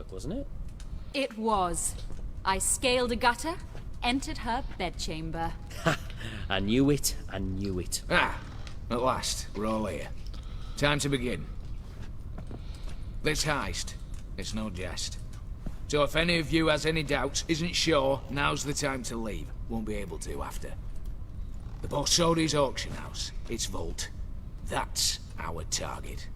work, wasn't it? It was. I scaled a gutter, entered her bedchamber. I knew it, I knew it. Ah, at last, we're all here. Time to begin. This heist, it's no jest. So if any of you has any doubts, isn't sure, now's the time to leave. Won't be able to after. The Borsodi's auction house, its vault. That's our target.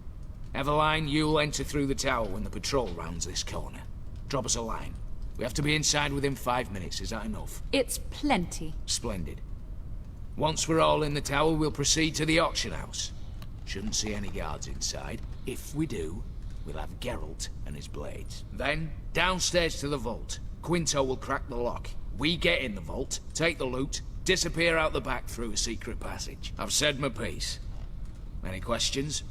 Eveline, you'll enter through the tower when the patrol rounds this corner. Drop us a line. We have to be inside within 5 minutes, is that enough? It's plenty. Splendid. Once we're all in the tower, we'll proceed to the auction house. Shouldn't see any guards inside. If we do, we'll have Geralt and his blades. Then, downstairs to the vault. Quinto will crack the lock. We get in the vault, take the loot, disappear out the back through a secret passage. I've said my piece. Any questions?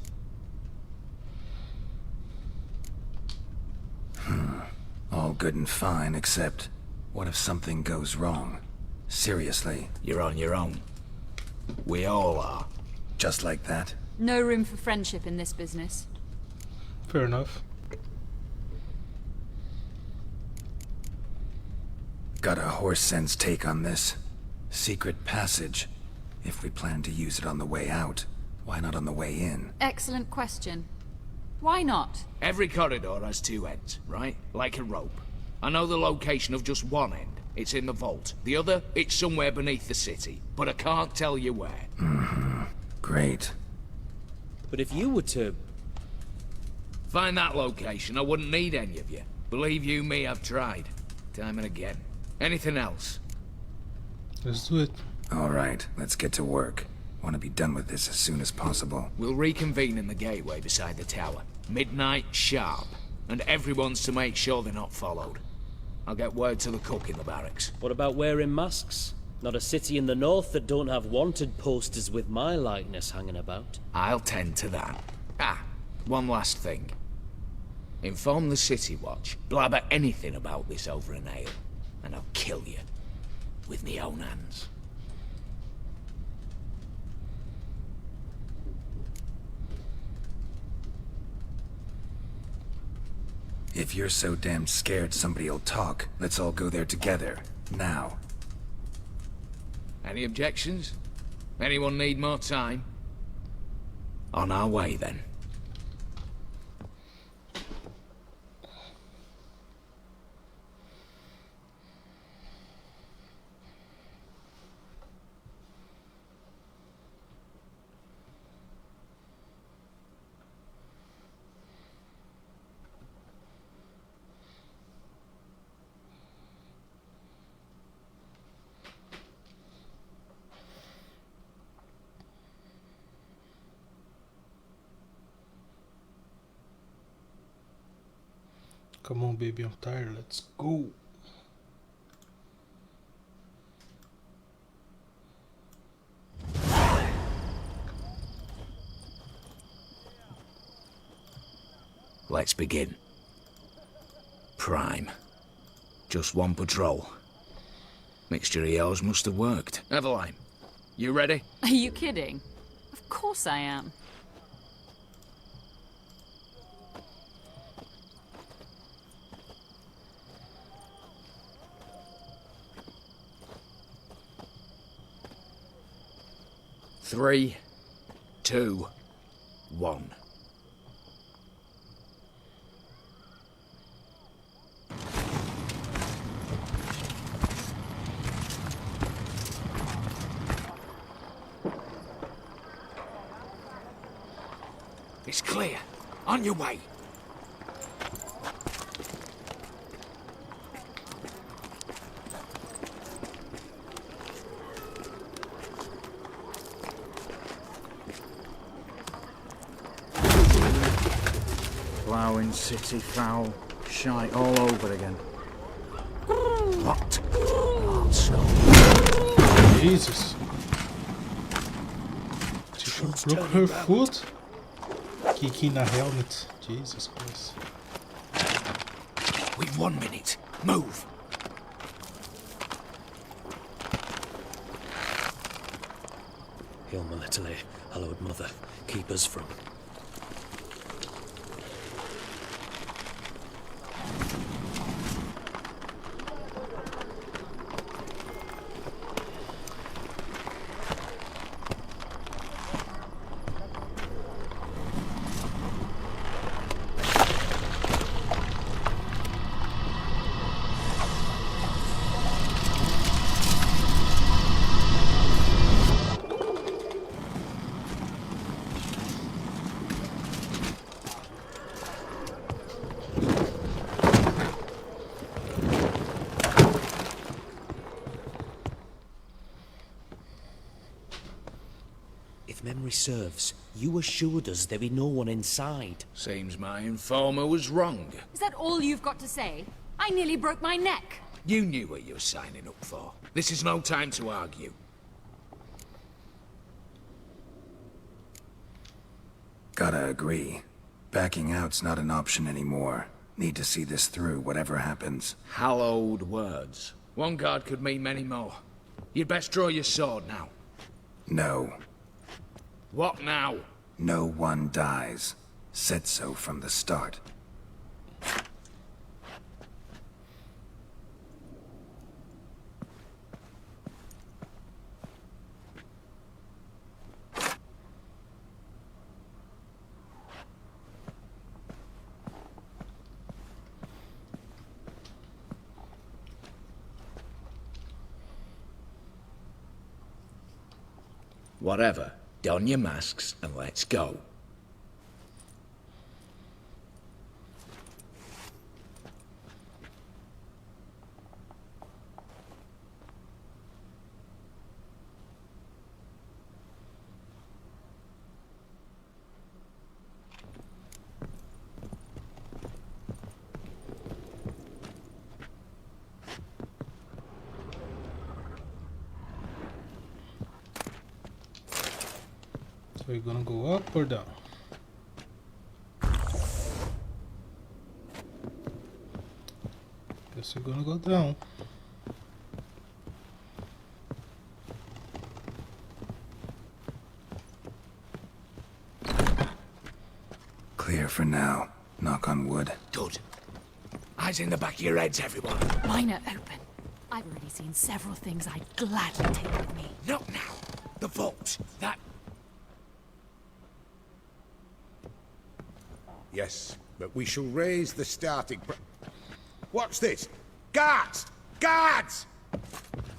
All good and fine, except... what if something goes wrong? Seriously. You're on your own. We all are. Just like that? No room for friendship in this business. Fair enough. Got a horse sense take on this. Secret passage. If we plan to use it on the way out, why not on the way in? Excellent question. Why not? Every corridor has two ends, right? Like a rope. I know the location of just one end. It's in the vault. The other, it's somewhere beneath the city. But I can't tell you where. Great. But if you were to... Find that location, I wouldn't need any of you. Believe you me, I've tried. Time and again. Anything else? Let's do it. Alright, let's get to work. Want to be done with this as soon as possible. We'll reconvene in the gateway beside the tower. Midnight sharp. And everyone's to make sure they're not followed. I'll get word to the cook in the barracks. What about wearing masks? Not a city in the north that don't have wanted posters with my likeness hanging about. I'll tend to that. Ah, one last thing. Inform the City Watch. Blabber anything about this over an ale, and I'll kill you. With me own hands. If you're so damn scared somebody'll talk, let's all go there together. Now. Any objections? Anyone need more time? On our way, then. Come on, baby, I'm tired. Let's go. Let's begin. Prime. Just one patrol. Mixture of yours must have worked. Eveline, you ready? Are you kidding? Of course I am. Three, two, one. It's clear. On your way. Ploughing city foul, shite all over again. What? Arsenal. Jesus. She broke her foot. Kicking a helmet. Jesus Christ. We've 1 minute. Move. Hail Melitele, hallowed mother, keep us from... memory serves, you assured us there be no one inside. Seems my informer was wrong. Is that all you've got to say? I nearly broke my neck. You knew what you were signing up for. This is no time to argue. Gotta agree. Backing out's not an option anymore. Need to see this through, whatever happens. Hallowed words. One guard could mean many more. You'd best draw your sword now. No. What now? No one dies. Said so from the start. Whatever. Don your masks and let's go. So you're gonna go up or down? Guess you're gonna go down. Clear for now. Knock on wood. Good. Eyes in the back of your heads, everyone. Mine are open. I've already seen several things I'd gladly take with me. Not now. The vault. That... Yes, but we shall raise the starting What's this? Guards! Guards!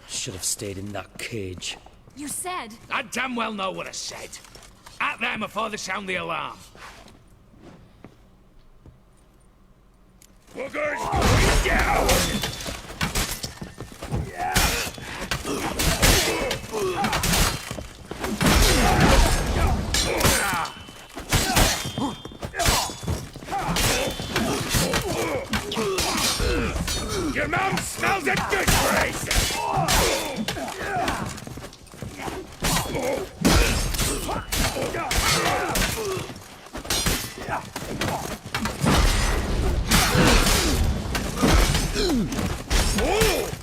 Should have stayed in that cage. You said... I damn well know what I said. At them before they sound the alarm. Buggers! Down! Your mom smells a disgrace!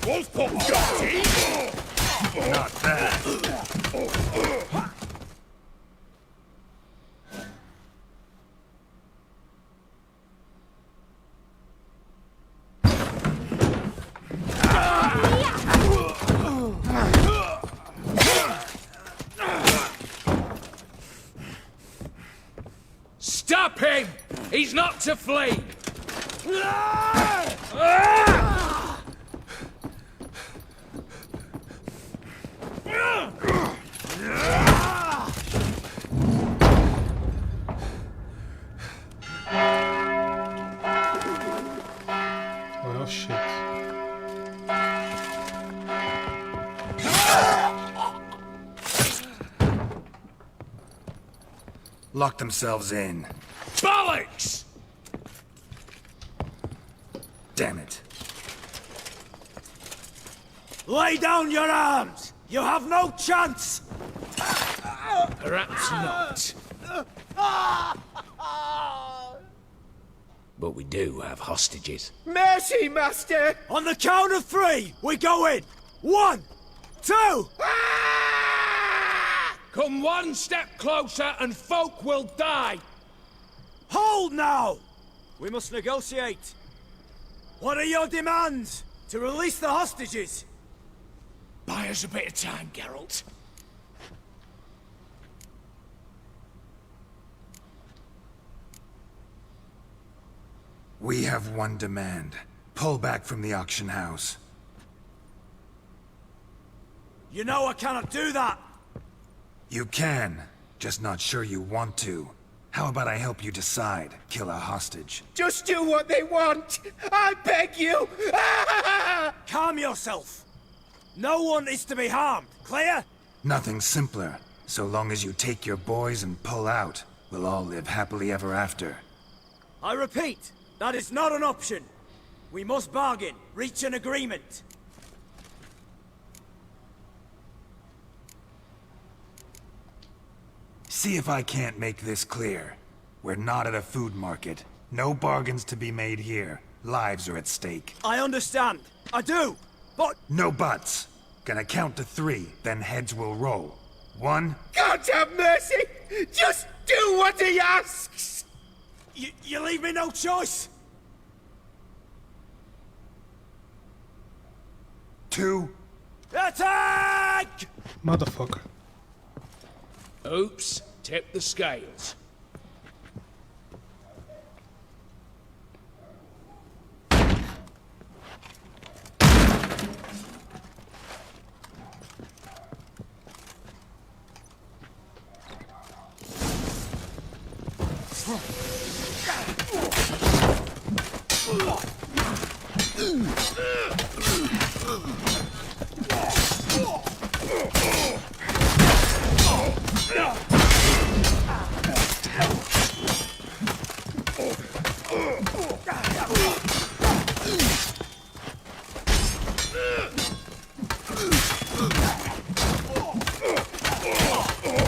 Wolf Pup's got teeth! Not bad. Stop him! He's not to flee! Oh shit. Lock themselves in. Bollocks! Damn it. Lay down your arms! You have no chance! Perhaps not. But we do have hostages. Mercy, Master! On the count of three, we go in! 1, 2... Come one step closer and folk will die! Hold now! We must negotiate. What are your demands? To release the hostages? Buy us a bit of time, Geralt. We have one demand. Pull back from the auction house. You know I cannot do that! You can, just not sure you want to. How about I help you decide? Kill a hostage. Just do what they want! I beg you! Calm yourself! No one is to be harmed, clear? Nothing simpler. So long as you take your boys and pull out, we'll all live happily ever after. I repeat, that is not an option. We must bargain, reach an agreement. See if I can't make this clear. We're not at a food market. No bargains to be made here. Lives are at stake. I understand. I do. But No buts. Gonna count to 3, then heads will roll. 1. God have mercy! Just do what he asks! you leave me no choice. 2. Attack! Motherfucker. Oops, tip the scales.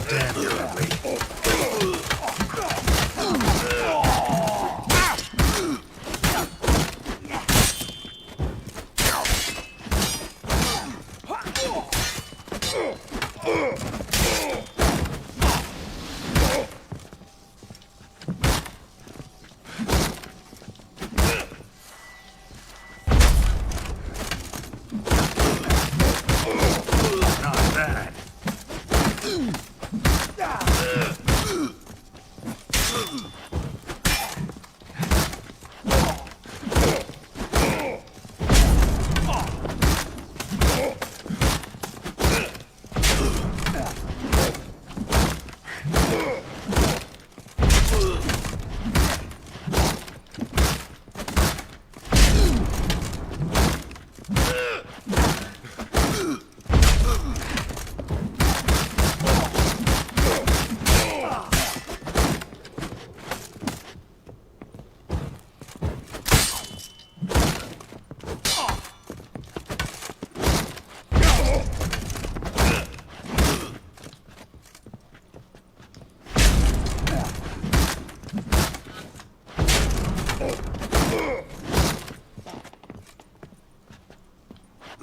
Damn, you're ugly. Not bad.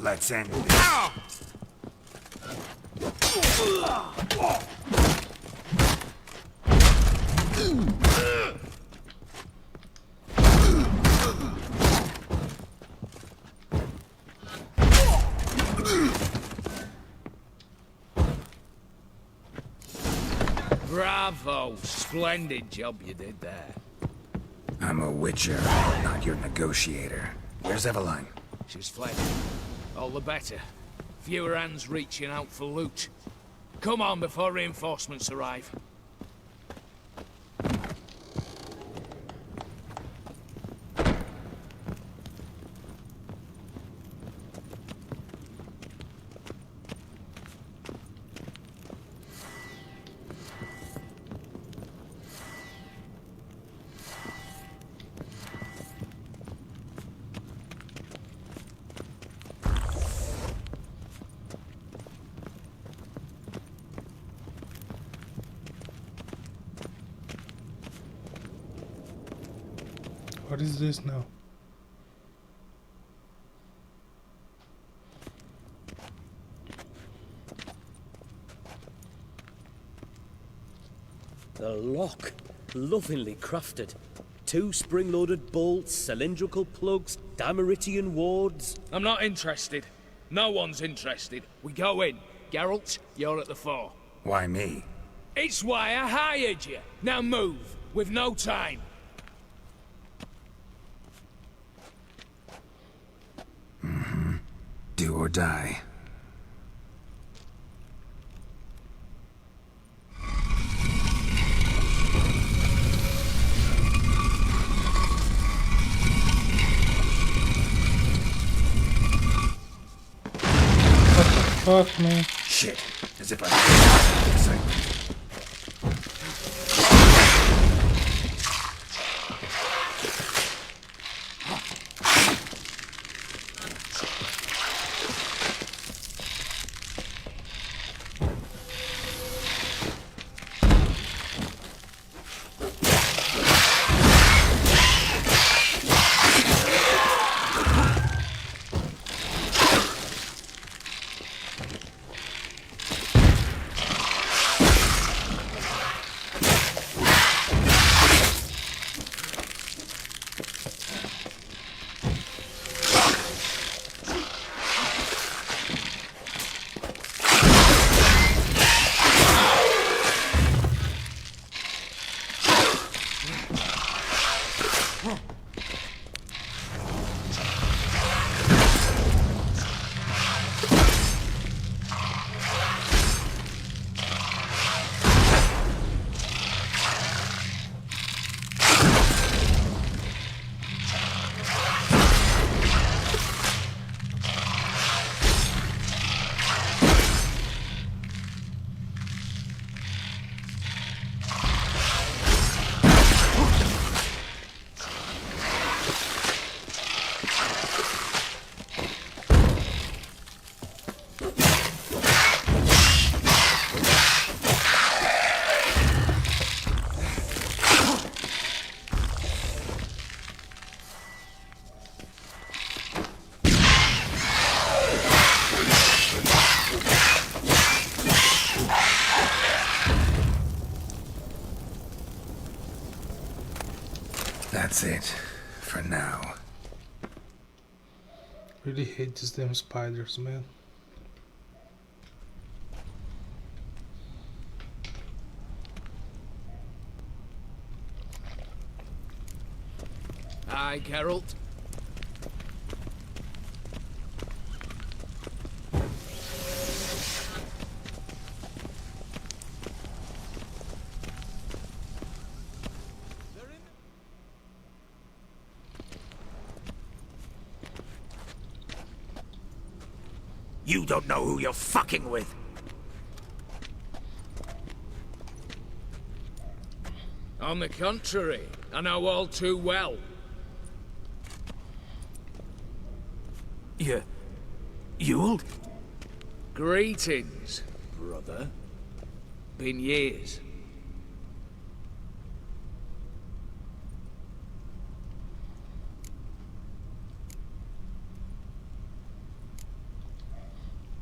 Let's end this. Bravo! Splendid job you did there. I'm a witcher, not your negotiator. Where's Eveline? She's fled. All the better. Fewer hands reaching out for loot. Come on before reinforcements arrive. What is this now? The lock. Lovingly crafted. 2 spring-loaded bolts, cylindrical plugs, Dameritian wards. I'm not interested. No one's interested. We go in. Geralt, you're at the fore. Why me? It's why I hired you. Now move. We've no time. Do or die. Fuck me. Shit, as if I That's it. For now. Really hate these damn spiders, man. Aye, Geralt. You don't know who you're fucking with. On the contrary, I know all too well. Ewald? Greetings, brother. Been years.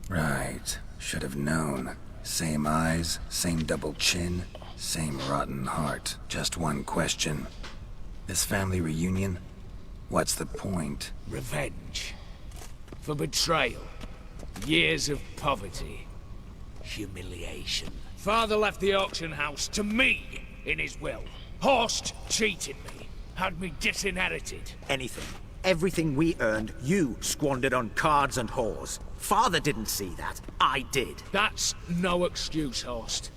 Right. Should have known. Same eyes, same double chin, same rotten heart. Just one question. This family reunion? What's the point? Revenge. For betrayal. Years of poverty. Humiliation. Father left the auction house to me in his will. Horst cheated me. Had me disinherited. Anything. Everything we earned, you squandered on cards and whores. Father didn't see that. I did. That's no excuse, Horst.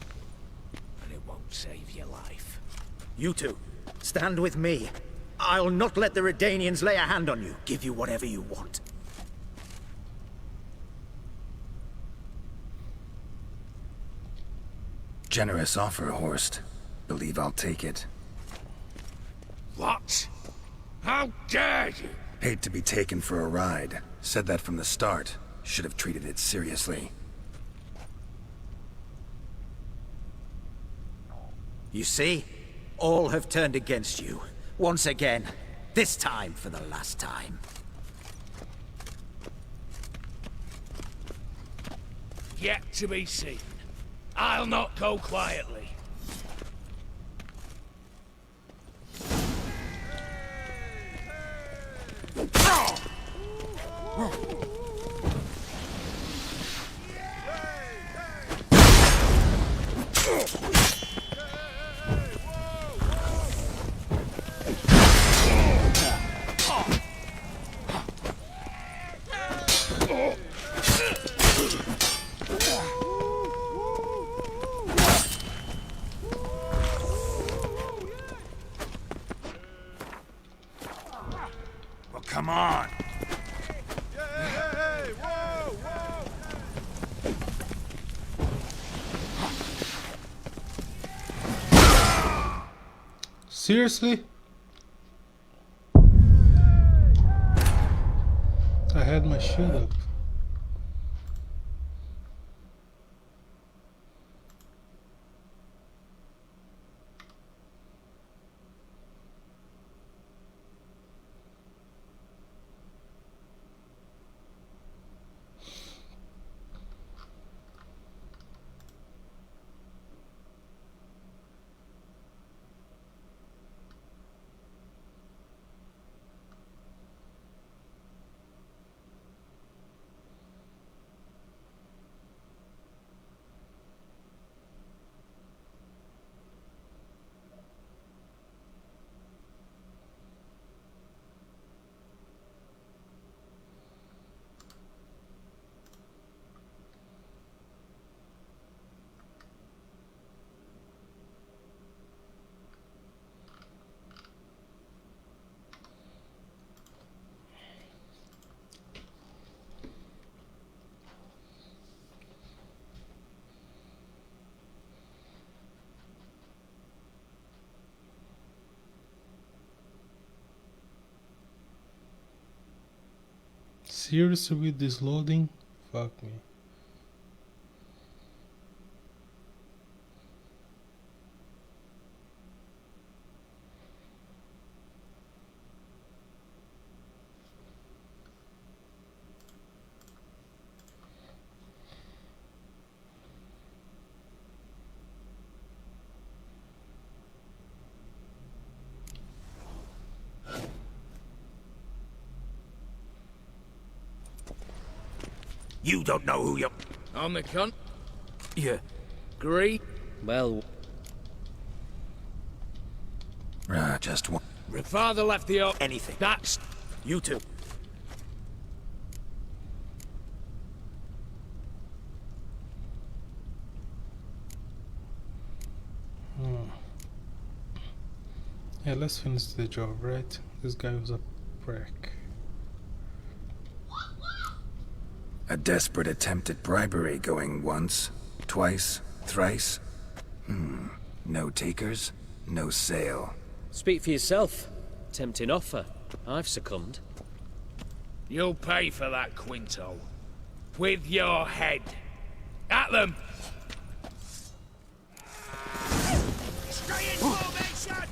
And it won't save your life. You two, stand with me. I'll not let the Redanians lay a hand on you. Give you whatever you want. Generous offer, Horst. Believe I'll take it. What? How dare you? Hate to be taken for a ride. Said that from the start. Should have treated it seriously. You see? All have turned against you. Once again. This time for the last time. Yet to be seen. I'll not go quietly. Well, come on. Seriously? I had my shield up. Seriously with this loading? Fuck me. You don't know who you're... On the con... Yeah. Agree? Well, Just one. Father left the... Anything. That's... You two. Yeah, let's finish the job, right? This guy was a prick. A desperate attempt at bribery going once, twice, thrice. No takers, no sale. speak for yourself. Tempting offer. I've succumbed. You'll pay for that, Quinto. With your head. At them! Stay in formation!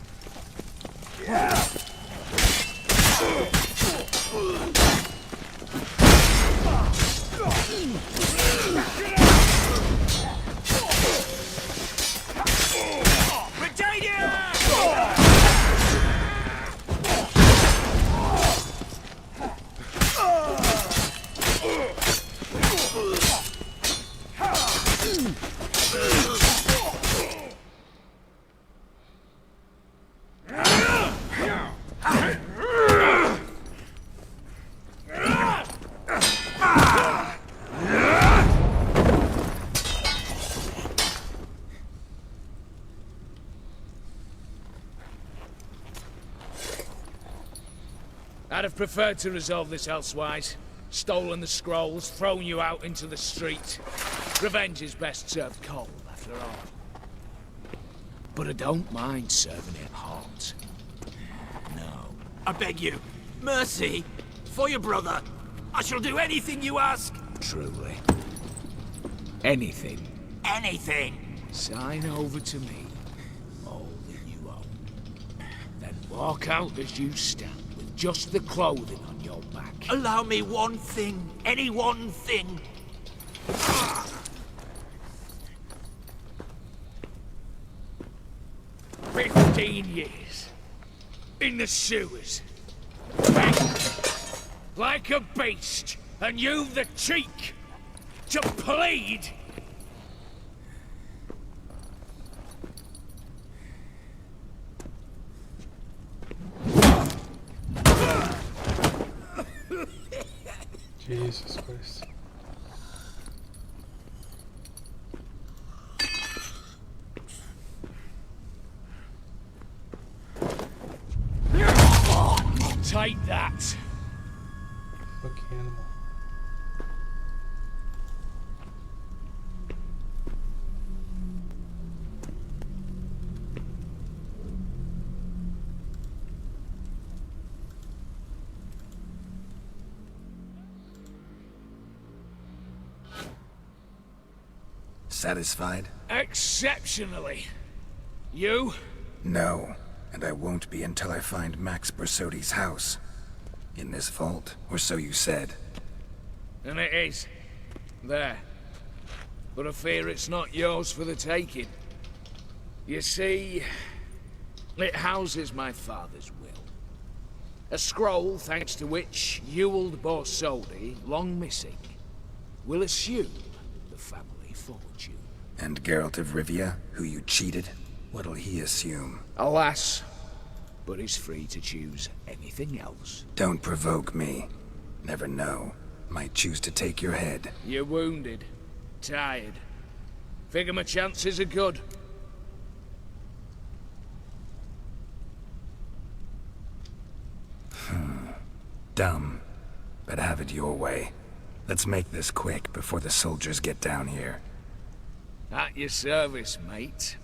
I'd have preferred to resolve this elsewise. Stolen the scrolls, thrown you out into the street. Revenge is best served cold, after all. But I don't mind serving it hot. No. I beg you. Mercy. For your brother. I shall do anything you ask. Truly. Anything. Anything. Sign over to me all that you own. Then walk out as you stand with just the clothing on your back. Allow me one thing. Any one thing. 15 years. In the sewers. Begged. Like a beast. And you've the cheek to plead. Jesus Christ. Take that. Fucking animal. Satisfied? Exceptionally. You? No, and I won't be until I find Max Bersodi's house. In this vault, or so you said. And it is. There. But I fear it's not yours for the taking. You see, it houses my father's will. A scroll thanks to which Ewald Borsodi, long missing, will assume the family fortune. And Geralt of Rivia, who you cheated, what'll he assume? Alas, but he's free to choose anything else. Don't provoke me. Never know. Might choose to take your head. You're wounded. Tired. Figure my chances are good. Dumb. But have it your way. Let's make this quick before the soldiers get down here. At your service, mate.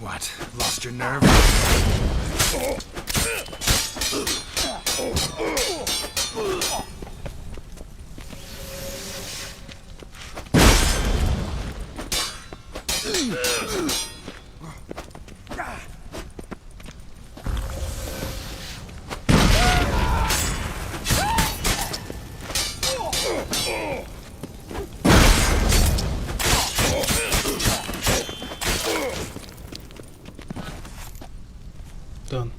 What? Lost your nerve? Done.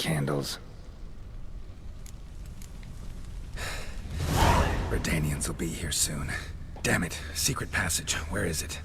candles. Redanians will be here soon. Damn it, secret passage, where is it?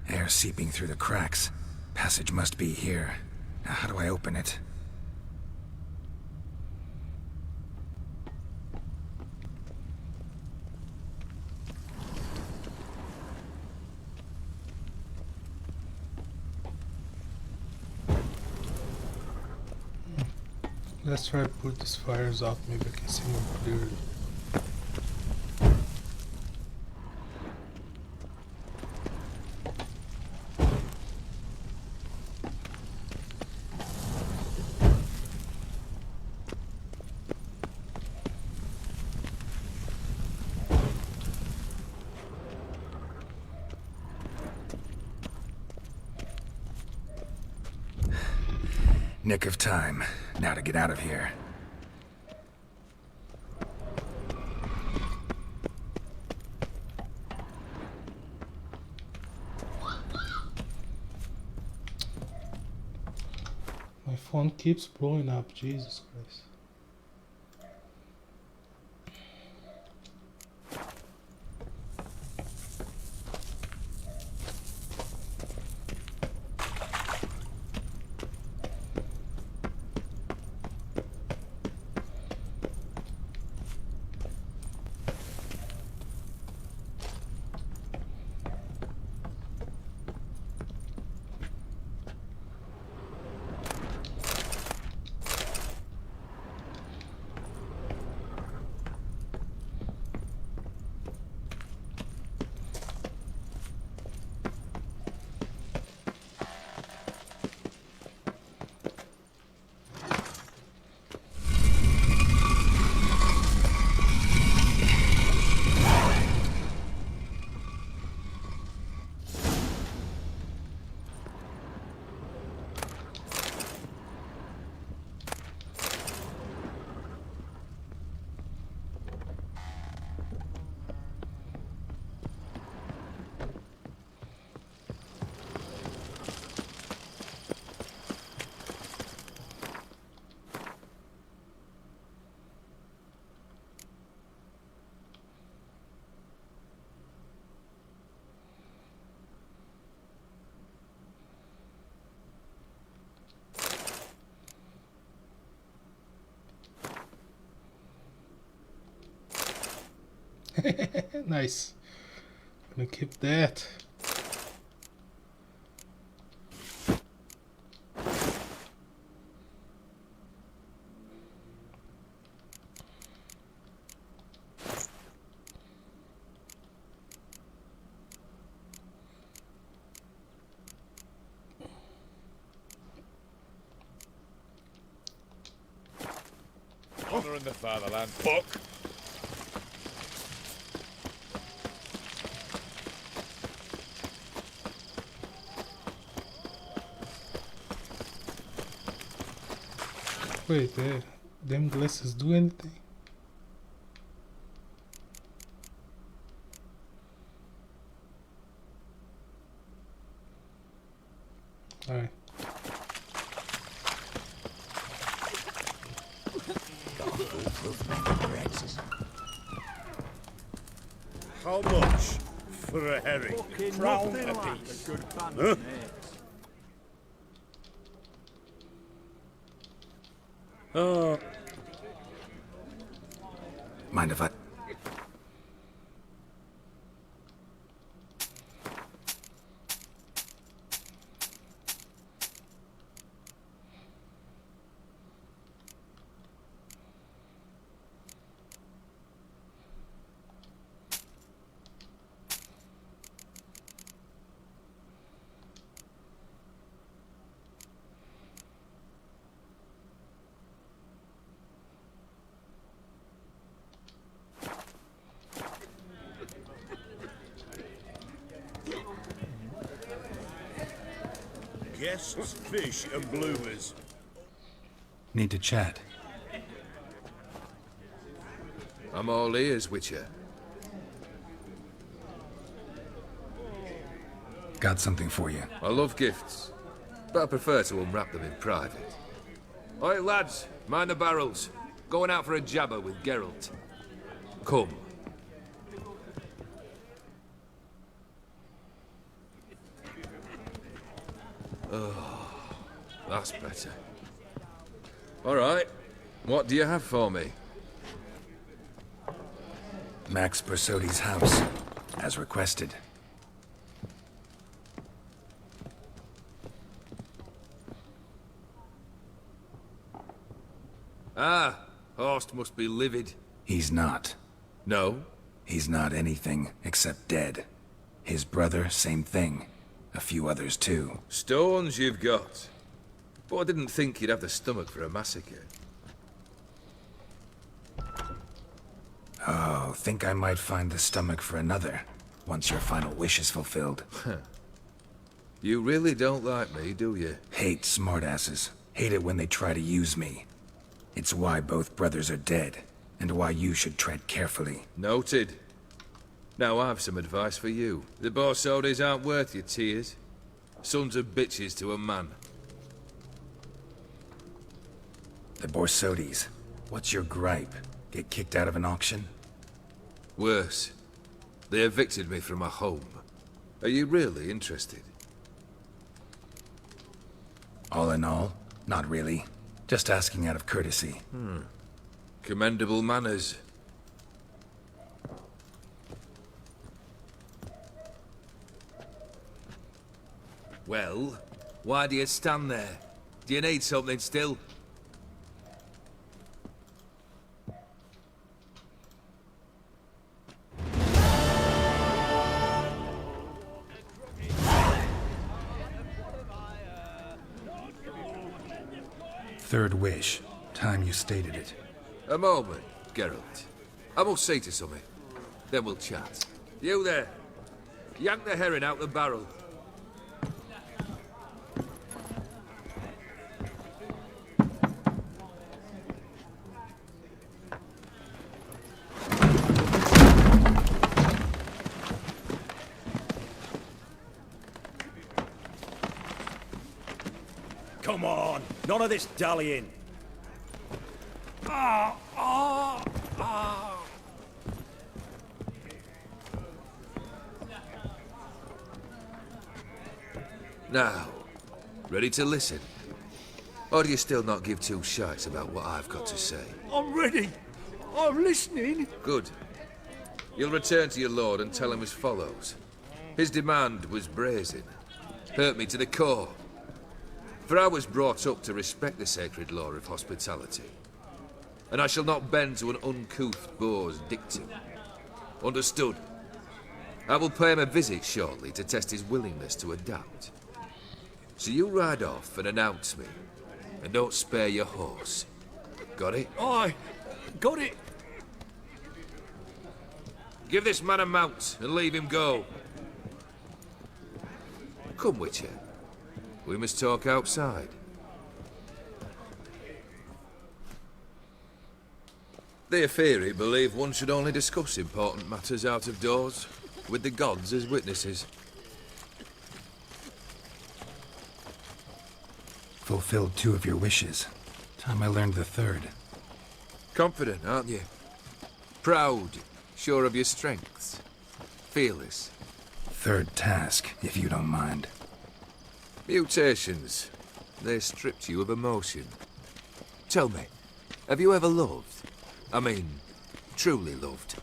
Air seeping through the cracks. Passage must be here. Now, how do I open it? Let's try to put these fires out, maybe I can see more clearly. Nick of time. Now to get out of here. My phone keeps blowing up, Jesus Christ. Nice. Gonna keep that. honour and the fatherland. Fuck! Wait, them glasses do anything? Alright. How much for a herring? Crown apiece. Huh? Oh, Mind if I... Guests, fish, and bloomers. Need to chat. I'm all ears, Witcher. Got something for you. I love gifts, but I prefer to unwrap them in private. Oi, lads, mind the barrels. Going out for a jabber with Geralt. Come. Oh, that's better. All right, what do you have for me? Max Bersodi's house, as requested. Ah, Horst must be livid. He's not. No? He's not anything except dead. His brother, same thing. A few others too. Stones you've got. But I didn't think you'd have the stomach for a massacre. Oh, think I might find the stomach for another, once your final wish is fulfilled. You really don't like me, do you? Hate smartasses. Hate it when they try to use me. It's why both brothers are dead, and why you should tread carefully. Noted. Now I've some advice for you. The Borsodis aren't worth your tears. Sons of bitches to a man. The Borsodis. What's your gripe? Get kicked out of an auction? Worse. They evicted me from my home. Are you really interested? All in all, not really. Just asking out of courtesy. Commendable manners. Well, why do you stand there? Do you need something still? Third wish. Time you stated it. A moment, Geralt. I must say to something. Then we'll chat. You there. Yank the herring out the barrel. Come on, none of this dallying. Now, ready to listen? Or do you still not give two shites about what I've got to say? I'm ready. I'm listening. Good. You'll return to your lord and tell him as follows. His demand was brazen. Hurt me to the core. For I was brought up to respect the sacred law of hospitality. And I shall not bend to an uncouth boor's dictum. Understood? I will pay him a visit shortly to test his willingness to adapt. So you ride off and announce me. And don't spare your horse. Got it? Aye. got it. Give this man a mount and leave him go. Come, Witcher. We must talk outside. The Aetheri believe one should only discuss important matters out of doors, with the gods as witnesses. Fulfilled 2 of your wishes. Time I learned the 3rd. Confident, aren't you? Proud, sure of your strengths. Fearless. 3rd task, if you don't mind. Mutations. They stripped you of emotion. Tell me, have you ever loved? I mean, truly loved?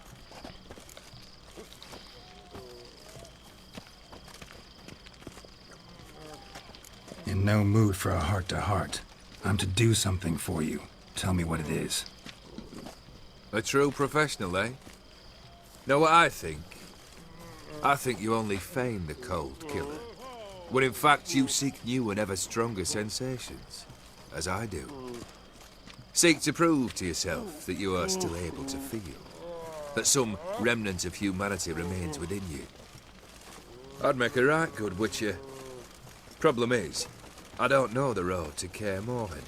In no mood for a heart-to-heart. I'm to do something for you. Tell me what it is. A true professional, eh? Know what I think? I think you only feign the cold killer, when in fact you seek new and ever stronger sensations, as I do. Seek to prove to yourself that you are still able to feel, that some remnant of humanity remains within you. I'd make a right good Witcher. Problem is, I don't know the road to Kaer Morhen,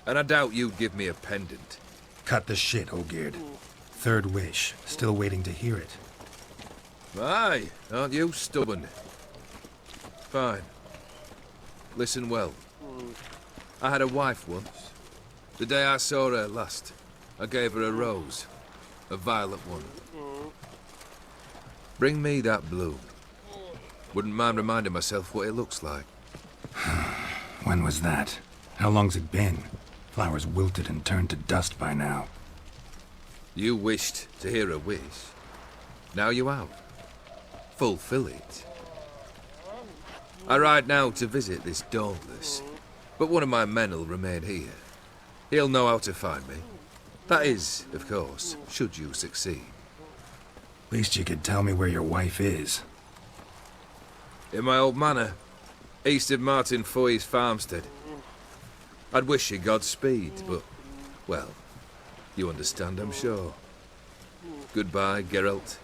and I doubt you'd give me a pendant. Cut the shit, Olgierd. 3rd wish. Still waiting to hear it. Aye, aren't you stubborn? Fine. Listen well. I had a wife once. The day I saw her last, I gave her a rose. A violet one. Bring me that bloom. Wouldn't mind reminding myself what it looks like. When was that? How long's it been? Flowers wilted and turned to dust by now. You wished to hear a wish. Now you have. Fulfill it. I ride now to visit this Dauntless, but one of my men will remain here. He'll know how to find me. That is, of course, should you succeed. Least you could tell me where your wife is. In my old manor, east of Martin Foy's farmstead. I'd wish you Godspeed, but, well, you understand, I'm sure. Goodbye, Geralt.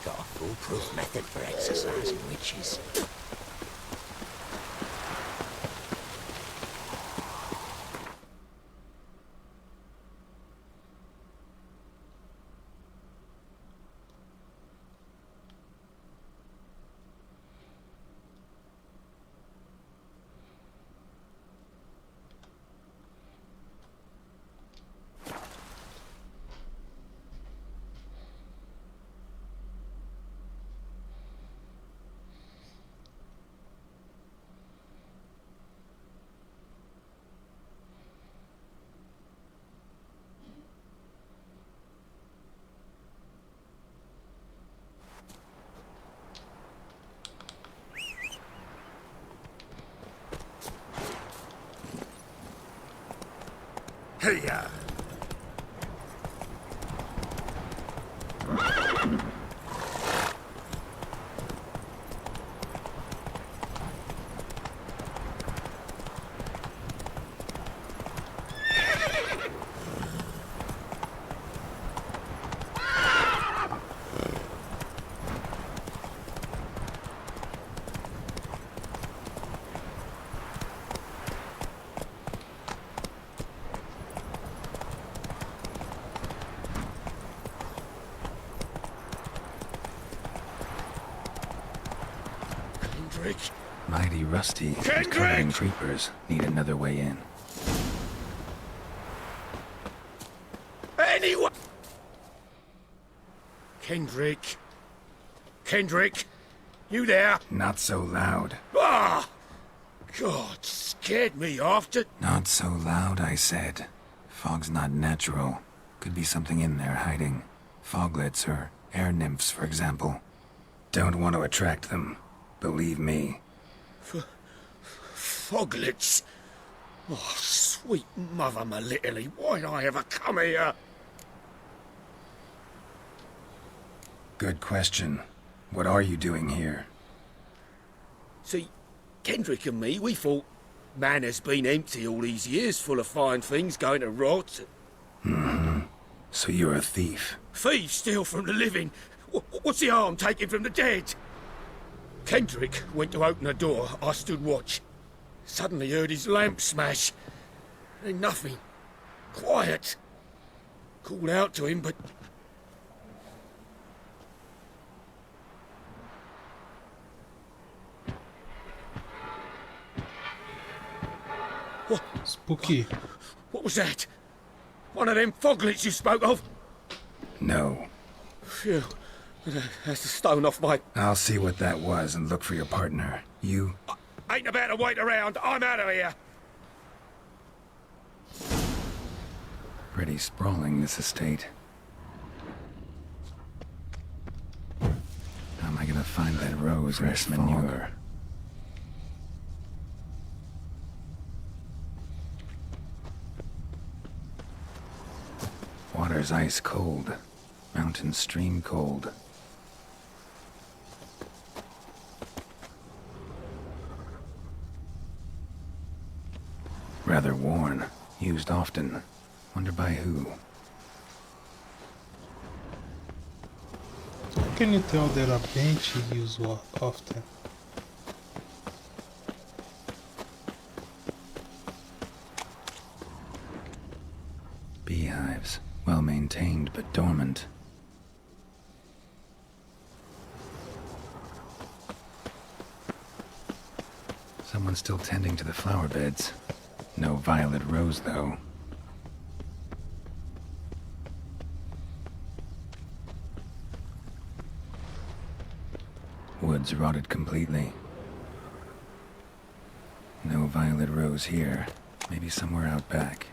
Got a foolproof method for exercising witches. Hey-ya! Mighty rusty. and covered in creepers. Need another way in. Anyone! Kendrick. Kendrick! You there? Not so loud. Ah! God, scared me off to... Not so loud, I said. Fog's not natural. Could be something in there hiding. Foglets or air nymphs, for example. Don't want to attract them. Believe me. Foglets? Oh, sweet mother Melitele, why'd I ever come here? Good question. What are you doing here? See, Kendrick and me, we thought Manor's been empty all these years, full of fine things going to rot. Mm-hmm. So you're a thief. Thieves steal from the living. What's the harm taking from the dead? Kendrick went to open the door. I stood watch. Suddenly heard his lamp smash. Then nothing. Quiet. Called out to him, but... What? Spooky. What was that? One of them foglets you spoke of? No. Phew. That's a stone off my... I'll see what that was and look for your partner. You... I ain't about to wait around. I'm out of here. Pretty sprawling, this estate. How am I gonna find that rose in this manure? Water's ice cold. Mountain stream cold. Rather worn. Used often. Wonder by who? How can you tell that a bench is used often? Beehives. Well maintained, but dormant. Someone's still tending to the flower beds. No violet rose, though. Woods rotted completely. No violet rose here. Maybe somewhere out back.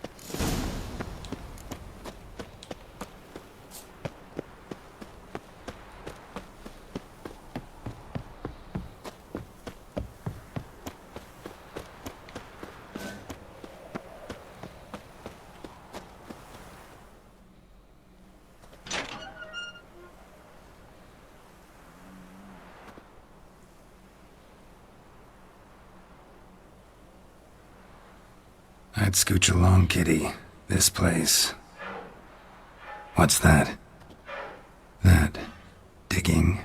I'd scooch along, kitty. This place. What's that? That... digging?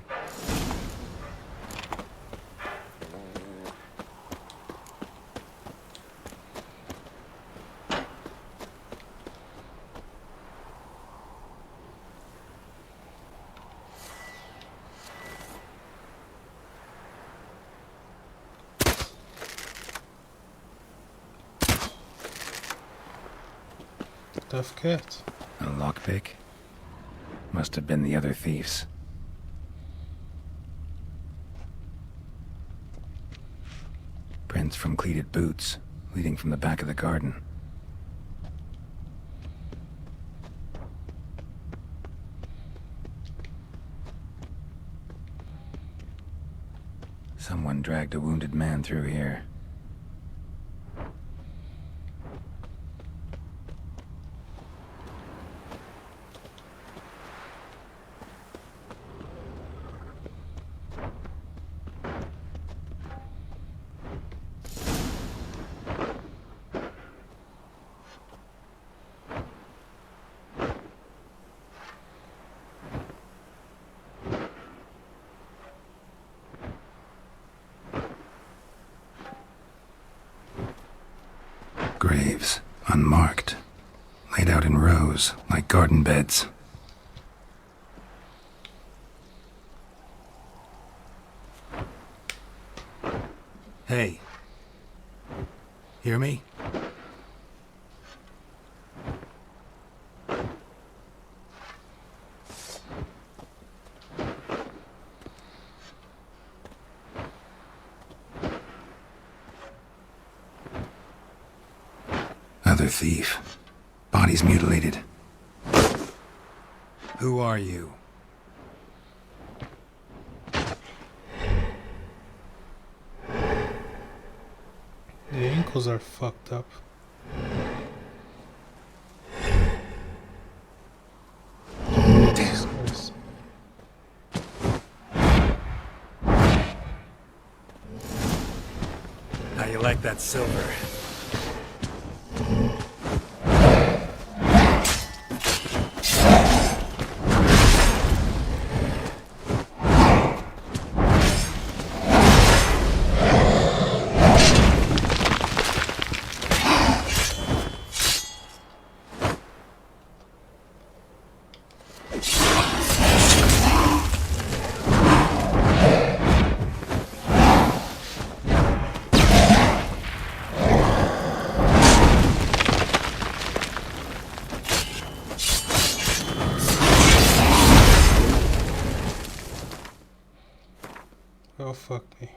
Tough cat. A lockpick? Must have been the other thieves. Prints from cleated boots, leading from the back of the garden. Someone dragged a wounded man through here. Graves, unmarked, laid out in rows, like garden beds. Hey. Hear me? Another thief. Bodies mutilated. Who are you? The ankles are fucked up. Jesus Christ. that silver. Oh, fuck me.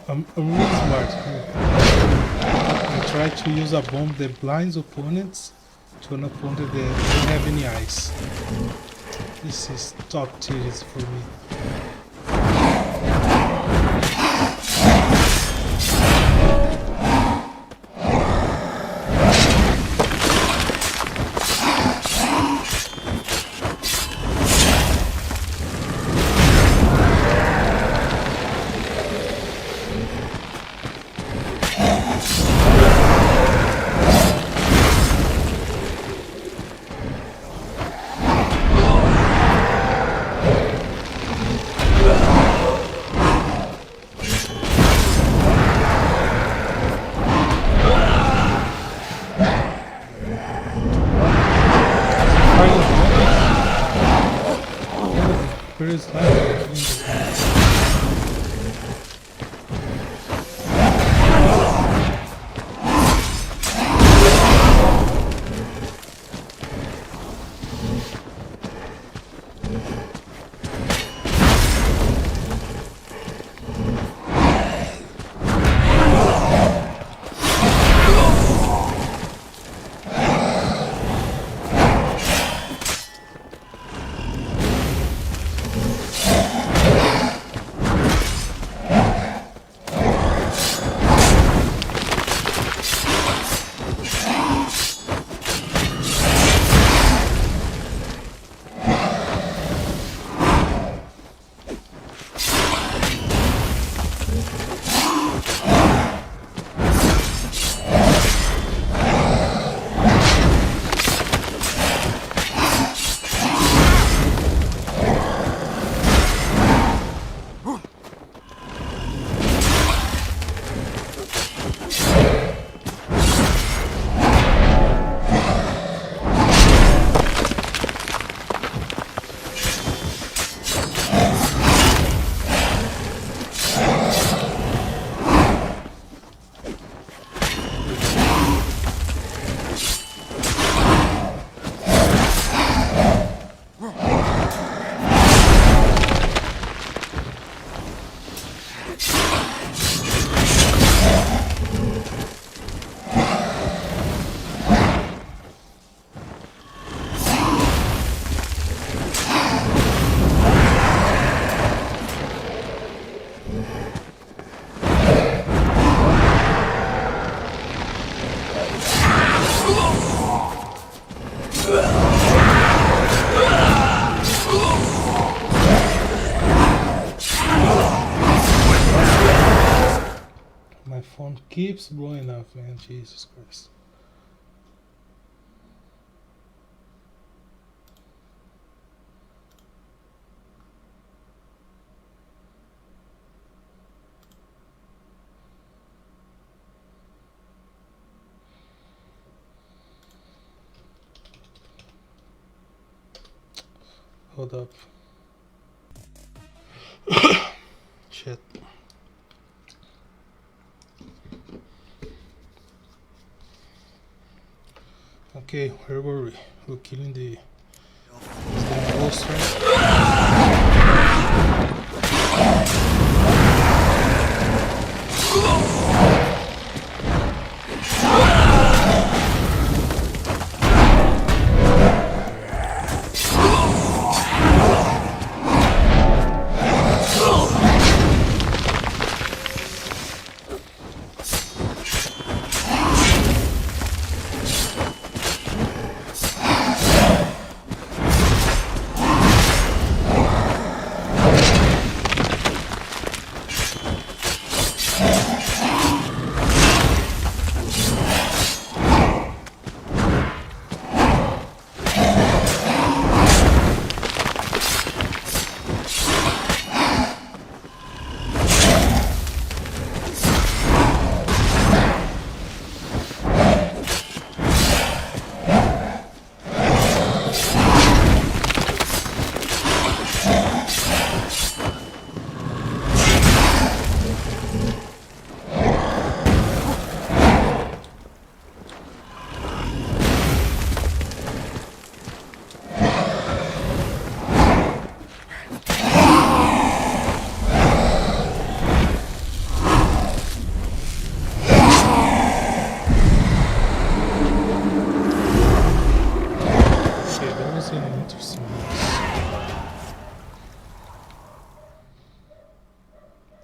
I'm really smart. I try to use a bomb that blinds opponents to an opponent that don't have any eyes. This is top tier for me. Keeps blowing up, man. Jesus Christ. Hold up. Shit. Okay, where were we? We're killing the first, right?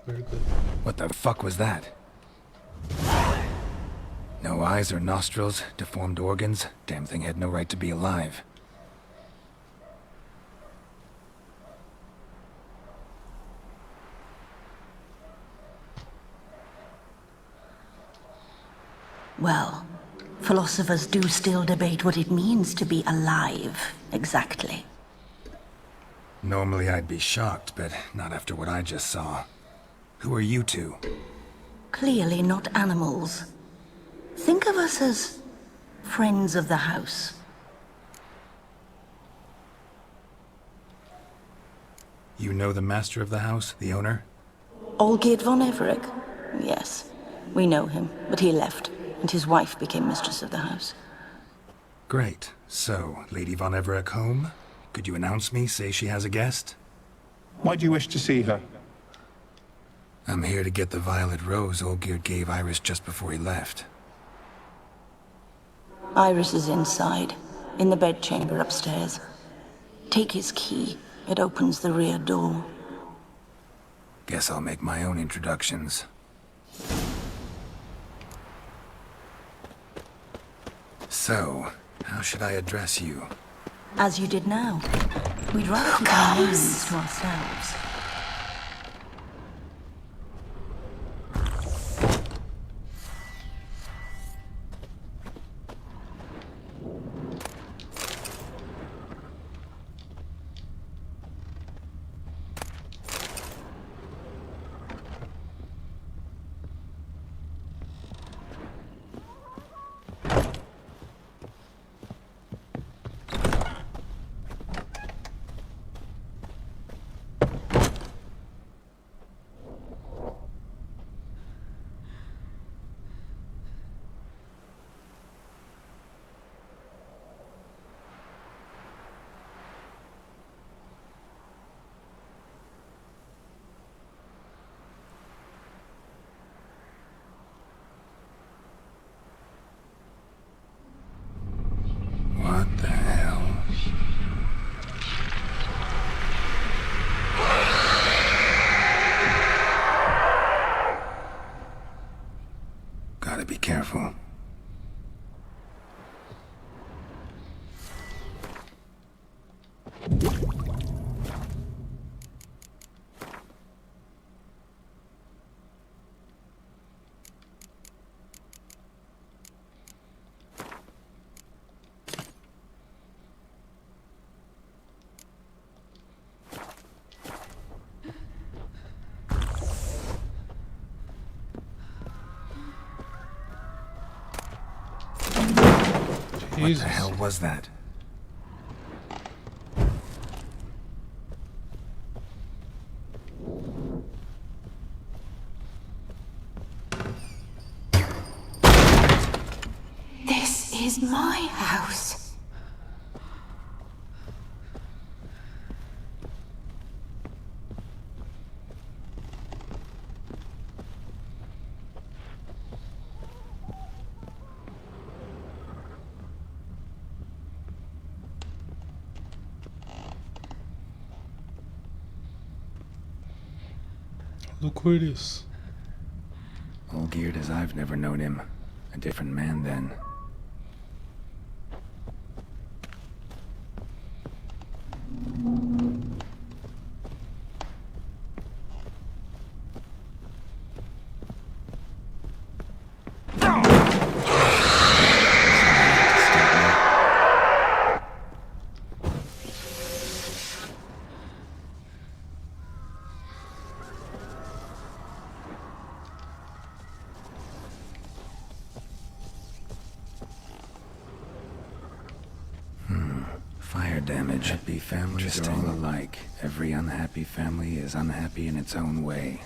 Very good. What the fuck was that? No eyes or nostrils, deformed organs. Damn thing had no right to be alive. Well, philosophers do still debate what it means to be alive, exactly. Normally I'd be shocked, but not after what I just saw. Who are you two? Clearly not animals. Think of us as friends of the house. You know the master of the house, the owner? Olgierd von Everec? Yes, we know him, but he left, and his wife became mistress of the house. Great. So, Lady von Everec home? Could you announce me, say she has a guest? Why do you wish to see her? I'm here to get the violet rose Olgierd gave Iris just before he left. Iris is inside, in the bedchamber upstairs. Take his key. It opens the rear door. Guess I'll make my own introductions. So, how should I address you? As you did now. We'd rather keep our names to ourselves. What the hell? Gotta be careful. What the hell was that? This is my house. Look who it is. All geared as I've never known him. A different man then. Fire damage. Happy families are all alike. Every unhappy family is unhappy in its own way.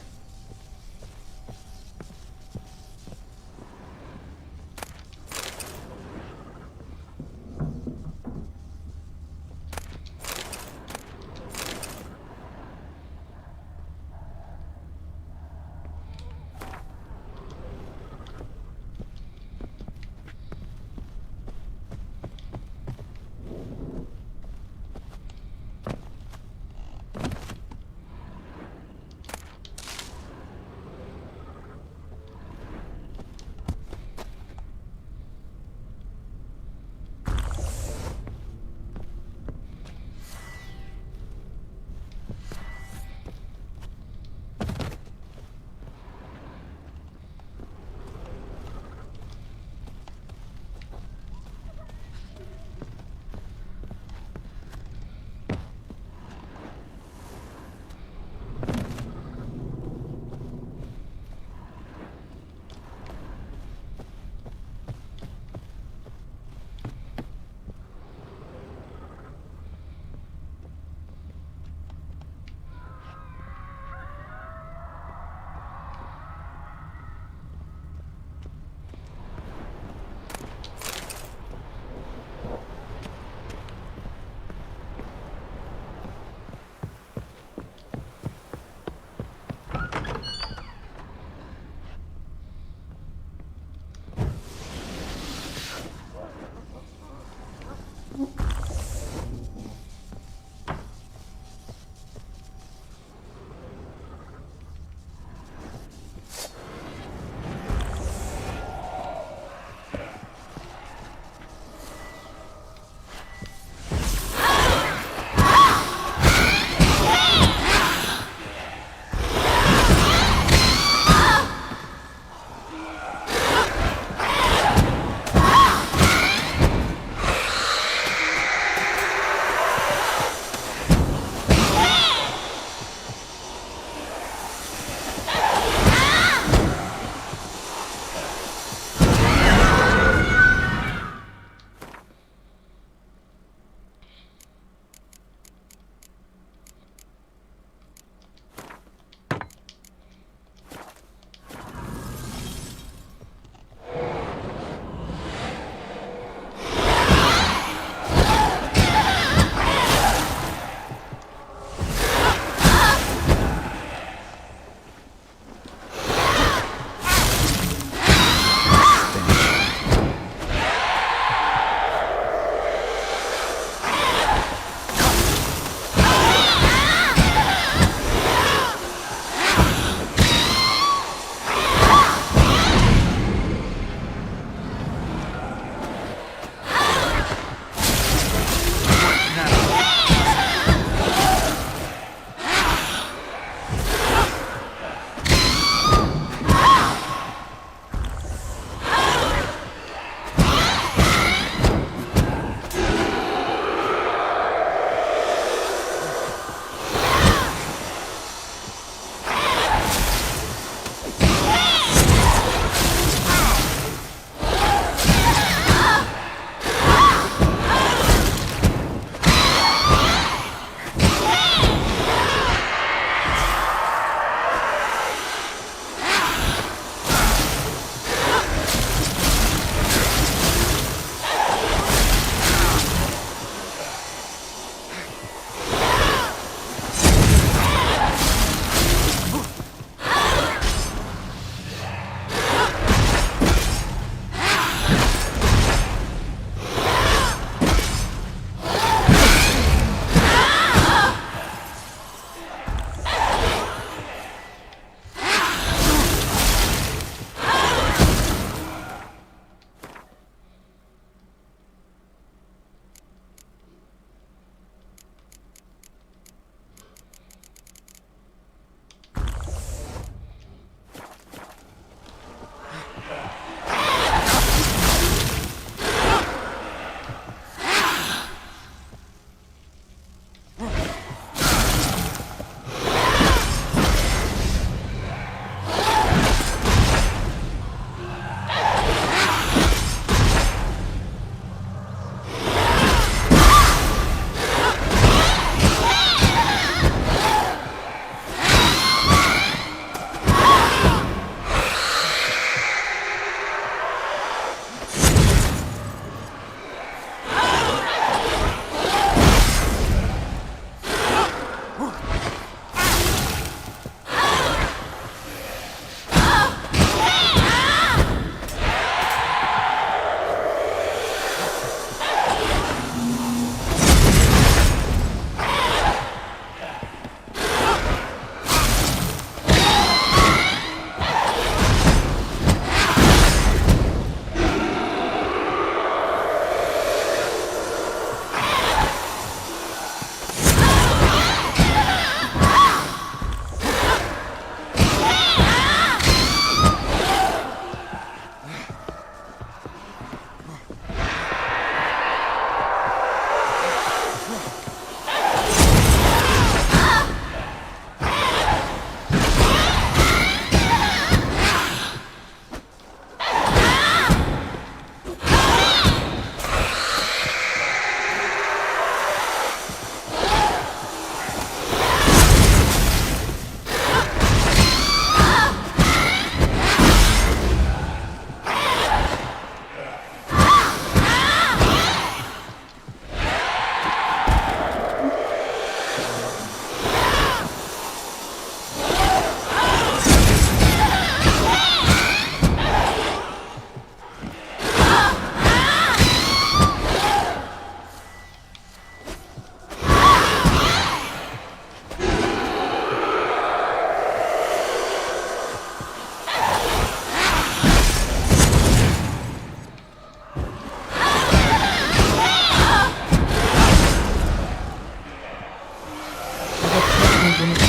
I'm gonna keep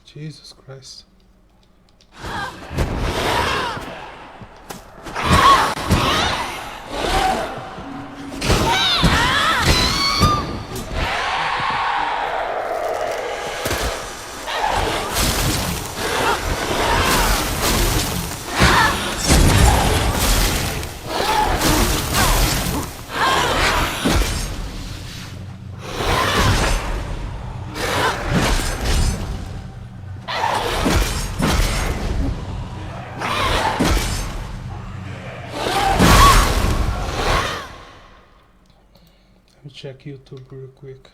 Jesus Christ. Let me check YouTube real quick.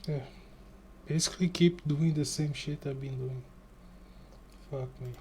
Yeah, basically keep doing the same shit I've been doing. Fuck me.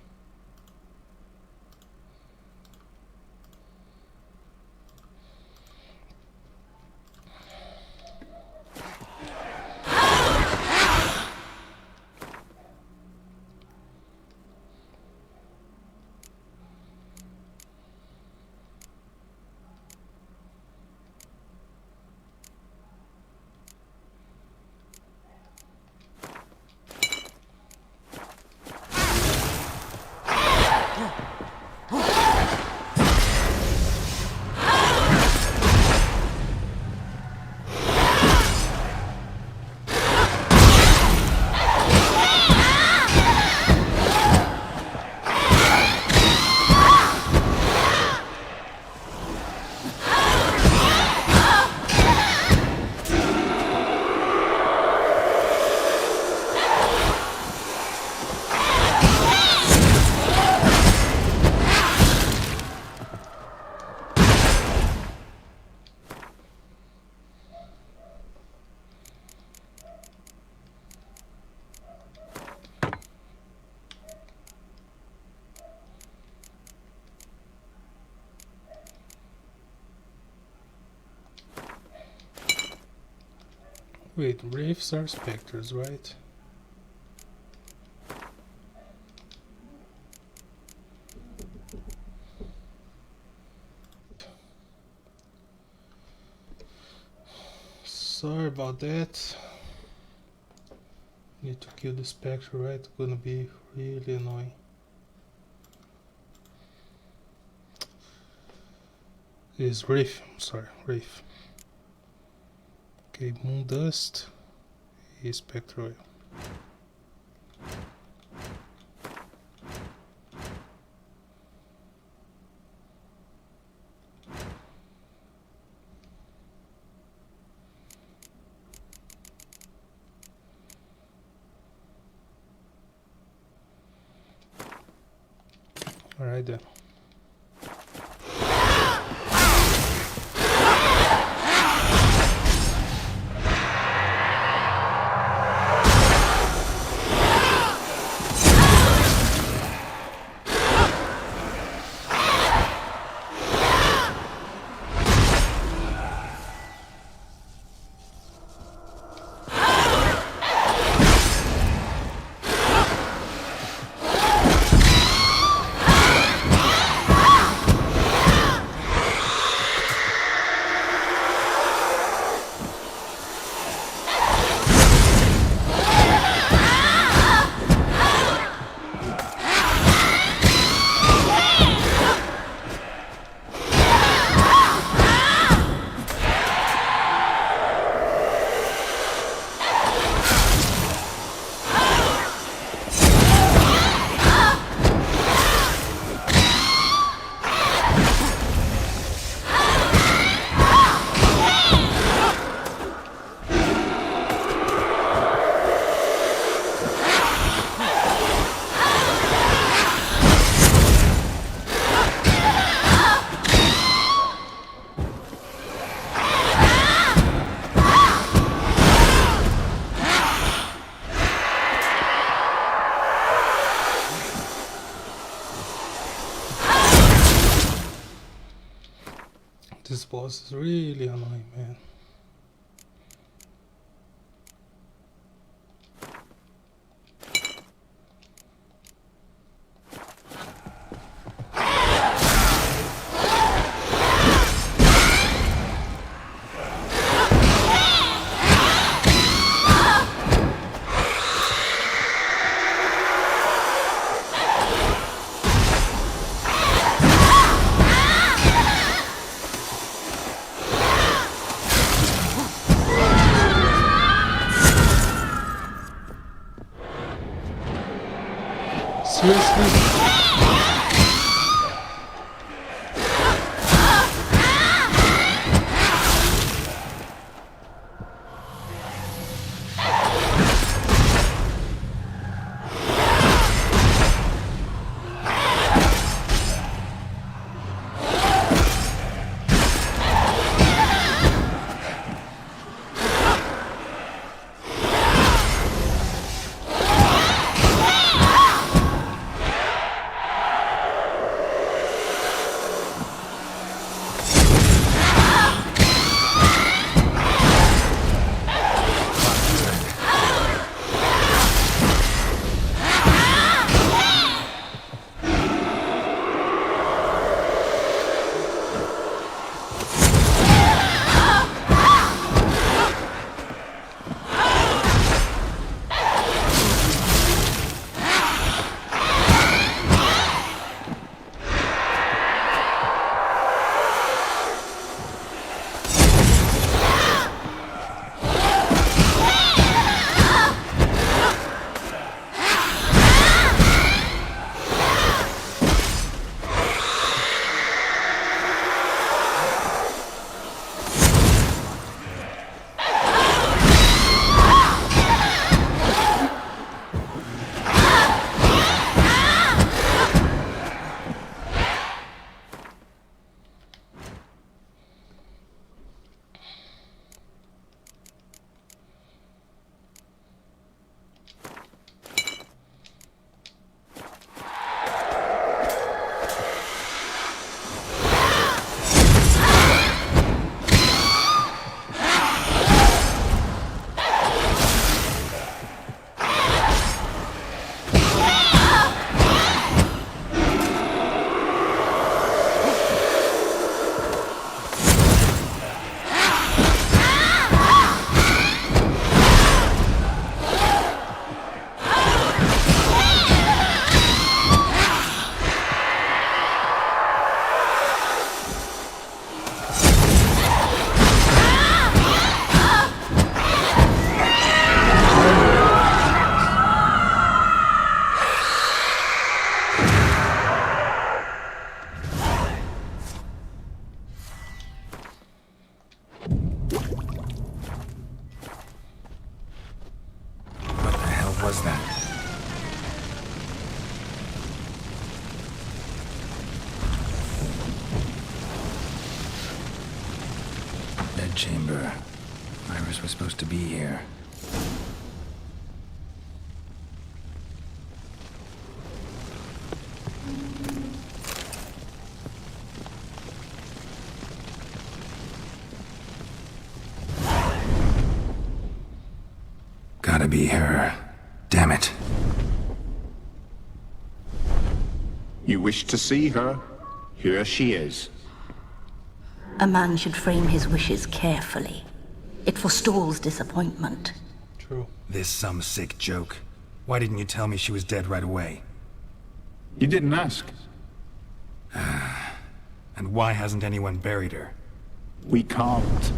Wait, wraiths are specters, right? Sorry about that. Need to kill the spectre, right? Gonna be really annoying. Is wraith, sorry, wraith. Okay, moon dust is spectre oil. Alright then. This boss is really annoying, man. Seriously? Was that? Bed chamber. Iris was supposed to be here. Gotta be her. Damn it. You wish to see her? Here she is. A man should frame his wishes carefully. It forestalls disappointment. True. This some sick joke. Why didn't you tell me she was dead right away? You didn't ask. And why hasn't anyone buried her? We can't.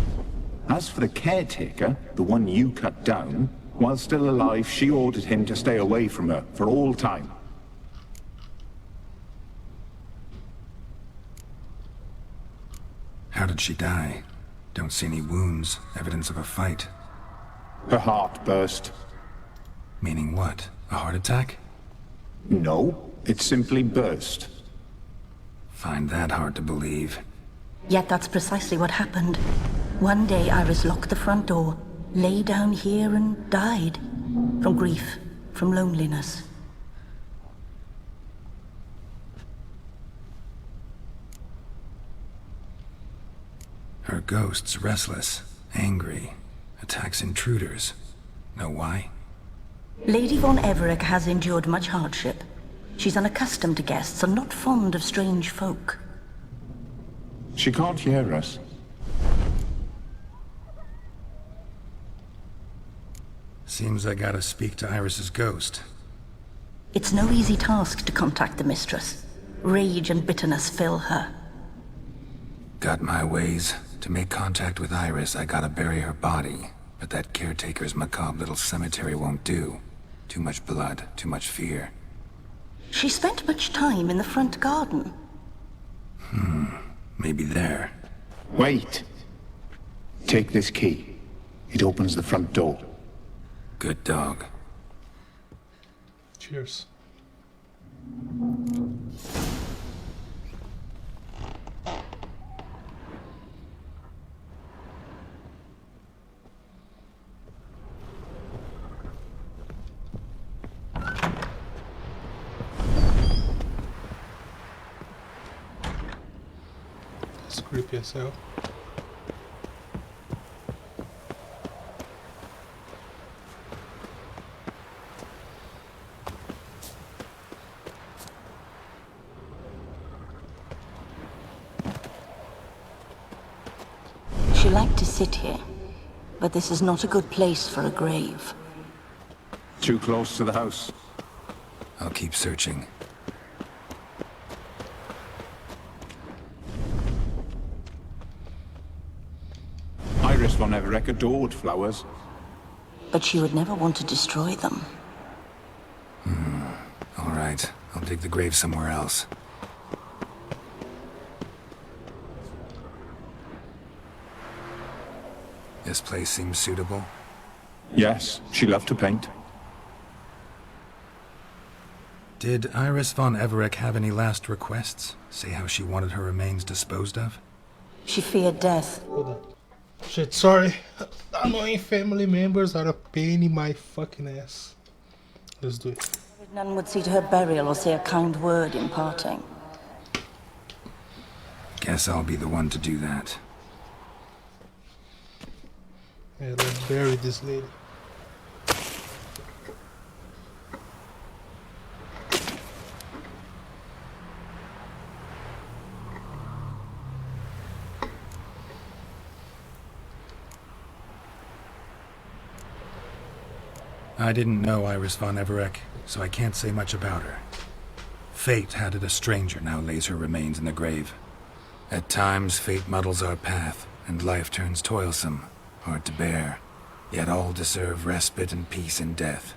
As for the caretaker, the one you cut down, while still alive, she ordered him to stay away from her for all time. How did she die? Don't see any wounds, evidence of a fight. Her heart burst. Meaning what? A heart attack? No, it simply burst. Find that hard to believe. Yet that's precisely what happened. One day Iris locked the front door, lay down here and died. From grief, from loneliness. Her ghost's restless, angry, attacks intruders. Know why? Lady von Everec has endured much hardship. She's unaccustomed to guests and not fond of strange folk. She can't hear us. Seems I gotta speak to Iris's ghost. It's no easy task to contact the mistress. Rage and bitterness fill her. Got my ways. To make contact with Iris, I gotta bury her body. But that caretaker's macabre little cemetery won't do. Too much blood, too much fear. She spent much time in the front garden. Maybe there. Wait. Take this key. It opens the front door. Good dog. Cheers. That's creepy as hell. She liked to sit here, but this is not a good place for a grave. Too close to the house. I'll keep searching. Iris von Everec adored flowers. But she would never want to destroy them. All right, I'll dig the grave somewhere else. This place seems suitable. Yes, she loved to paint. Did Iris von Everec have any last requests? Say how she wanted her remains disposed of? She feared death. Hold on. Shit, sorry. Annoying family members are a pain in my fucking ass. Let's do it. None would see to her burial or say a kind word in parting. Guess I'll be the one to do that. Yeah, let's bury this lady. I didn't know Iris von Everec, so I can't say much about her. Fate had it a stranger now lays her remains in the grave. At times, fate muddles our path, and life turns toilsome, hard to bear. Yet all deserve respite and peace in death.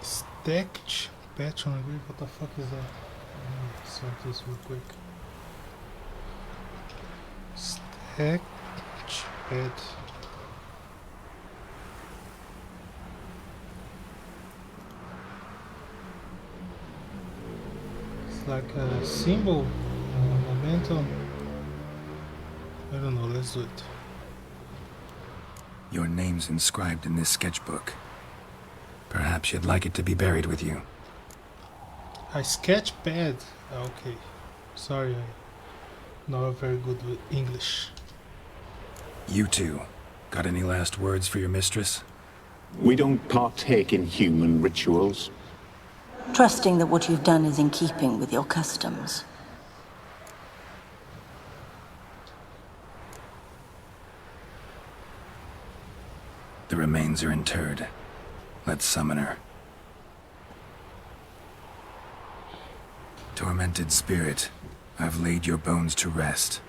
Stacked patch on a grave? What the fuck is that? Sort this real quick. Stacked pad. It's like a symbol, momentum. I don't know, let's do it. Your name's inscribed in this sketchbook. Perhaps you'd like it to be buried with you. I sketch pad. Okay. Sorry, I'm not very good with English. You two, got any last words for your mistress? We don't partake in human rituals. Trusting that what you've done is in keeping with your customs. The remains are interred. Let's summon her. Tormented spirit, I've laid your bones to rest.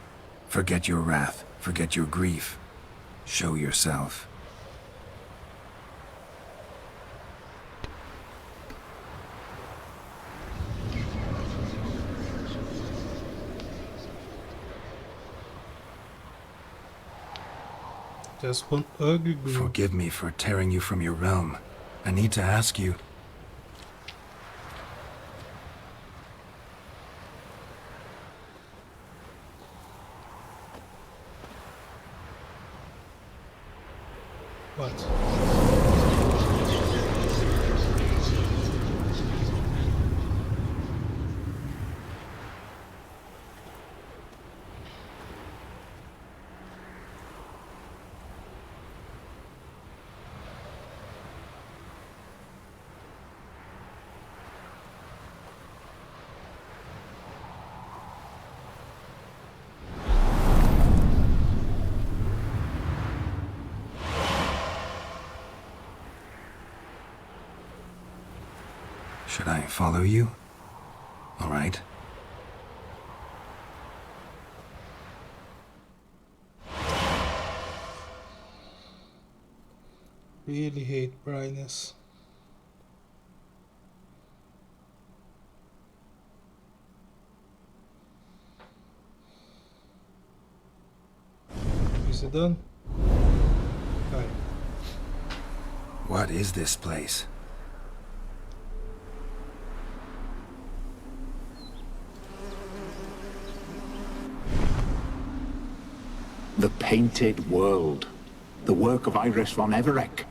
Forget your wrath, forget your grief. Show yourself. Just one ugly girl. Forgive me for tearing you from your realm. I need to ask you. What? Should I follow you? All right. Really hate brightness. Is it done? Okay. What is this place? The Painted World. The work of Iris von Everec.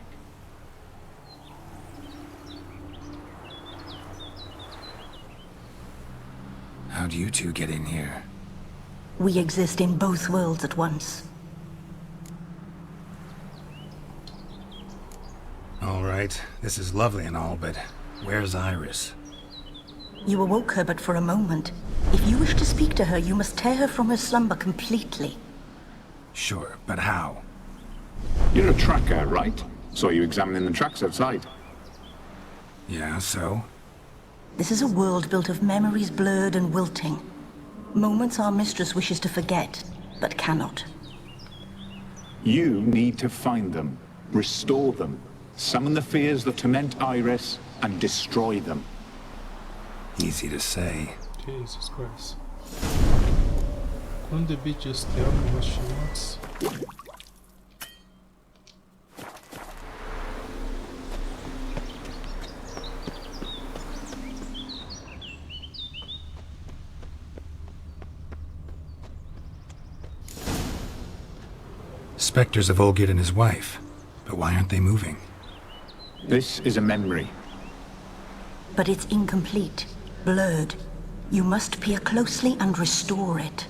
How'd you two get in here? We exist in both worlds at once. All right, this is lovely and all, but where's Iris? You awoke her but for a moment. If you wish to speak to her, you must tear her from her slumber completely. Sure, but how? You're a tracker, right? Saw you examining the tracks outside. Yeah, so? This is a world built of memories blurred and wilting. Moments our mistress wishes to forget, but cannot. You need to find them, restore them, summon the fears that torment Iris, and destroy them. Easy to say. Jesus Christ. Couldn't the bitch just tell me what she wants? Spectres of Olgierd and his wife. But why aren't they moving? This is a memory. But it's incomplete, blurred. You must peer closely and restore it.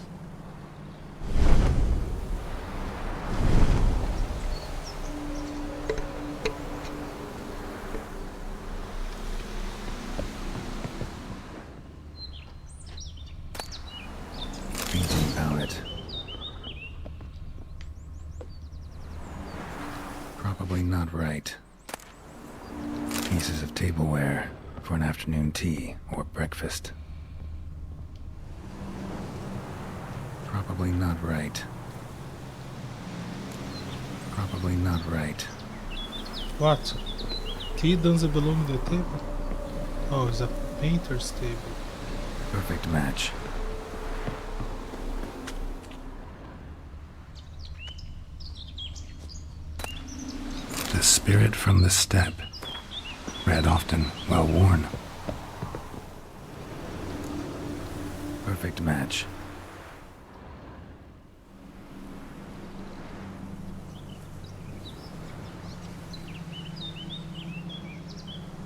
Thinking about it. Probably not right. Pieces of tableware for an afternoon tea or breakfast. Probably not right. Probably not right. What? Tea doesn't belong to the table? Oh, it's a painter's table. Perfect match. The spirit from the steppe. Read often, well worn. Perfect match.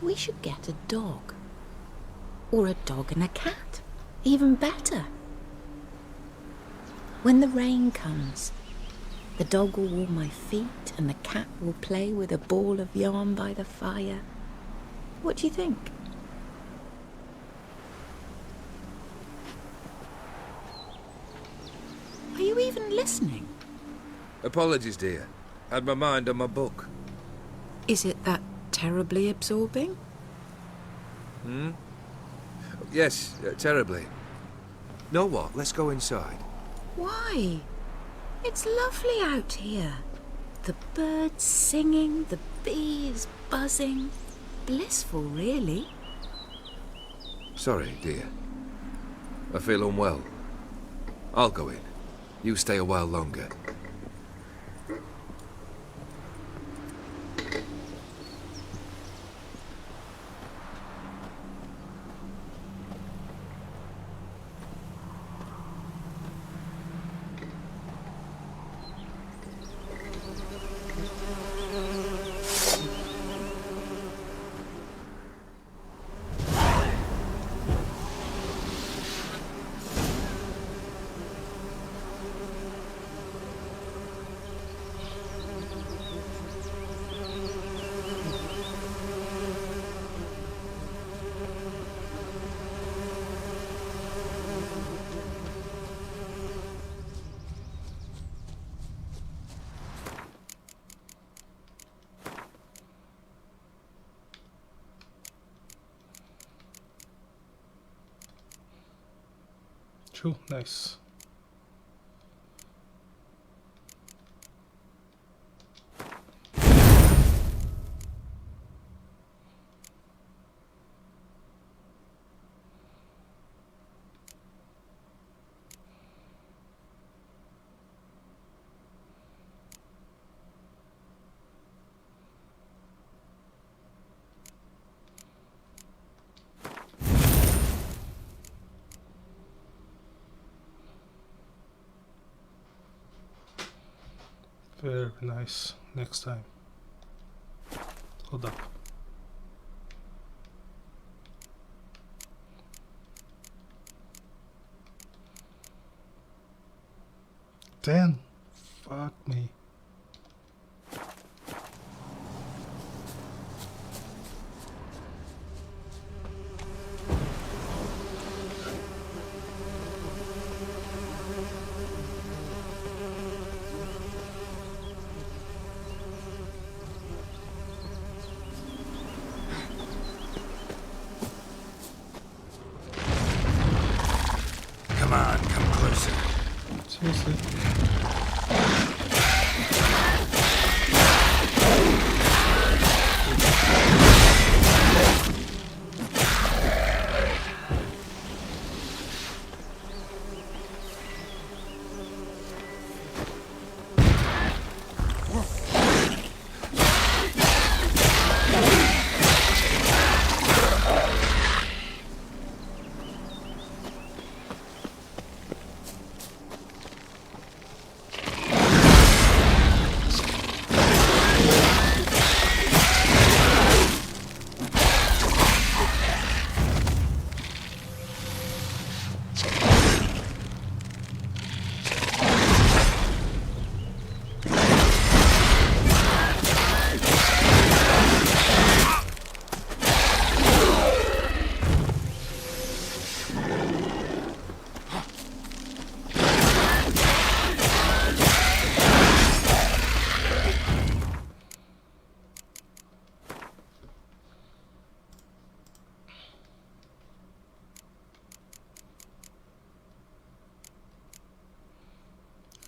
We should get a dog. Or a dog and a cat. Even better. When the rain comes, the dog will warm my feet and the cat will play with a ball of yarn by the fire. What do you think? Are you even listening? Apologies, dear. Had my mind on my book. Is it that terribly absorbing? Hmm? Yes, terribly. Know what? Let's go inside. Why? It's lovely out here. The birds singing, the bees buzzing. Blissful, really. Sorry, dear. I feel unwell. I'll go in. You stay a while longer. True, nice. Very nice. Next time. Hold up. Damn. Fuck me. Come on, come closer. Seriously.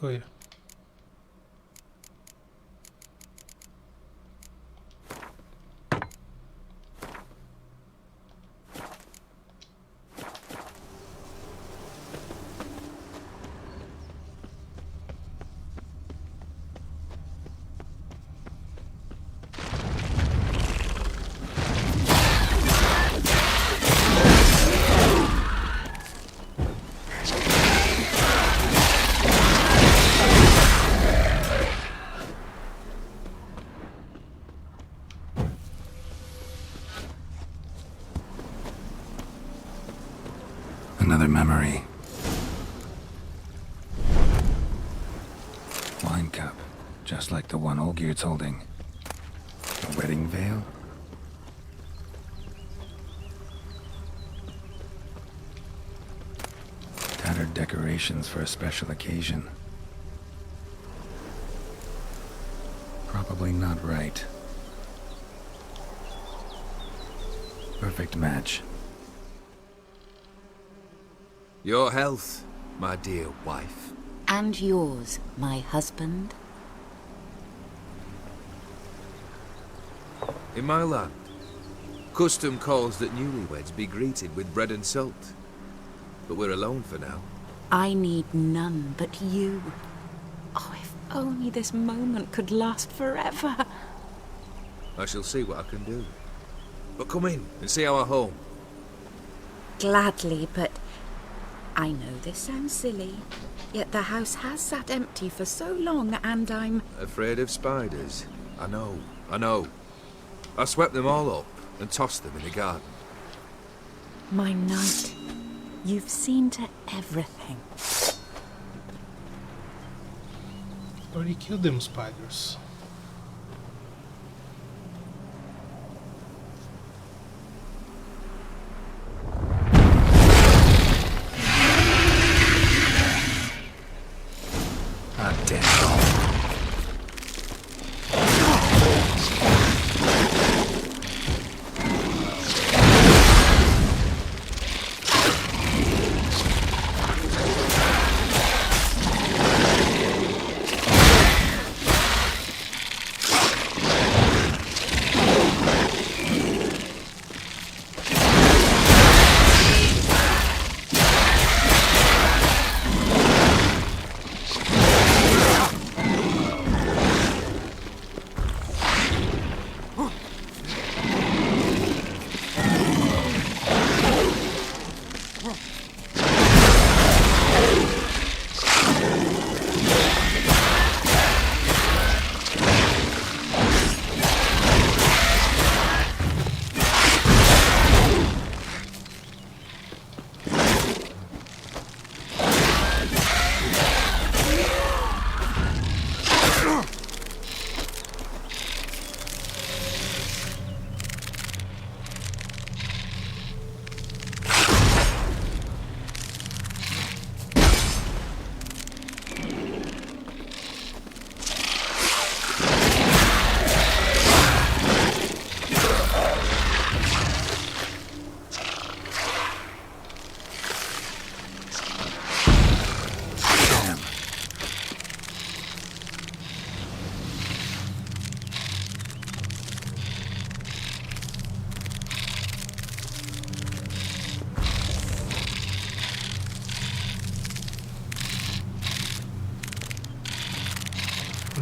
Oh yeah. Another memory. Wine cup, just like the one Olgerd's holding. A wedding veil? Tattered decorations for a special occasion. Probably not right. Perfect match. Your health, my dear wife. And yours, my husband. In my land, custom calls that newlyweds be greeted with bread and salt. But we're alone for now. I need none but you. Oh, if only this moment could last forever. I shall see what I can do. But come in and see our home. Gladly, but I know this sounds silly, yet the house has sat empty for so long and I'm... Afraid of spiders? I know, I know. I swept them all up and tossed them in the garden. My knight, you've seen to everything. Already killed them spiders.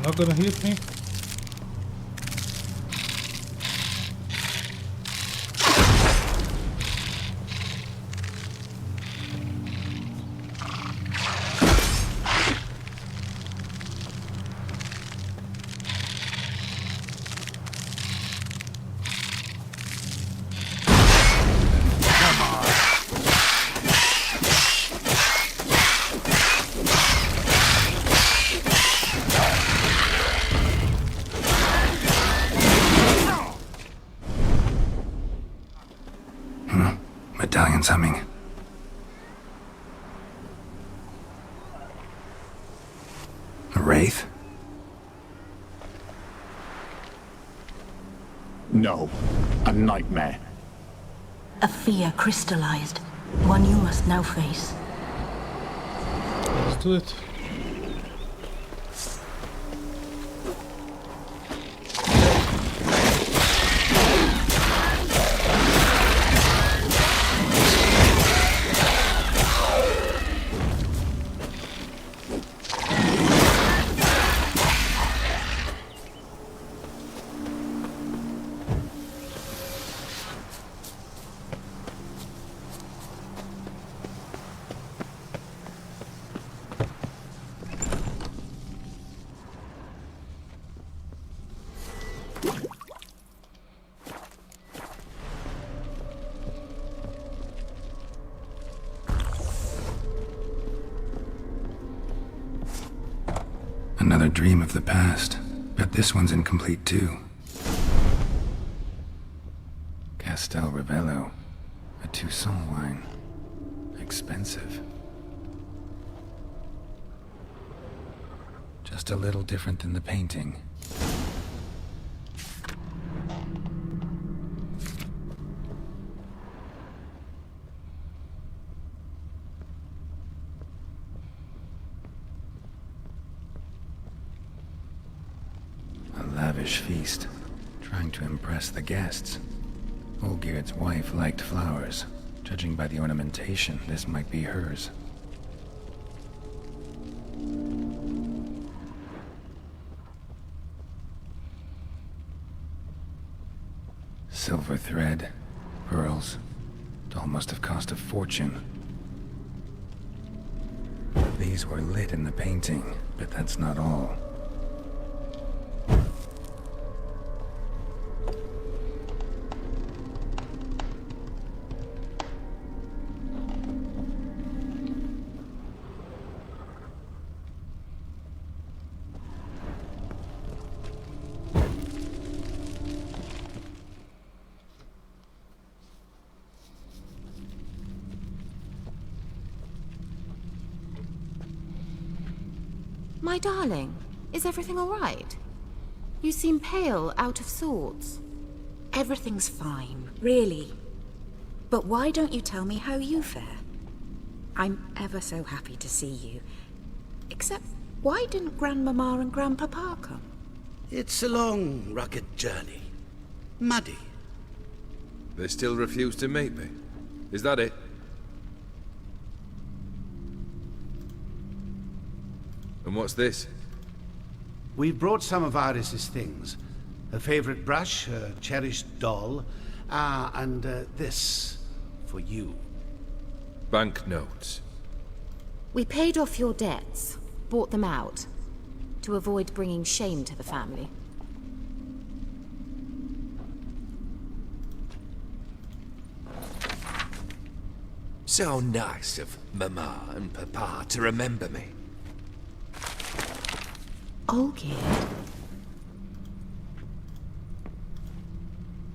not gonna hit me. Medallion's humming. A wraith? No, a nightmare. A fear crystallized, one you must now face. Let's do it. Another dream of the past, but this one's incomplete too. Castel Ravello, a Toussaint wine. Expensive. Just a little different than the painting. Lavish feast, trying to impress the guests. Olgierd's wife liked flowers. Judging by the ornamentation, this might be hers. Silver thread, pearls. Doll must have cost a fortune. These were lit in the painting, but that's not all. My darling, is everything all right? You seem pale, out of sorts. Everything's fine, really. But why don't you tell me how you fare? I'm ever so happy to see you. Except, why didn't Grandmama and Grandpapa come? It's a long, rugged journey. Muddy. They still refuse to meet me. Is that it? And what's this? We've brought some of Iris's things. Her favorite brush, her cherished doll, and this for you. Banknotes. We paid off your debts, bought them out, to avoid bringing shame to the family. So nice of Mama and Papa to remember me. Olgierd.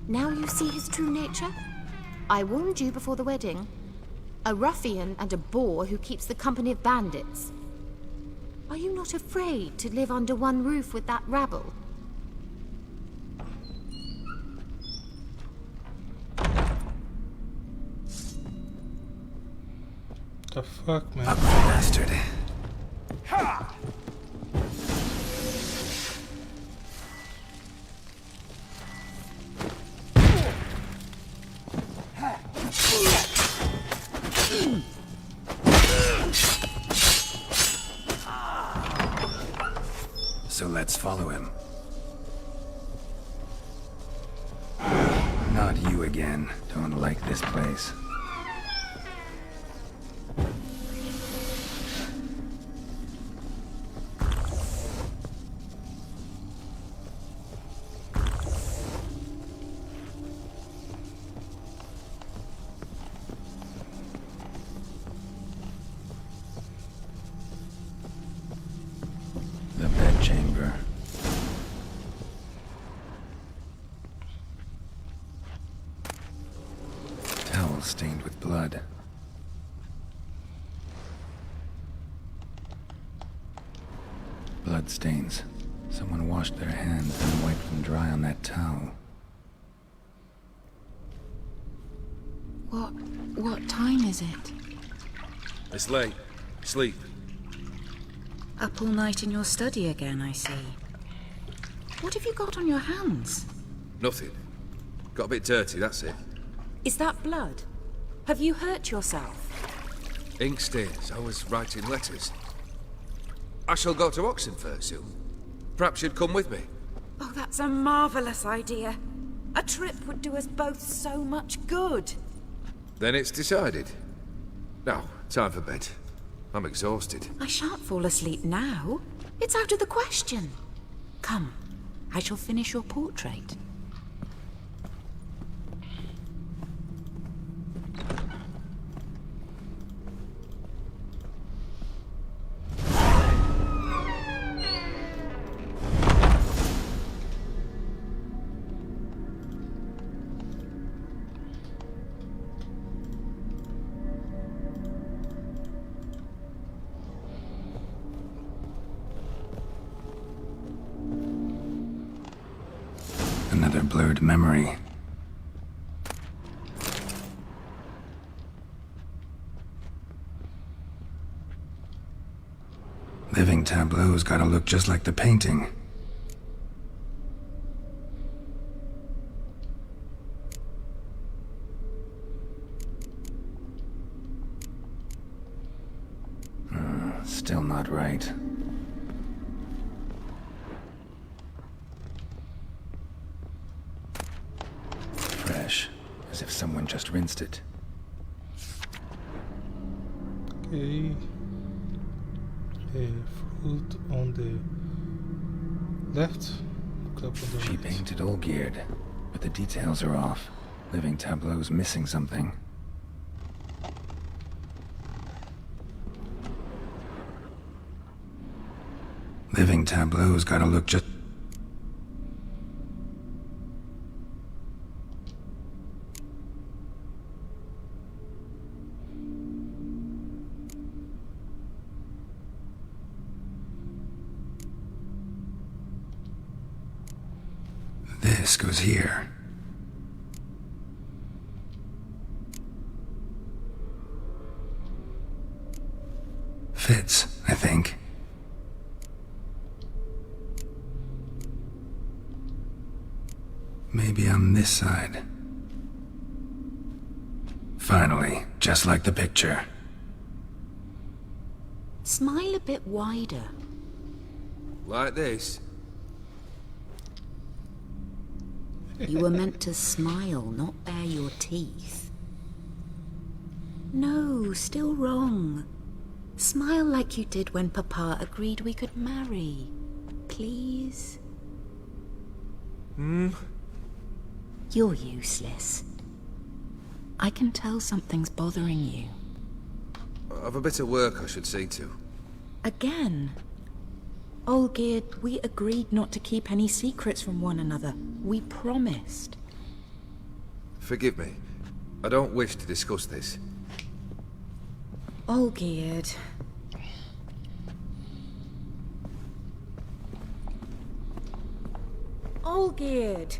Now you see his true nature? I warned you before the wedding. A ruffian and a boor who keeps the company of bandits. Are you not afraid to live under one roof with that rabble? The fuck, man? Ugly bastard. Ha! So let's Let's follow him. Not you again. Don't like this place. The bedchamber. Towel stained with blood. Blood stains. Someone washed their hands and wiped them dry on that towel. What time is it? It's late. Sleep. Up all night in your study again, I see. What have you got on your hands? Nothing. Got a bit dirty, that's it. Is that blood? Have you hurt yourself? Ink stains. I was writing letters. I shall go to Oxenfurt soon. Perhaps you'd come with me. Oh, that's a marvellous idea. A trip would do us both so much good. Then it's decided. Now, time for bed. I'm exhausted. I shan't fall asleep now. It's out of the question. Come, I shall finish your portrait. Another blurred memory. Living tableau's gotta look just like the painting. Still not right. Fresh, as if someone just rinsed it. Okay. A fruit on the left, cup on the She right. painted Olgierd, but the details are off. Living tableau's missing something. Living tableau's gotta look just... This goes here. Fits, I think. Maybe on this side. Finally, just like the picture. Smile a bit wider. Like this? You were meant to smile, not bare your teeth. No, still wrong. Smile like you did when Papa agreed we could marry. Please? You're useless. I can tell something's bothering you. I've a bit of work I should see to. Again? Olgierd, we agreed not to keep any secrets from one another. We promised. Forgive me. I don't wish to discuss this. Olgierd. Olgierd.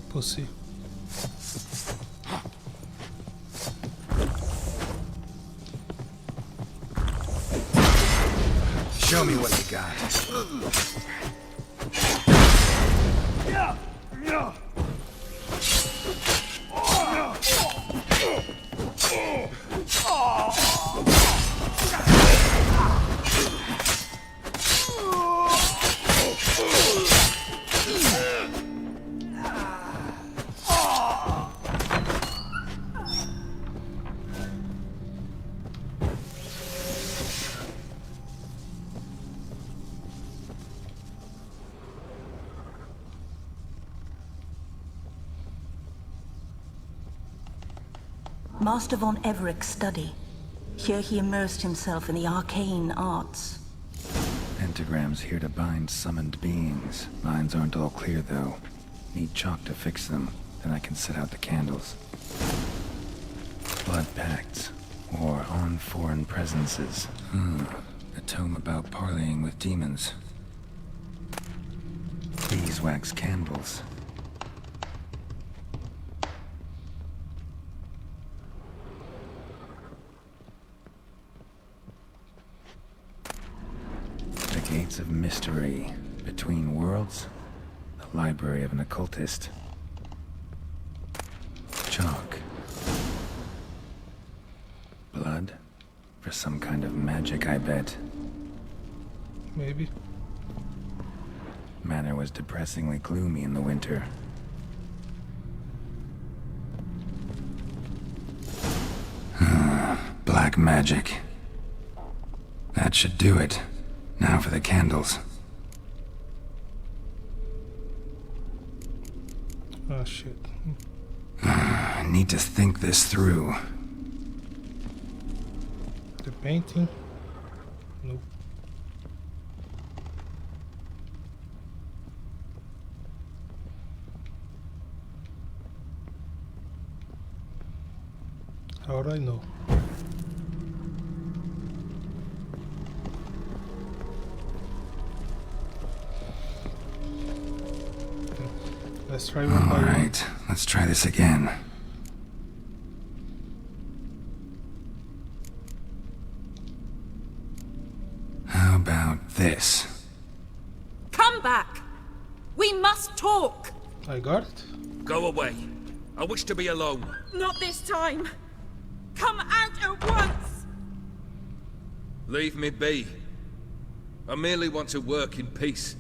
Pussy. Show me what you got. Master von Evereck's study. Here he immersed himself in the arcane arts. Pentagrams here to bind summoned beings. Lines aren't all clear, though. Need chalk to fix them, then I can set out the candles. Blood pacts, or on foreign presences. A tome about parleying with demons. Beeswax candles. The Gates of Mystery. Between Worlds. The Library of an Occultist. Chalk. Blood? For some kind of magic, I bet. Maybe. Manor was depressingly gloomy in the winter. Black magic. That should do it. Now for the candles. Oh shit. I need to think this through. The painting? Nope. How would I know? Let's try one by one. Alright, let's try this again. How about this? Come back! We must talk! I got it. Go away. I wish to be alone. Not this time! Come out at once! Leave me be. I merely want to work in peace.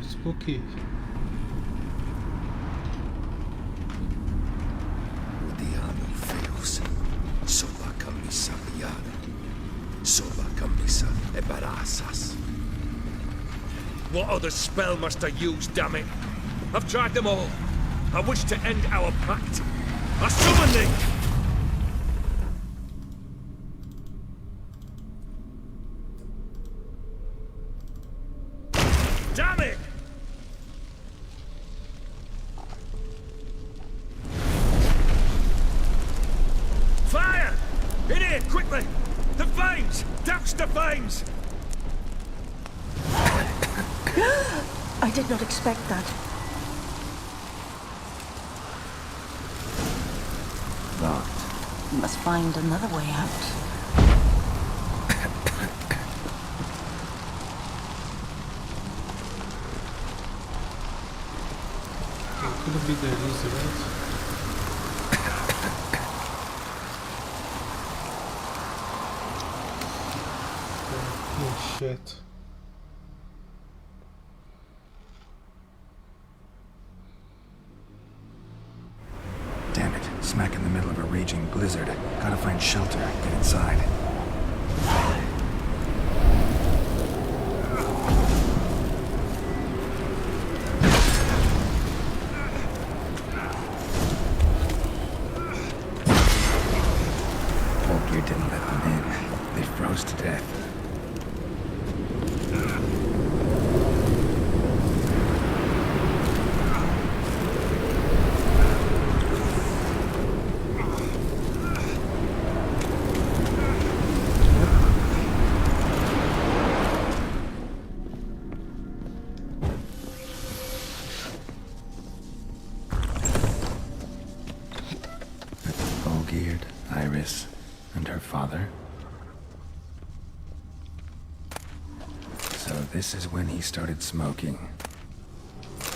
Spooky. Udiano feos. Soba camisa liana. Soba camisa e barasas. What other spell must I use, damn it? I've tried them all. I wish to end our pact. I summon thee! Damn it! Fire! In here, quickly! The flames! Douse the flames! I did not expect that. Locked. We must find another way out. Couldn't be there, easy, right? Oh shit. Damn it. Smack in the middle of a raging blizzard. Gotta find shelter. Get inside. this is when he started smoking.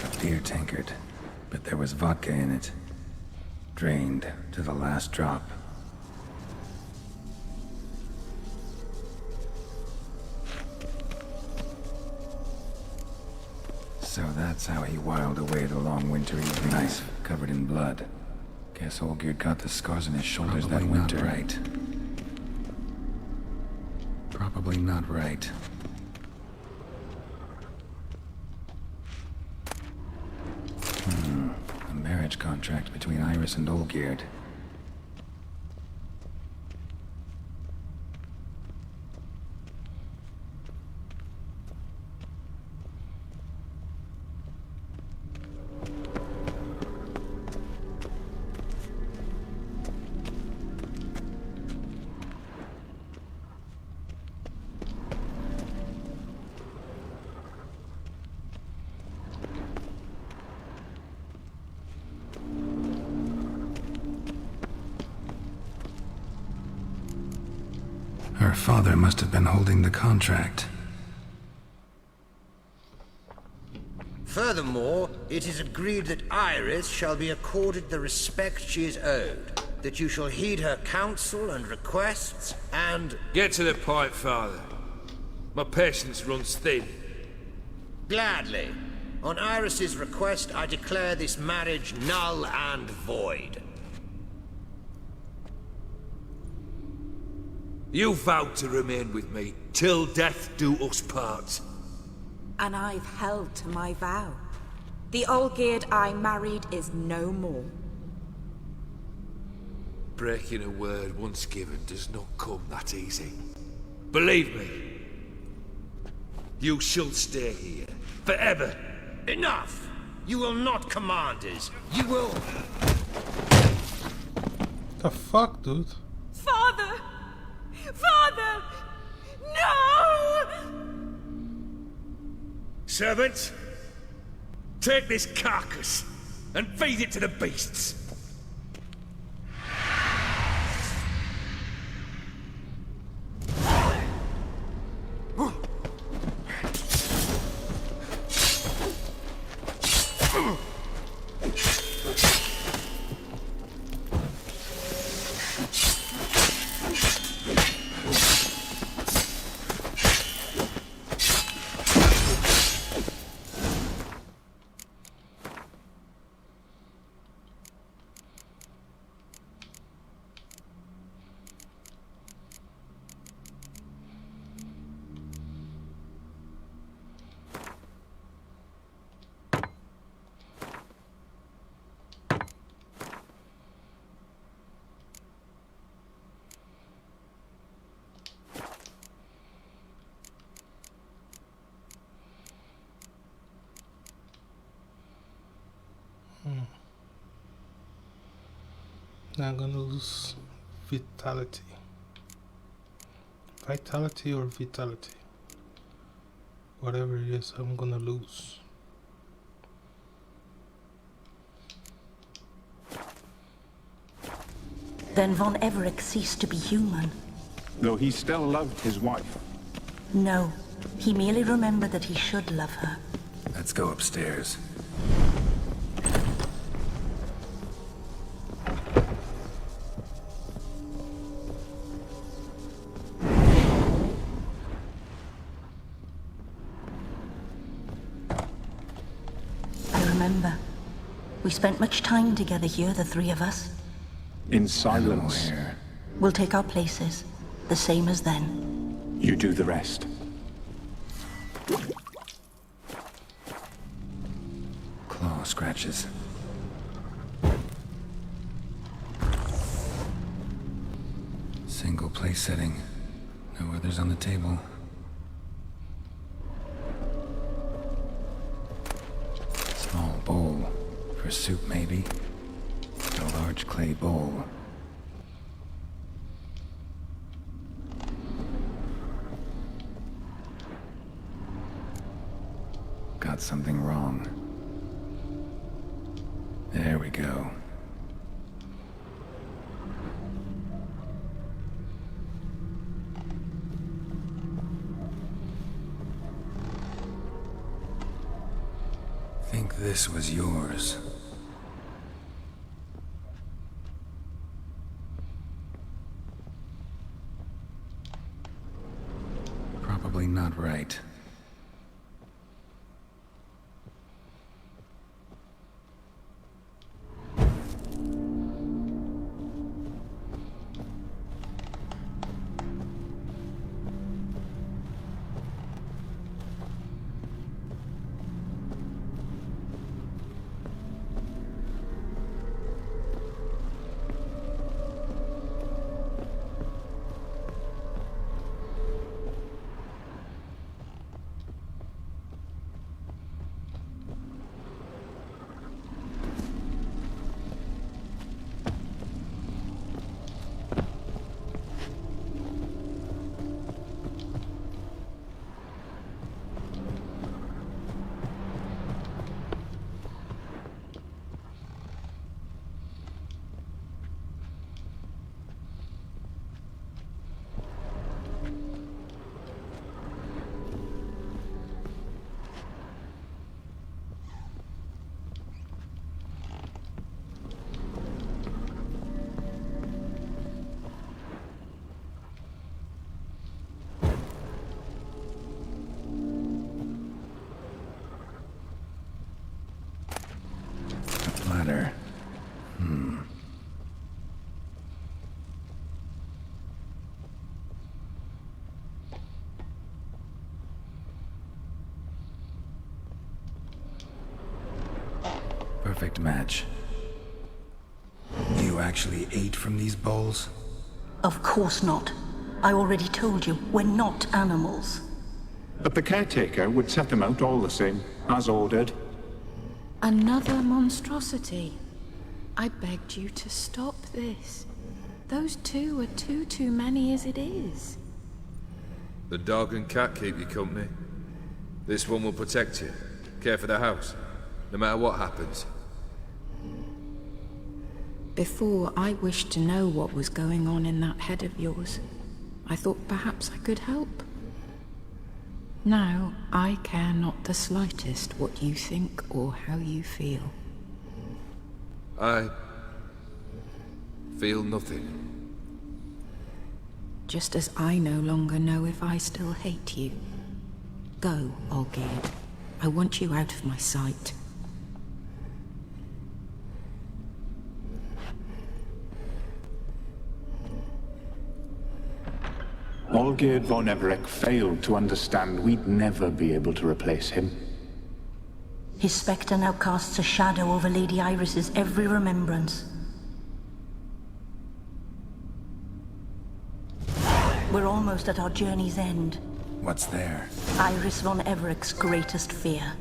A beer tankard, but there was vodka in it. Drained to the last drop. So that's how he whiled away the long winter evening. Nice, covered in blood. Guess Olgierd got the scars on his shoulders that winter. Not right. Probably not right. A marriage contract between Iris and Olgierd. Her father must have been holding the contract. Furthermore, it is agreed that Iris shall be accorded the respect she is owed, that you shall heed her counsel and requests, and... Get to the point, Father. My patience runs thin. Gladly. On Iris's request, I declare this marriage null and void. You vowed to remain with me, till death do us part. And I've held to my vow. The Olgierd I married is no more. Breaking a word once given does not come that easy. Believe me. You shall stay here, forever. Enough! You will not command us. You will... The fuck, dude? Father! Father! No! Servants, take this carcass and feed it to the beasts. Now I'm gonna lose vitality. Vitality or vitality. Whatever it is, I'm gonna lose. Then Von Everec ceased to be human. Though he still loved his wife. No, he merely remembered that he should love her. Let's go upstairs. We spent much time together here, the three of us. In silence. We'll take our places, the same as then. You do the rest. Claw scratches. Single place setting. No others on the table. Small bowl. For soup, maybe. A large clay bowl. Got something wrong. There we go. think this was yours. Probably not right. Ladder. Perfect match. You actually ate from these bowls? Of course not. I already told you, we're not animals. But the caretaker would set them out all the same, as ordered. Another monstrosity. I begged you to stop this. Those two are too many as it is. The dog and cat keep you company. This one will protect you. Care for the house. No matter what happens. Before, I wished to know what was going on in that head of yours. I thought perhaps I could help. Now, I care not the slightest what you think or how you feel. I feel nothing. Just as I no longer know if I still hate you. Go, Olgierd. I want you out of my sight. Olgierd von Everec failed to understand we'd never be able to replace him. His spectre now casts a shadow over Lady Iris's every remembrance. We're almost at our journey's end. What's there? Iris von Everec's greatest fear.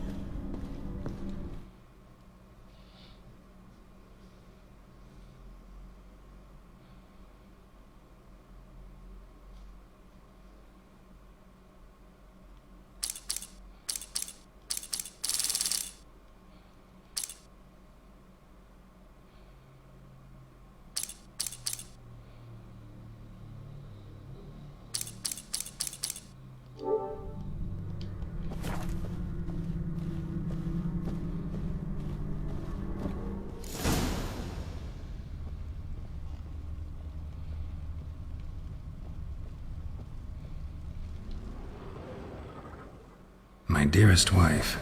My dearest wife,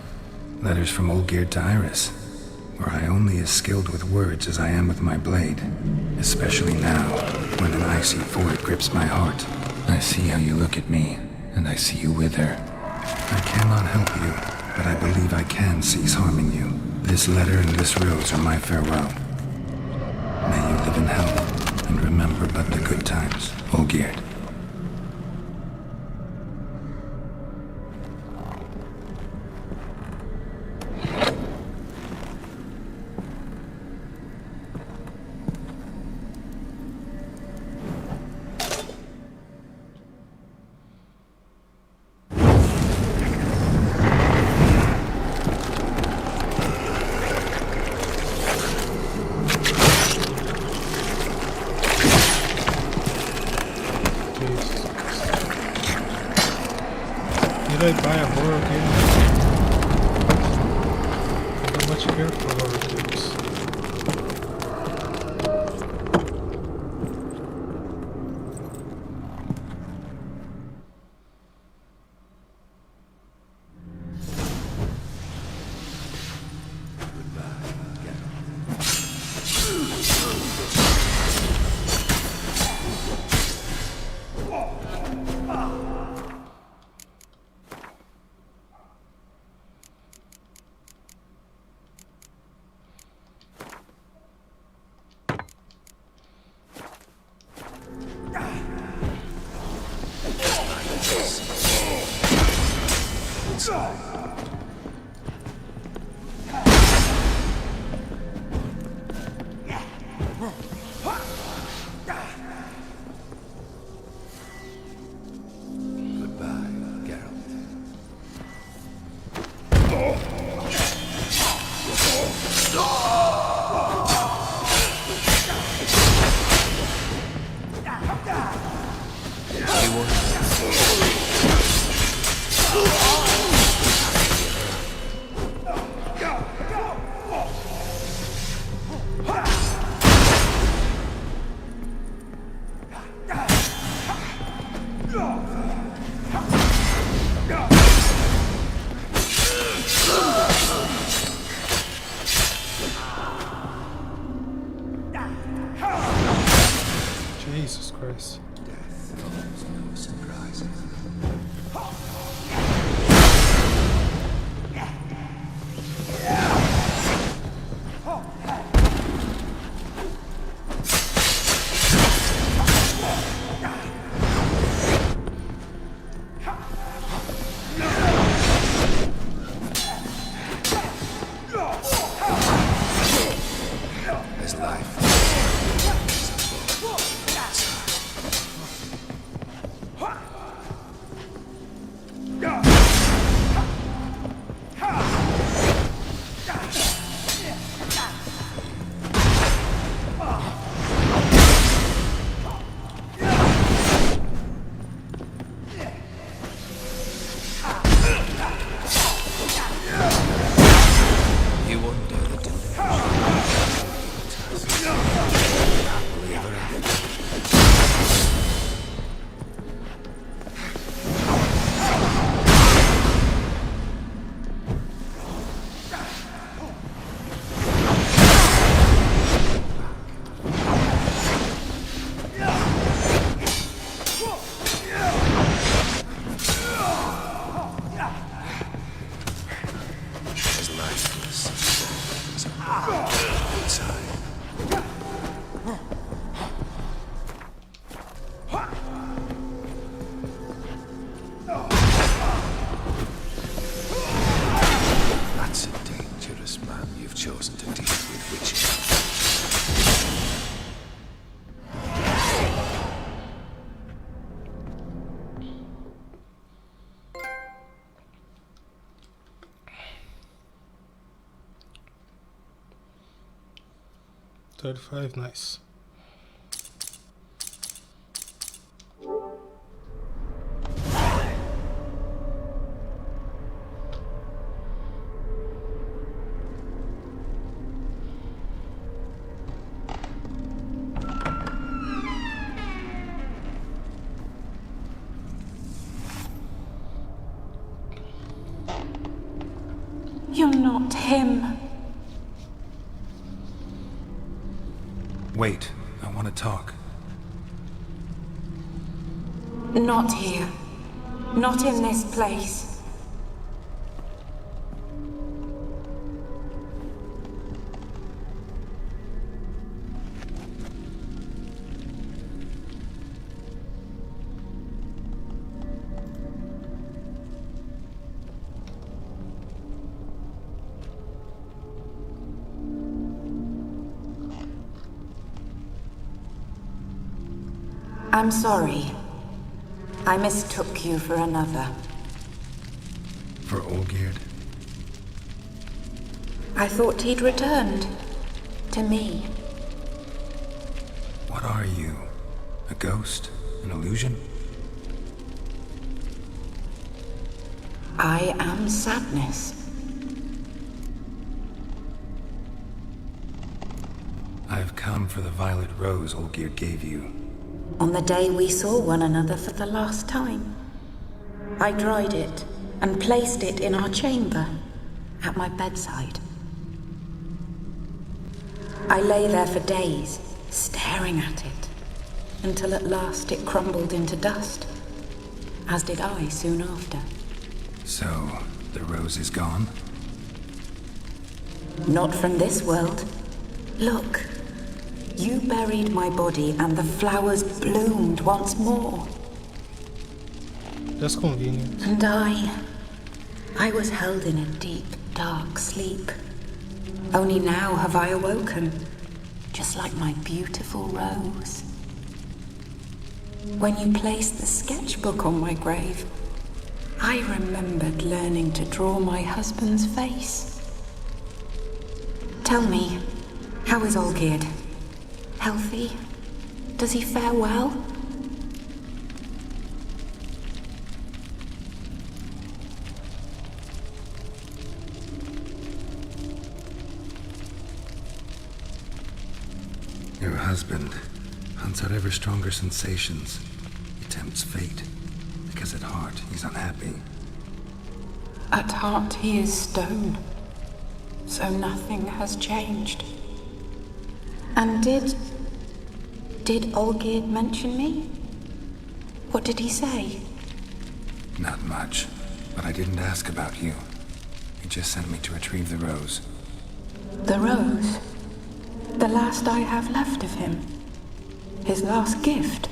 letters from Olgierd to Iris, where I only as skilled with words as I am with my blade, especially now, when an icy void grips my heart. I see how you look at me, and I see you with her. I cannot help you, but I believe I can cease harming you. This letter and this rose are my farewell. May you live in health, and remember but the good times, Olgierd. Did I buy a horror game? Careful, Horcrux. Jesus Christ. Death follows no surprises. There's life. You wonder the delusion. Happily ever after. As lifeless as outside. That's a dangerous man you've chosen to deal with, Witcher. $35, nice. You're not him. Wait, I want to talk. Not here. Not in this place. I'm sorry. I mistook you for another. For Olgierd? I thought he'd returned. To me. What are you? A ghost? An illusion? I am sadness. come for the violet rose Olgierd gave you. On the day we saw one another for the last time, I dried it and placed it in our chamber at my bedside. I lay there for days, staring at it, until at last it crumbled into dust, as did I soon after. So, the rose is gone? Not from this world. Look, you buried my body and the flowers bloomed once more. That's convenient. And I was held in a deep, dark sleep. Only now have I awoken, just like my beautiful rose. When you placed the sketchbook on my grave, I remembered learning to draw my husband's face. Tell me, how is Olgierd? Healthy? Does he fare well? Your husband hunts out ever stronger sensations. He tempts fate, because at heart he's unhappy. At heart he is stone, so nothing has changed. And did Olgierd mention me? What did he say? Not much, but I didn't ask about you. He just sent me to retrieve the rose. The rose? The last I have left of him? His last gift?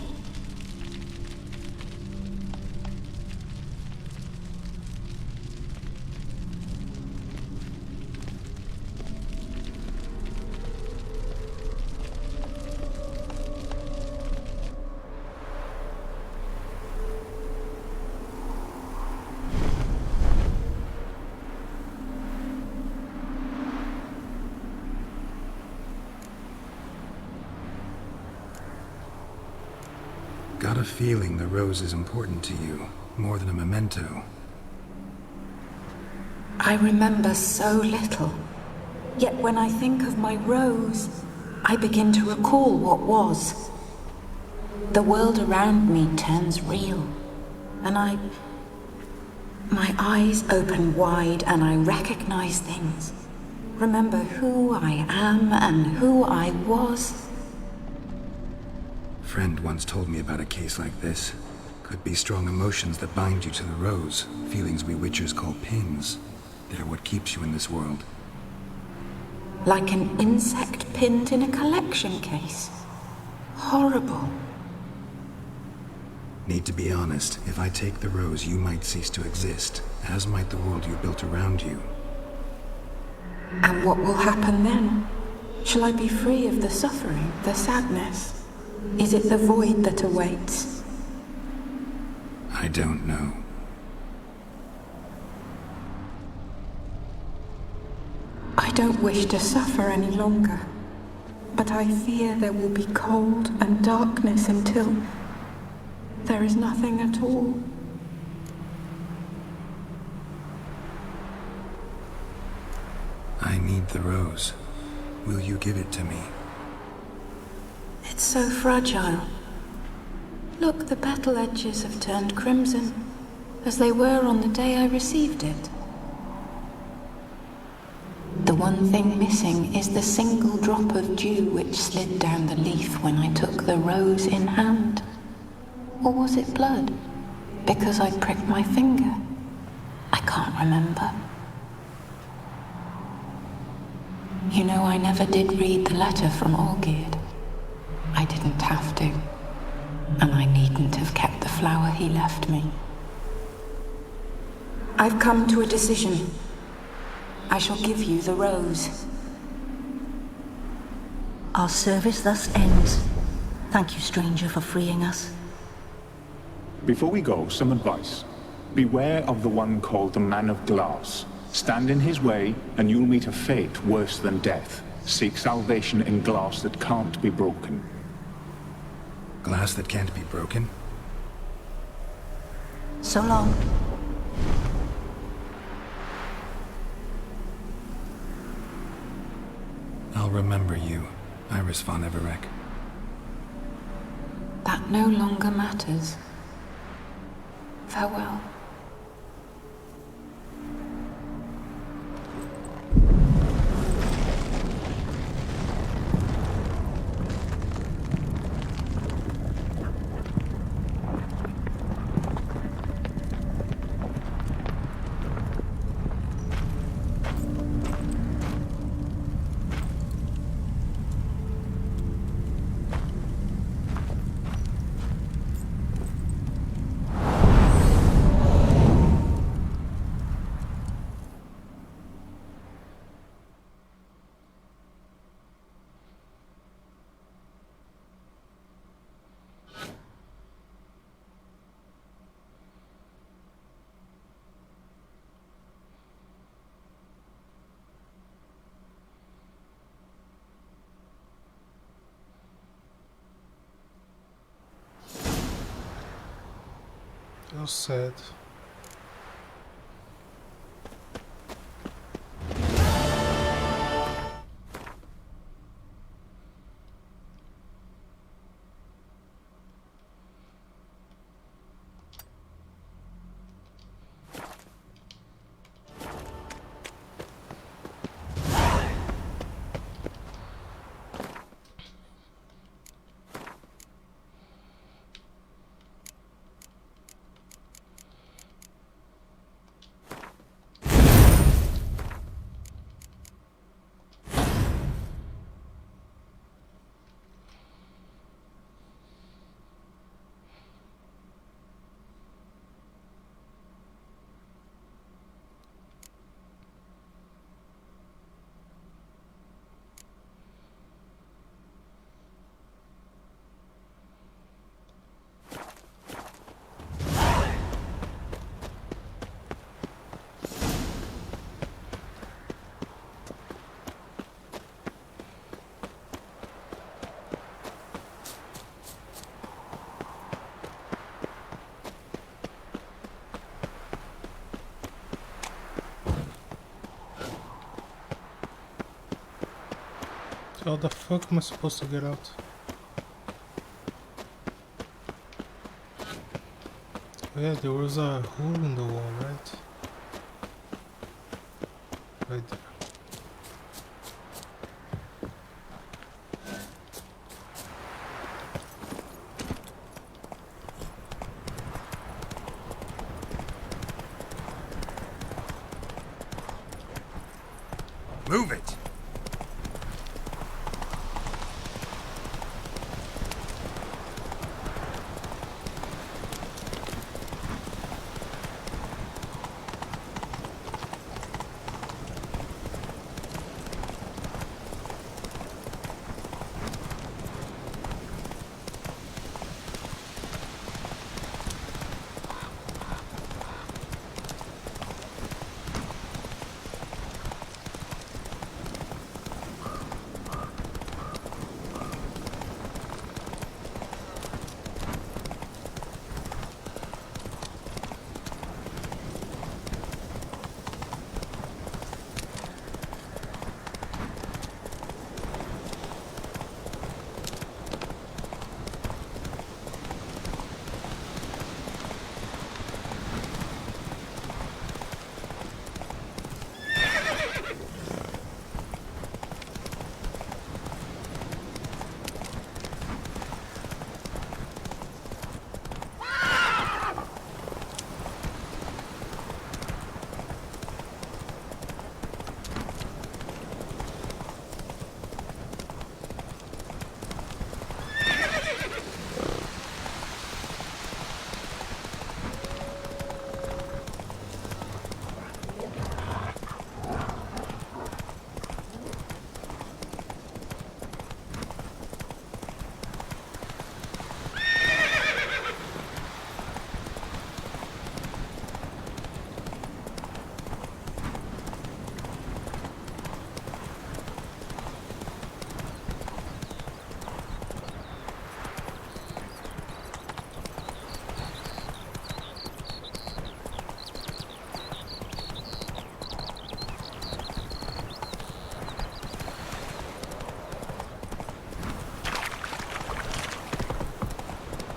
Got a feeling the rose is important to you, more than a memento. I remember so little. Yet when I think of my rose, I begin to recall what was. The world around me turns real, and my eyes open wide and I recognize things. Remember who I am and who I was. A friend once told me about a case like this. Could be strong emotions that bind you to the rose, feelings we witchers call pins. They're what keeps you in this world. Like an insect pinned in a collection case. Horrible. Need to be honest, if I take the rose, you might cease to exist, as might the world you built around you. And what will happen then? Shall I be free of the suffering, the sadness? Is it the void that awaits? I don't know. I don't wish to suffer any longer, but I fear there will be cold and darkness until there is nothing at all. I need the rose. Will you give it to me? It's so fragile. Look, the petal edges have turned crimson, as they were on the day I received it. The one thing missing is the single drop of dew which slid down the leaf when I took the rose in hand. Or was it blood? Because I pricked my finger? I can't remember. You know, I never did read the letter from Olgierd. I didn't have to. And I needn't have kept the flower he left me. I've come to a decision. I shall give you the rose. Our service thus ends. Thank you, stranger, for freeing us. Before we go, some advice. Beware of the one called the Man of Glass. Stand in his way, and you'll meet a fate worse than death. Seek salvation in glass that can't be broken. Glass that can't be broken? So long. I'll remember you. Iris von Everec. That no longer matters. Farewell. How sad. How the fuck am I supposed to get out? Oh yeah, there was a hole in the wall, right? Right there. Move it!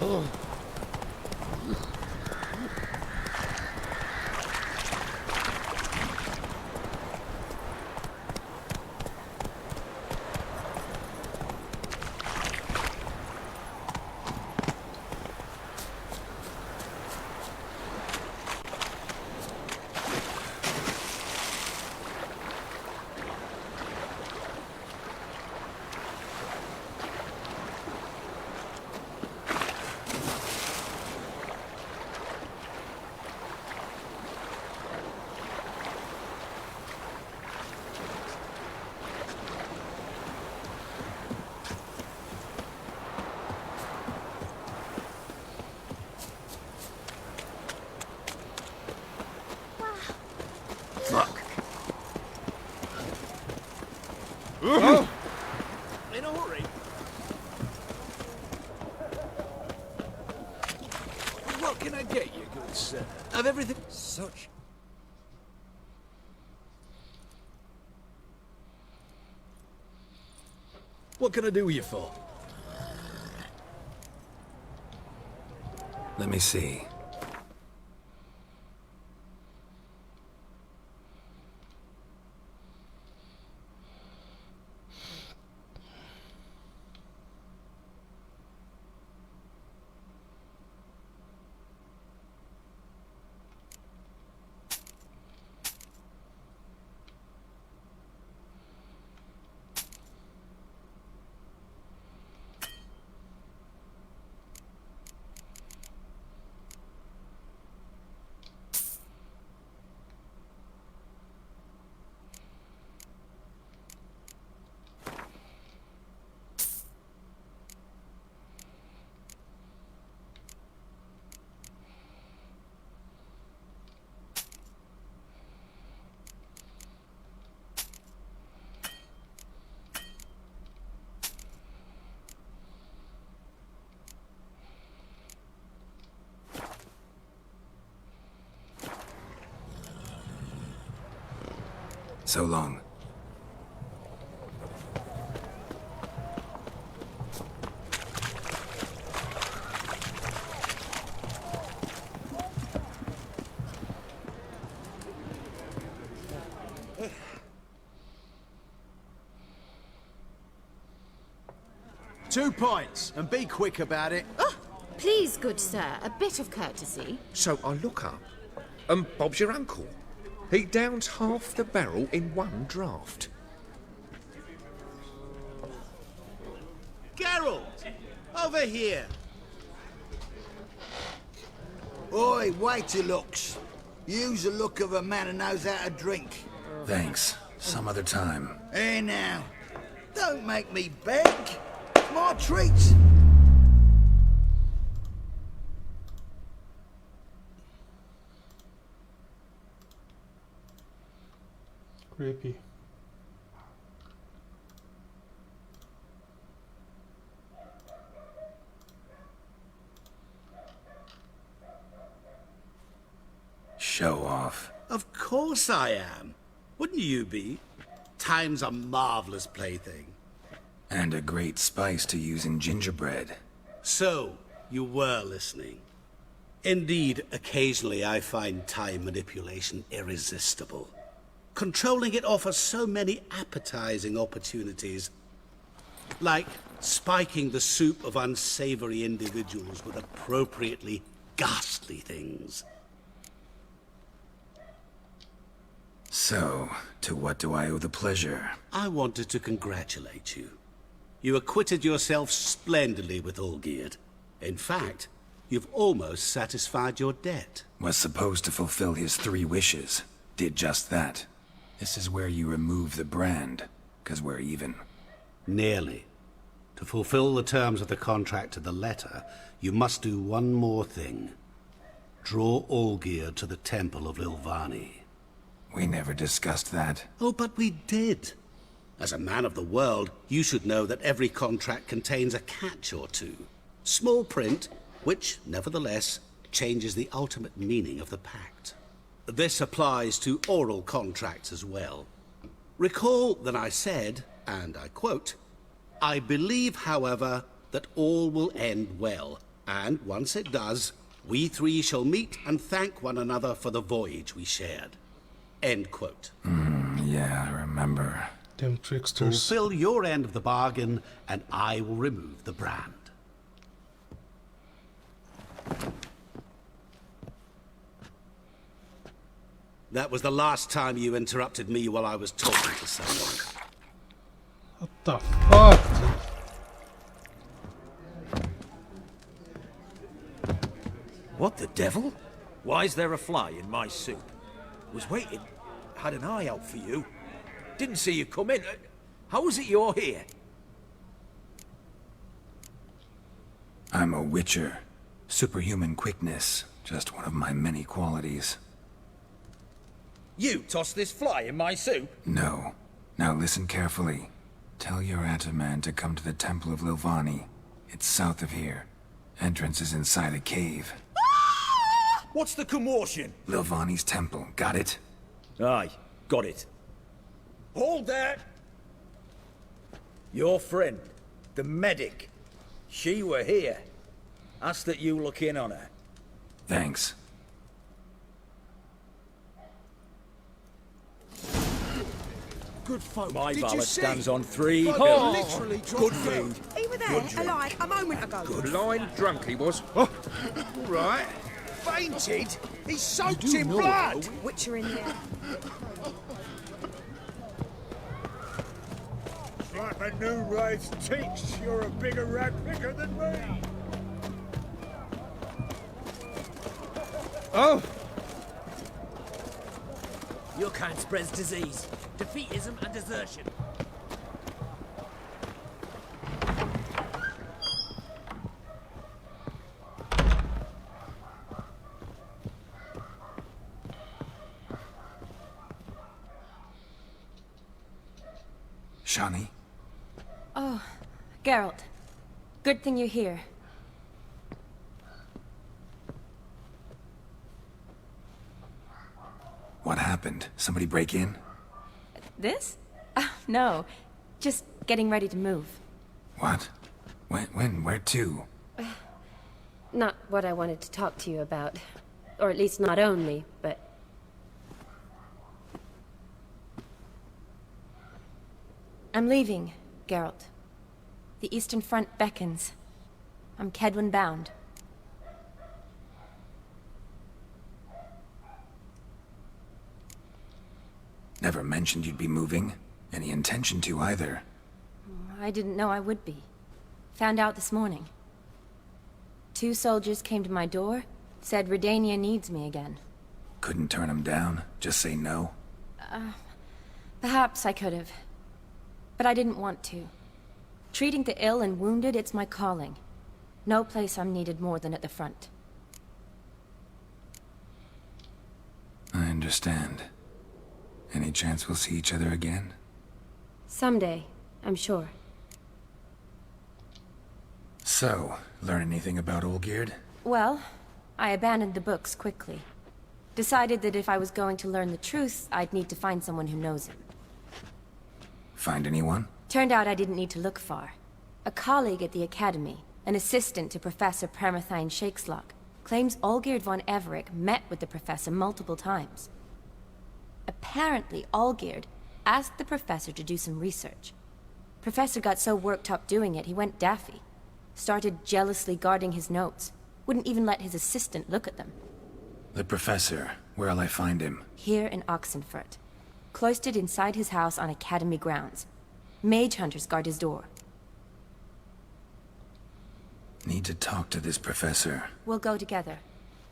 Oh. In a hurry. What can I get you, good sir? Of everything. Such. What can I do you for? Let me see. So long. Two points, and be quick about it. Oh, please, good sir, a bit of courtesy. So I look up, and Bob's your uncle. He downs half the barrel in one draught. Geralt! Over here! Oi, wait till looks. Use the look of a man who knows how to drink. Thanks. Some other time. Hey now, don't make me beg. It's my treat. Creepy. Show off. Of course I am. Wouldn't you be? Time's a marvelous plaything. And a great spice to use in gingerbread. So, you were listening. Indeed, occasionally I find time manipulation irresistible. Controlling it offers so many appetizing opportunities. Like spiking the soup of unsavory individuals with appropriately ghastly things. So, to what do I owe the pleasure? I wanted to congratulate you. You acquitted yourself splendidly with Olgierd. In fact, you've almost satisfied your debt. Was supposed to fulfill his 3 wishes. Did just that. This is where you remove the brand, 'cause we're even. Nearly. To fulfill the terms of the contract to the letter, you must do one more thing. Draw Olgierd to the Temple of Lilvani. We never discussed that. Oh, but we did. As a man of the world, you should know that every contract contains a catch or two. Small print, which, nevertheless, changes the ultimate meaning of the pact. This applies to oral contracts as well. Recall that I said, and I quote, "I believe, however, that all will end well, And once it does, we three shall meet and thank one another for the voyage we shared. End quote. Yeah, I remember. Them tricksters. Fulfill your end of the bargain, and I will remove the brand. That was the last time you interrupted me while I was talking to someone. What the fuck? What the devil? Why is there a fly in my soup? Was waiting. Had an eye out for you. Didn't see you come in. How is it you're here? I'm a witcher. Superhuman quickness. Just one of my many qualities. You tossed this fly in my soup? No. Now listen carefully. Tell your Ataman to come to the Temple of Lilvani. It's south of here. Entrance is inside a cave. What's the commotion? Lilvani's temple. Got it? Aye, got it. Hold there! Your friend, the medic. She were here. Asked that you look in on her. Thanks. Good folk. My valet stands on 3. Literally Good food. He were there, alive, a moment ago. Blind drunk he was. All right. Fainted? He's soaked in blood! Witcher in there. It's like the new wraith's teach. You're a bigger rat picker than me. Oh! Your kind spreads disease, defeatism and desertion. Shani? Oh, Geralt. Good thing you're here. What happened? Somebody break in? This? No. Just getting ready to move. What? When? Where to? Not what I wanted to talk to you about. Or at least not only, but... I'm leaving, Geralt. The Eastern Front beckons. I'm Kedwin bound. Never mentioned you'd be moving. Any intention to either. I didn't know I would be. Found out this morning. 2 soldiers came to my door, said Redania needs me again. Couldn't turn him down? Just say no? Perhaps I could have. But I didn't want to. Treating the ill and wounded, it's my calling. No place I'm needed more than at the front. I understand. Any chance we'll see each other again? Someday, I'm sure. So, learn anything about Olgierd? Well, I abandoned the books quickly. Decided that if I was going to learn the truth, I'd need to find someone who knows him. Find anyone? Turned out I didn't need to look far. A colleague at the Academy, an assistant to Professor Permathine Shakeslock, claims Olgierd von Everec met with the professor multiple times. Apparently, Olgierd asked the professor to do some research. Professor got so worked up doing it, he went daffy. Started jealously guarding his notes. Wouldn't even let his assistant look at them. The professor. Where'll I find him? Here in Oxenfurt. Cloistered inside his house on Academy grounds. Mage hunters guard his door. Need to talk to this professor. We'll go together.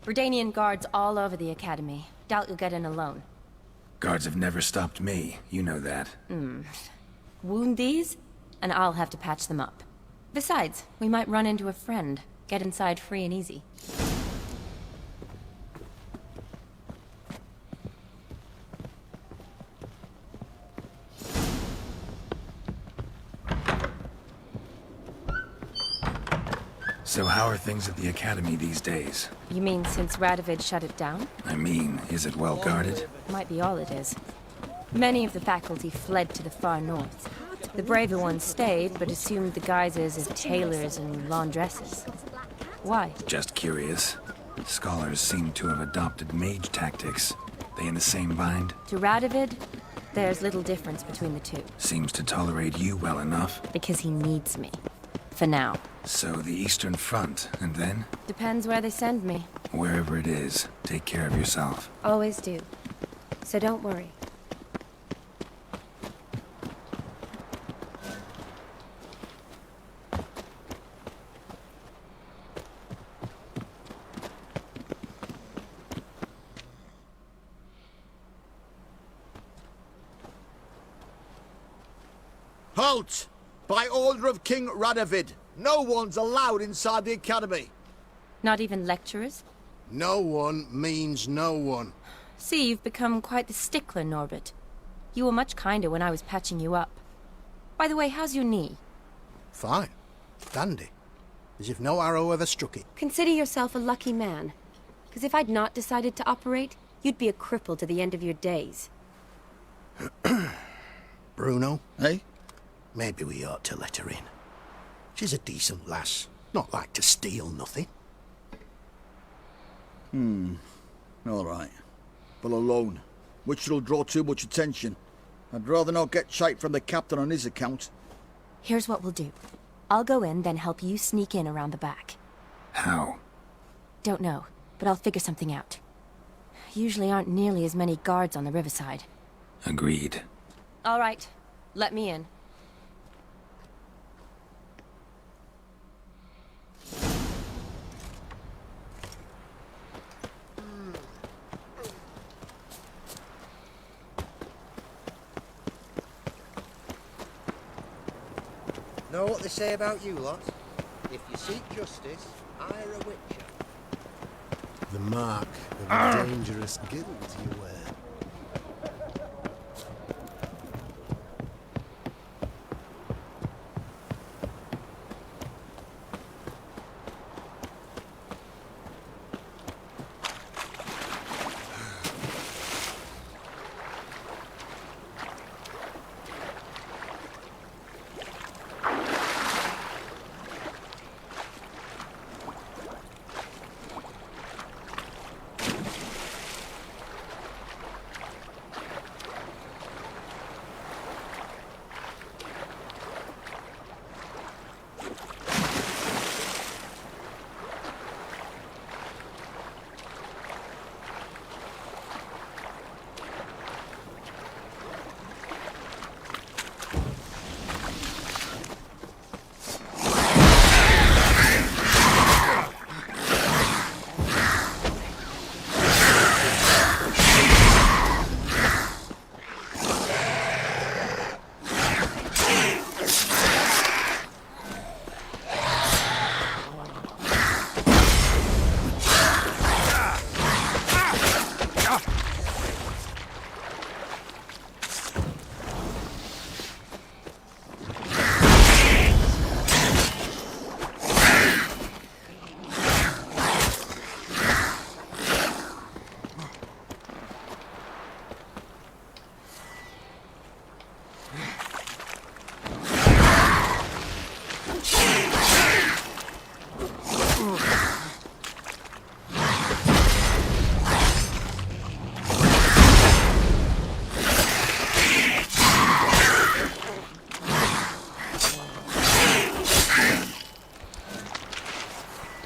Redanian guards all over the Academy. Doubt you'll get in alone. Guards have never stopped me. You know that. Wound these, and I'll have to patch them up. Besides, we might run into a friend. Get inside free and easy. So how are things at the Academy these days? You mean since Radovid shut it down? I mean, is it well guarded? Might be all it is. Many of the faculty fled to the far north. The braver ones stayed, but assumed the guises as tailors and laundresses. Why? Just curious. Scholars seem to have adopted mage tactics. They in the same bind? To Radovid, there's little difference between the two. Seems to tolerate you well enough. Because he needs me. For now. So the Eastern Front, and then? Depends where they send me. Wherever it is, take care of yourself. Always do. So don't worry. Halt! By order of King Radovid, no one's allowed inside the academy. Not even lecturers? No one means no one. See, you've become quite the stickler, Norbert. You were much kinder when I was patching you up. By the way, how's your knee? Fine. Dandy. As if no arrow ever struck it. Consider yourself a lucky man. Because if I'd not decided to operate, you'd be a cripple to the end of your days. Bruno, eh? Maybe we ought to let her in. She's a decent lass. Not like to steal nothing. All right. But alone, which will draw too much attention. I'd rather not get shite from the captain on his account. Here's what we'll do. I'll go in, then help you sneak in around the back. How? Don't know, but I'll figure something out. Usually aren't nearly as many guards on the riverside. Agreed. All right, let me in. Know what they say about you lot? If you seek justice, hire a witcher. The mark of a dangerous guild you wear.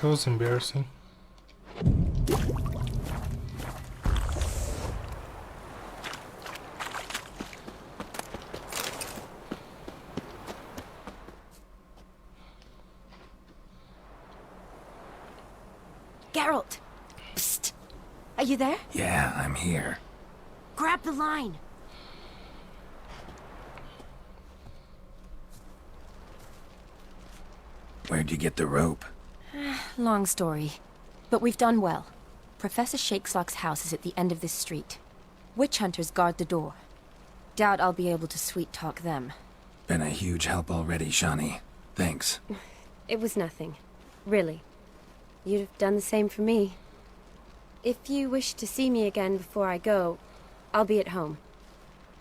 That was embarrassing. Geralt! Psst! Are you there? Yeah, I'm here. Grab the line! Where'd you get the rope? Long story. But we've done well. Professor Shakeslock's house is at the end of this street. Witch hunters guard the door. Doubt I'll be able to sweet-talk them. Been a huge help already, Shani. Thanks. It was nothing. Really. You'd have done the same for me. If you wish to see me again before I go, I'll be at home.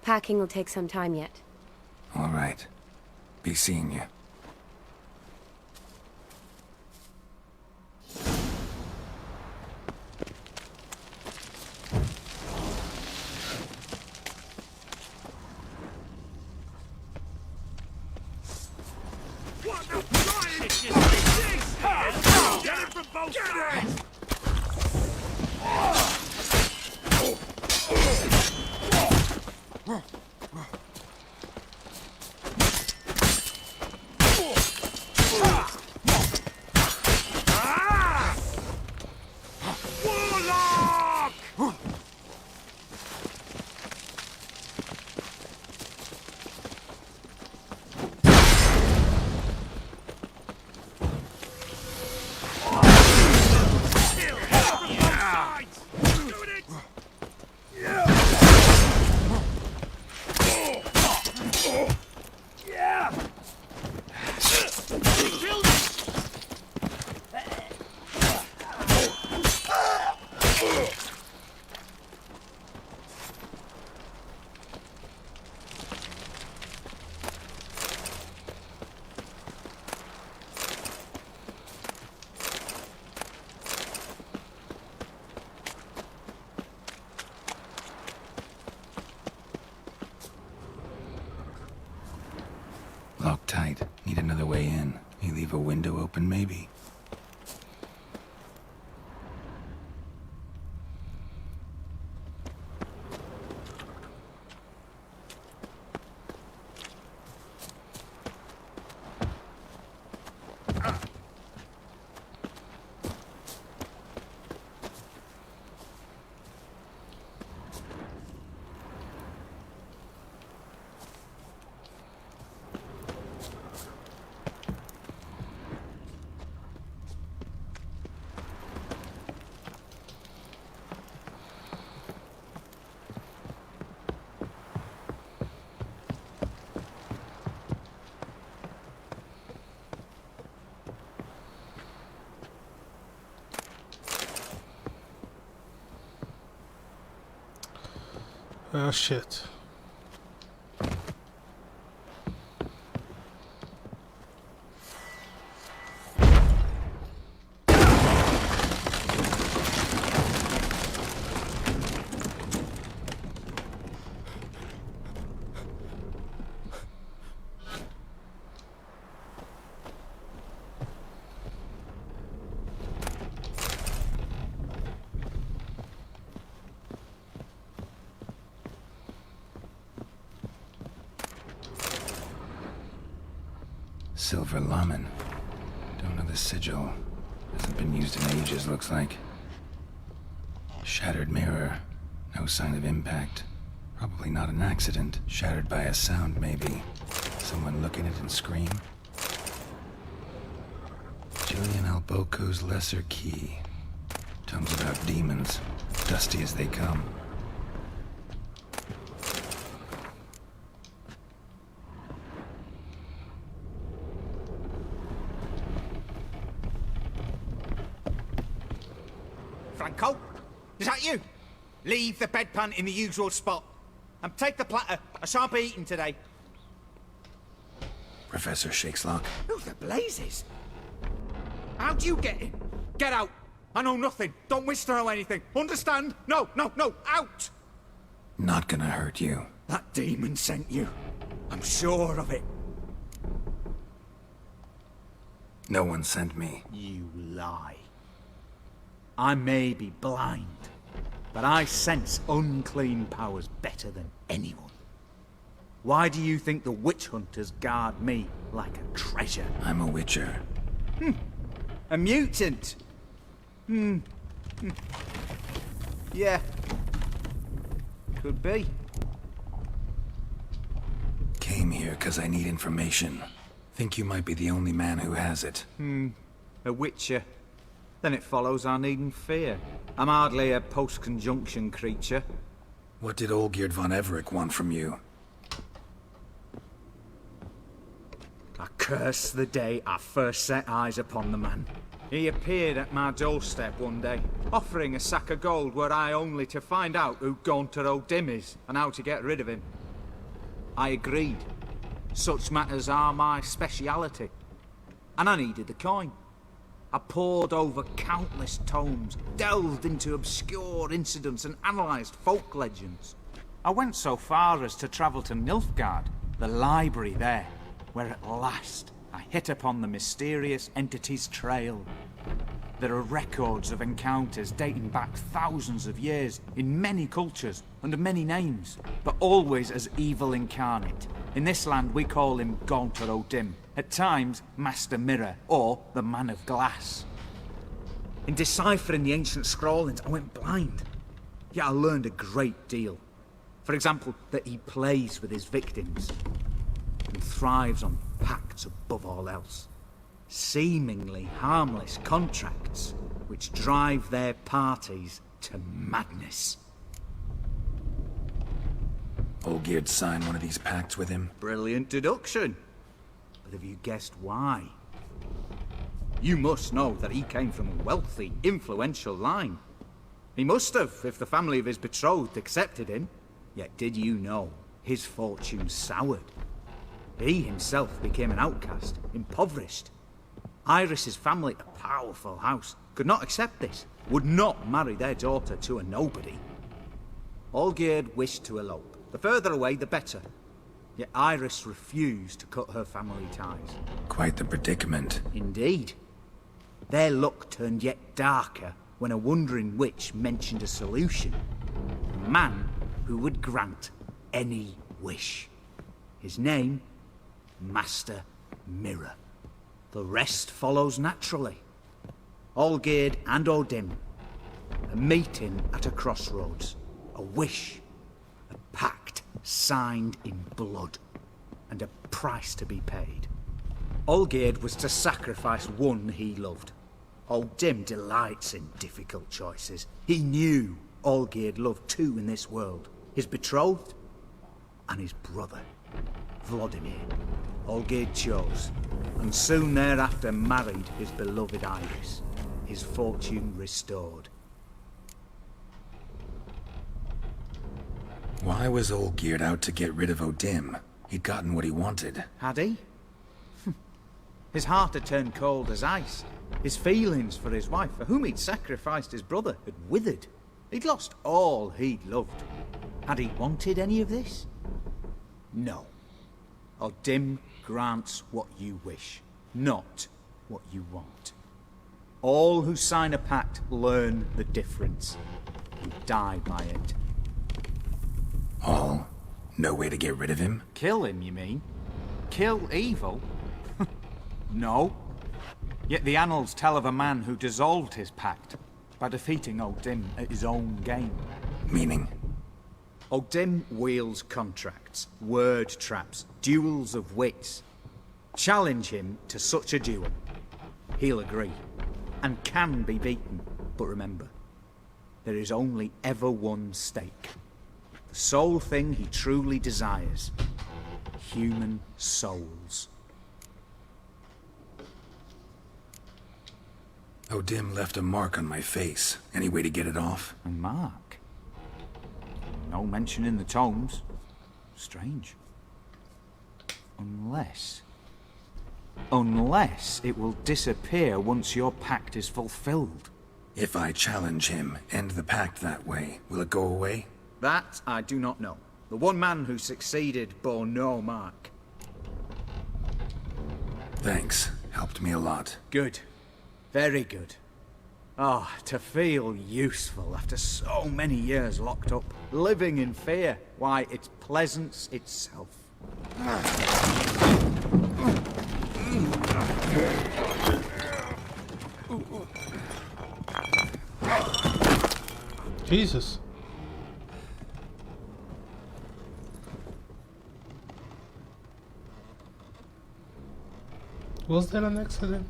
Packing will take some time yet. All right. Be seeing you. Locked tight. Need another way in. You leave a window open, maybe? Oh shit. Silver Lamen. Don't know the sigil. Hasn't been used in ages, looks like. Shattered mirror. No sign of impact. Probably not an accident. Shattered by a sound, maybe. Someone look at it and scream. Julian Alboco's Lesser Key. Tomes about demons. Dusty as they come. Franco? Is that you? Leave the bedpan in the usual spot. And take the platter. I shan't be eating today. Professor Shakeslock. Who the blazes? How'd you get in? Get out. I know nothing. Don't wish to know anything. Understand? No, no, no. Out! Not gonna hurt you. That demon sent you. I'm sure of it. No one sent me. You lie. I may be blind, but I sense unclean powers better than anyone. Why do you think the witch hunters guard me like a treasure? I'm a witcher. A mutant? Yeah. Could be. Came here because I need information. Think you might be the only man who has it. A witcher. Then it follows I needn't fear. I'm hardly a post-conjunction creature. What did Olgierd von Everec want from you? I curse the day I first set eyes upon the man. He appeared at my doorstep one day, offering a sack of gold were I only to find out who Gaunter O'Dim is and how to get rid of him. I agreed. Such matters are my speciality. And I needed the coin. I pored over countless tomes, delved into obscure incidents and analysed folk legends. I went so far as to travel to Nilfgaard, the library there, where at last I hit upon the mysterious entity's trail. There are records of encounters dating back thousands of years in many cultures, under many names, but always as evil incarnate. In this land we call him Gaunter O'Dim, at times Master Mirror, or the Man of Glass. In deciphering the ancient scrawlings, I went blind. Yet I learned a great deal. For example, that he plays with his victims and thrives on pacts above all else. Seemingly harmless contracts which drive their parties to madness. Olgierd signed one of these pacts with him? Brilliant deduction. But have you guessed why? You must know that he came from a wealthy, influential line. He must have, if the family of his betrothed accepted him. Yet did you know his fortune soured? He himself became an outcast, impoverished. Iris's family, a powerful house, could not accept this, would not marry their daughter to a nobody. Olgierd wished to elope. The further away, the better. Yet Iris refused to cut her family ties. Quite the predicament. Indeed. Their luck turned yet darker when a wandering witch mentioned a solution. A man who would grant any wish. His name, Master Mirror. The rest follows naturally. Olgierd and O'Dim, a meeting at a crossroads, a wish, a pact signed in blood, and a price to be paid. Olgierd was to sacrifice one he loved. O'Dim delights in difficult choices. He knew Olgierd loved two in this world, his betrothed and his brother, Vladimir. Olgierd chose, and soon thereafter married his beloved Iris, his fortune restored. Why was Olgierd out to get rid of O'Dim? He'd gotten what he wanted. Had he? His heart had turned cold as ice. His feelings for his wife, for whom he'd sacrificed his brother, had withered. He'd lost all he'd loved. Had he wanted any of this? No. O'Dim grants what you wish, not what you want. All who sign a pact learn the difference. You die by it. All? No way to get rid of him? Kill him, you mean? Kill evil? No. Yet the annals tell of a man who dissolved his pact by defeating O'Dim at his own game. Meaning? O'Dim wields contracts, word traps, duels of wits. Challenge him to such a duel. He'll agree, and can be beaten. But remember, there is only ever one stake. The sole thing he truly desires. Human souls. O'Dim left a mark on my face. Any way to get it off? A mark? No mention in the tomes. Strange. Unless it will disappear once your pact is fulfilled. If I challenge him, end the pact that way, will it go away? That I do not know. The one man who succeeded bore no mark. Thanks. Helped me a lot. Good. Very good. Ah, to feel useful after so many years locked up, living in fear. Why, it's pleasance itself. Jesus. Was there an accident?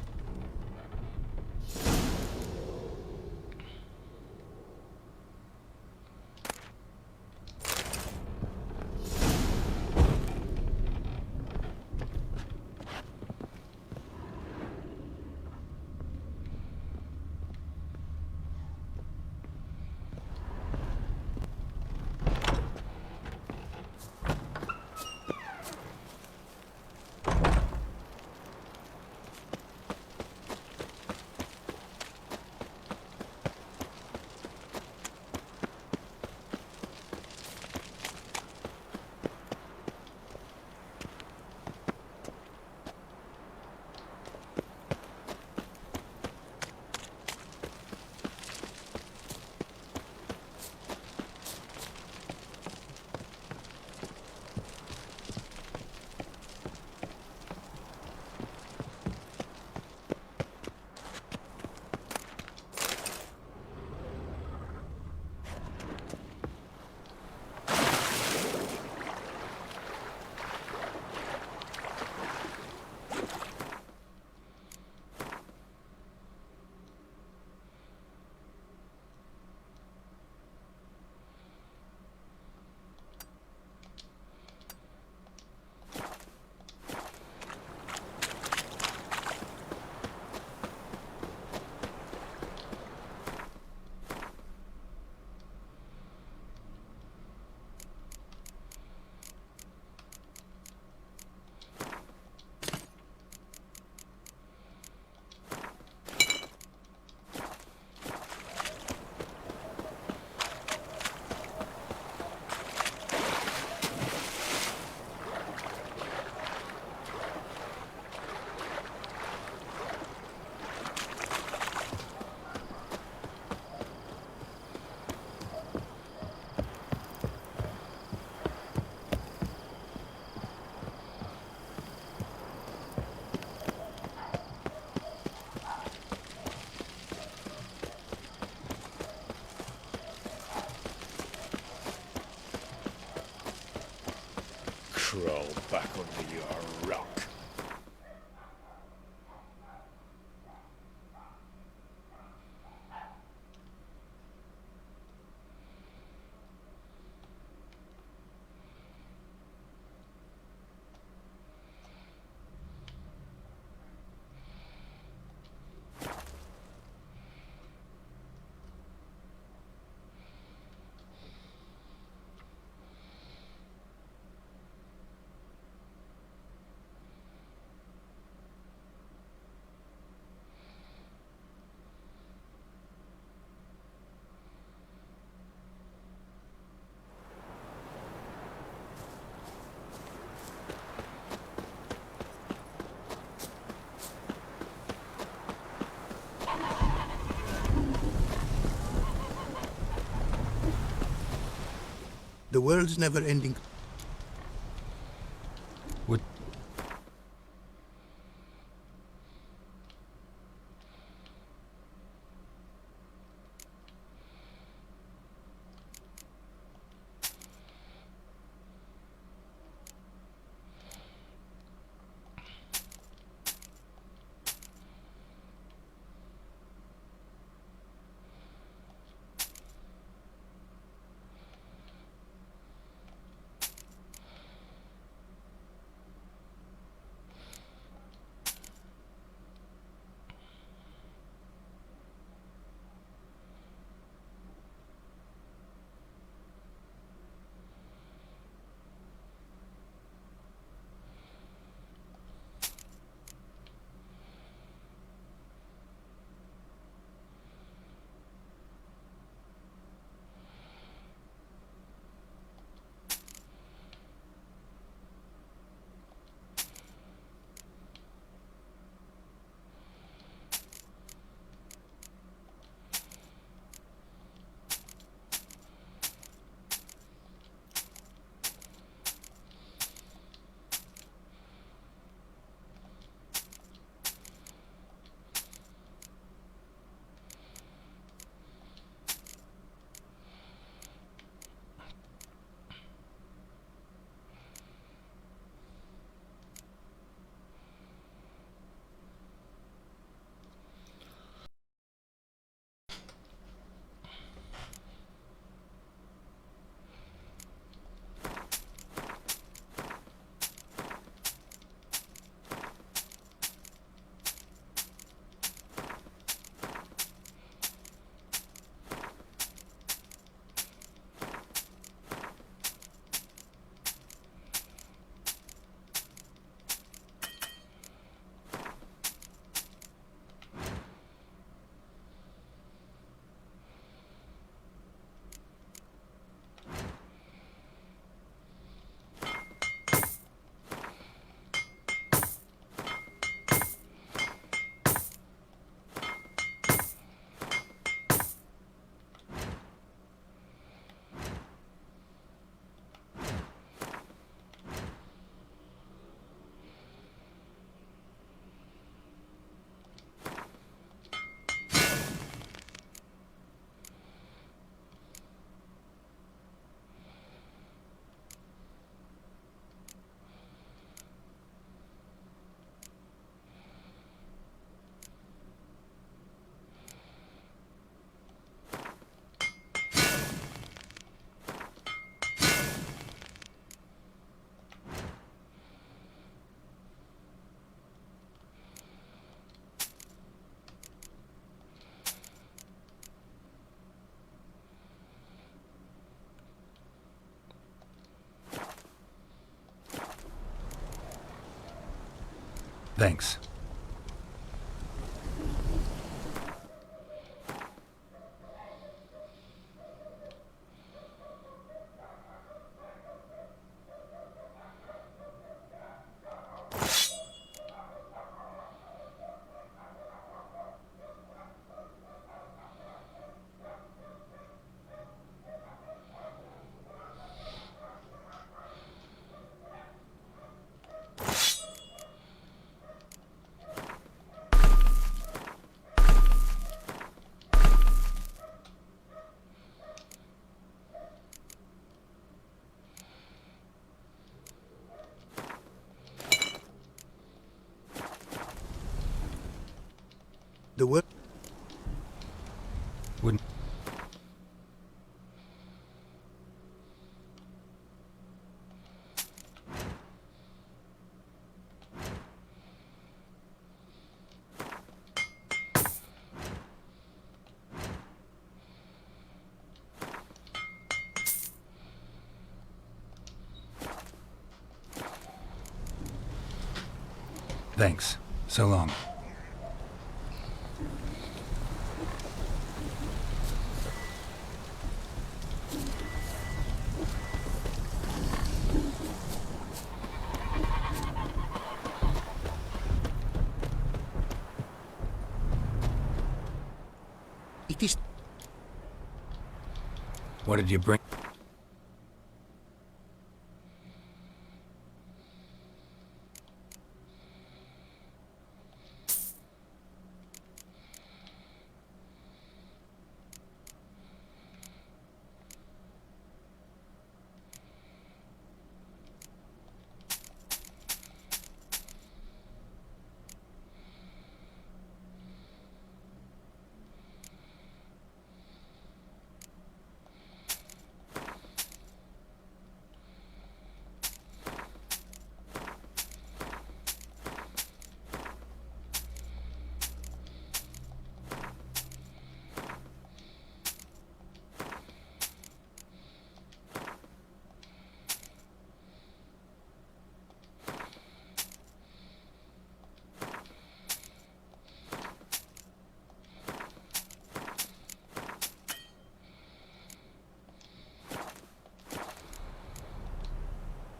crawl back under your rock. The world's never ending. What? Thanks. Thanks. So long. It is... What did you bring?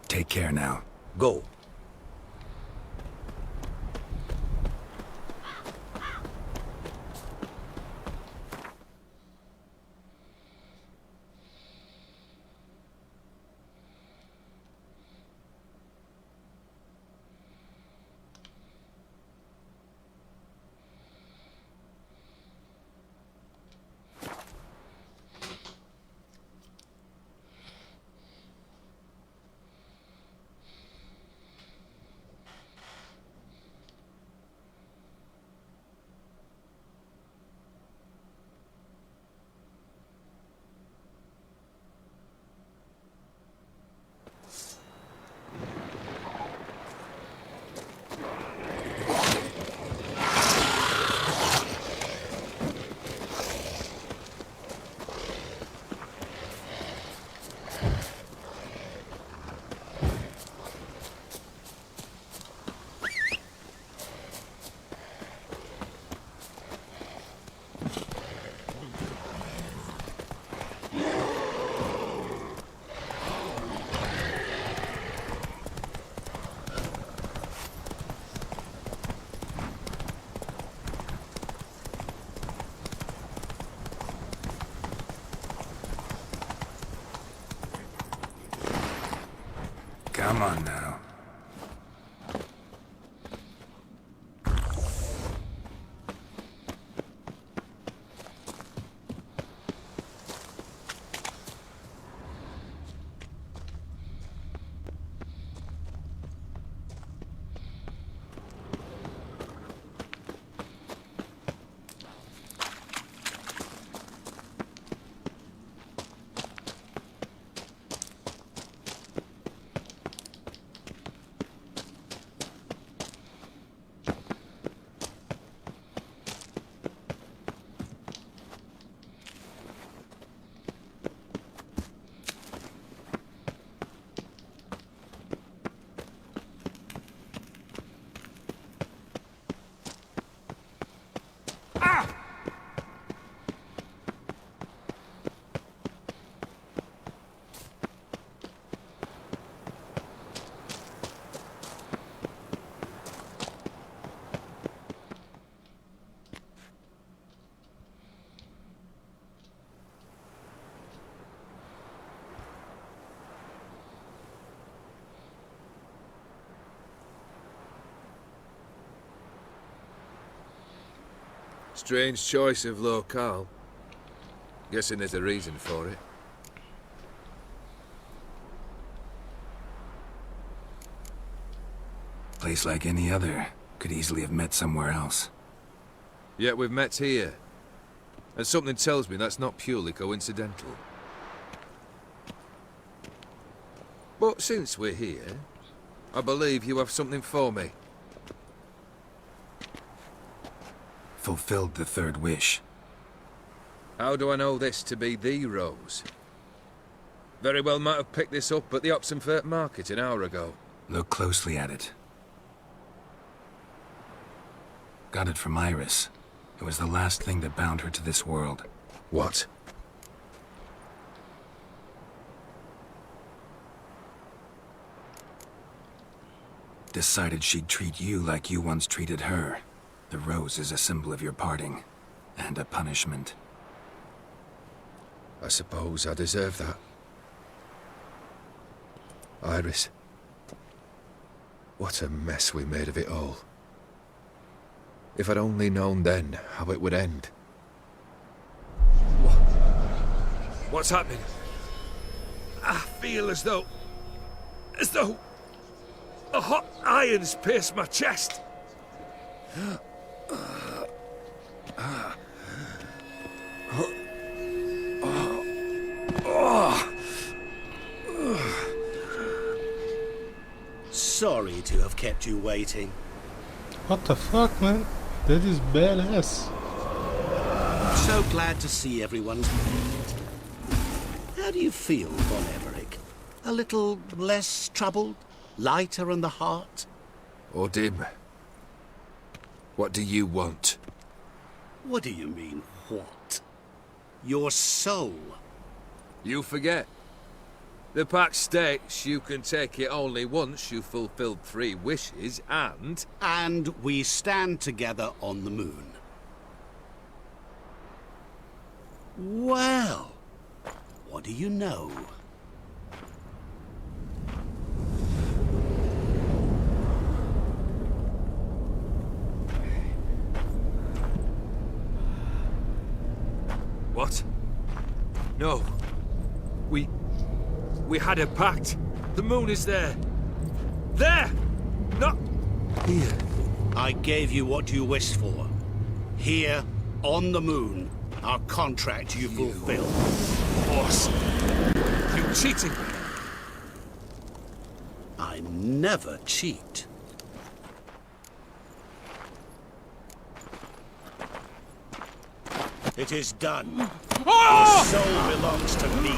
Take care now. Go. Come on now. Strange choice of locale. Guessing there's a reason for it. Place like any other. Could easily have met somewhere else. Yet we've met here. And something tells me that's not purely coincidental. But since we're here, I believe you have something for me. Fulfilled the third wish. How do I know this to be the rose? Very well might have picked this up at the Oxenfurt market an hour ago. Look closely at it. Got it from Iris. It was the last thing that bound her to this world. What? Decided she'd treat you like you once treated her. The rose is a symbol of your parting, and a punishment. I suppose I deserve that. Iris. What a mess we made of it all. If I'd only known then how it would end. What's happening? I feel as though a hot iron's pierced my chest. Sorry to have kept you waiting. What the fuck, man? That is badass. So glad to see everyone's moved. How do you feel, Von Everett? A little less troubled? Lighter in the heart? Odim, what do you want? What do you mean, what? Your soul. You forget. The pact states you can take it only once you've fulfilled 3 wishes, and... And we stand together on the moon. Well, what do you know? What? No. We had a pact. The moon is there. There! Not here. I gave you what you wished for. Here, on the moon, our contract you fulfilled. Boss, you cheated me. I never cheat. It is done. Your soul belongs to me.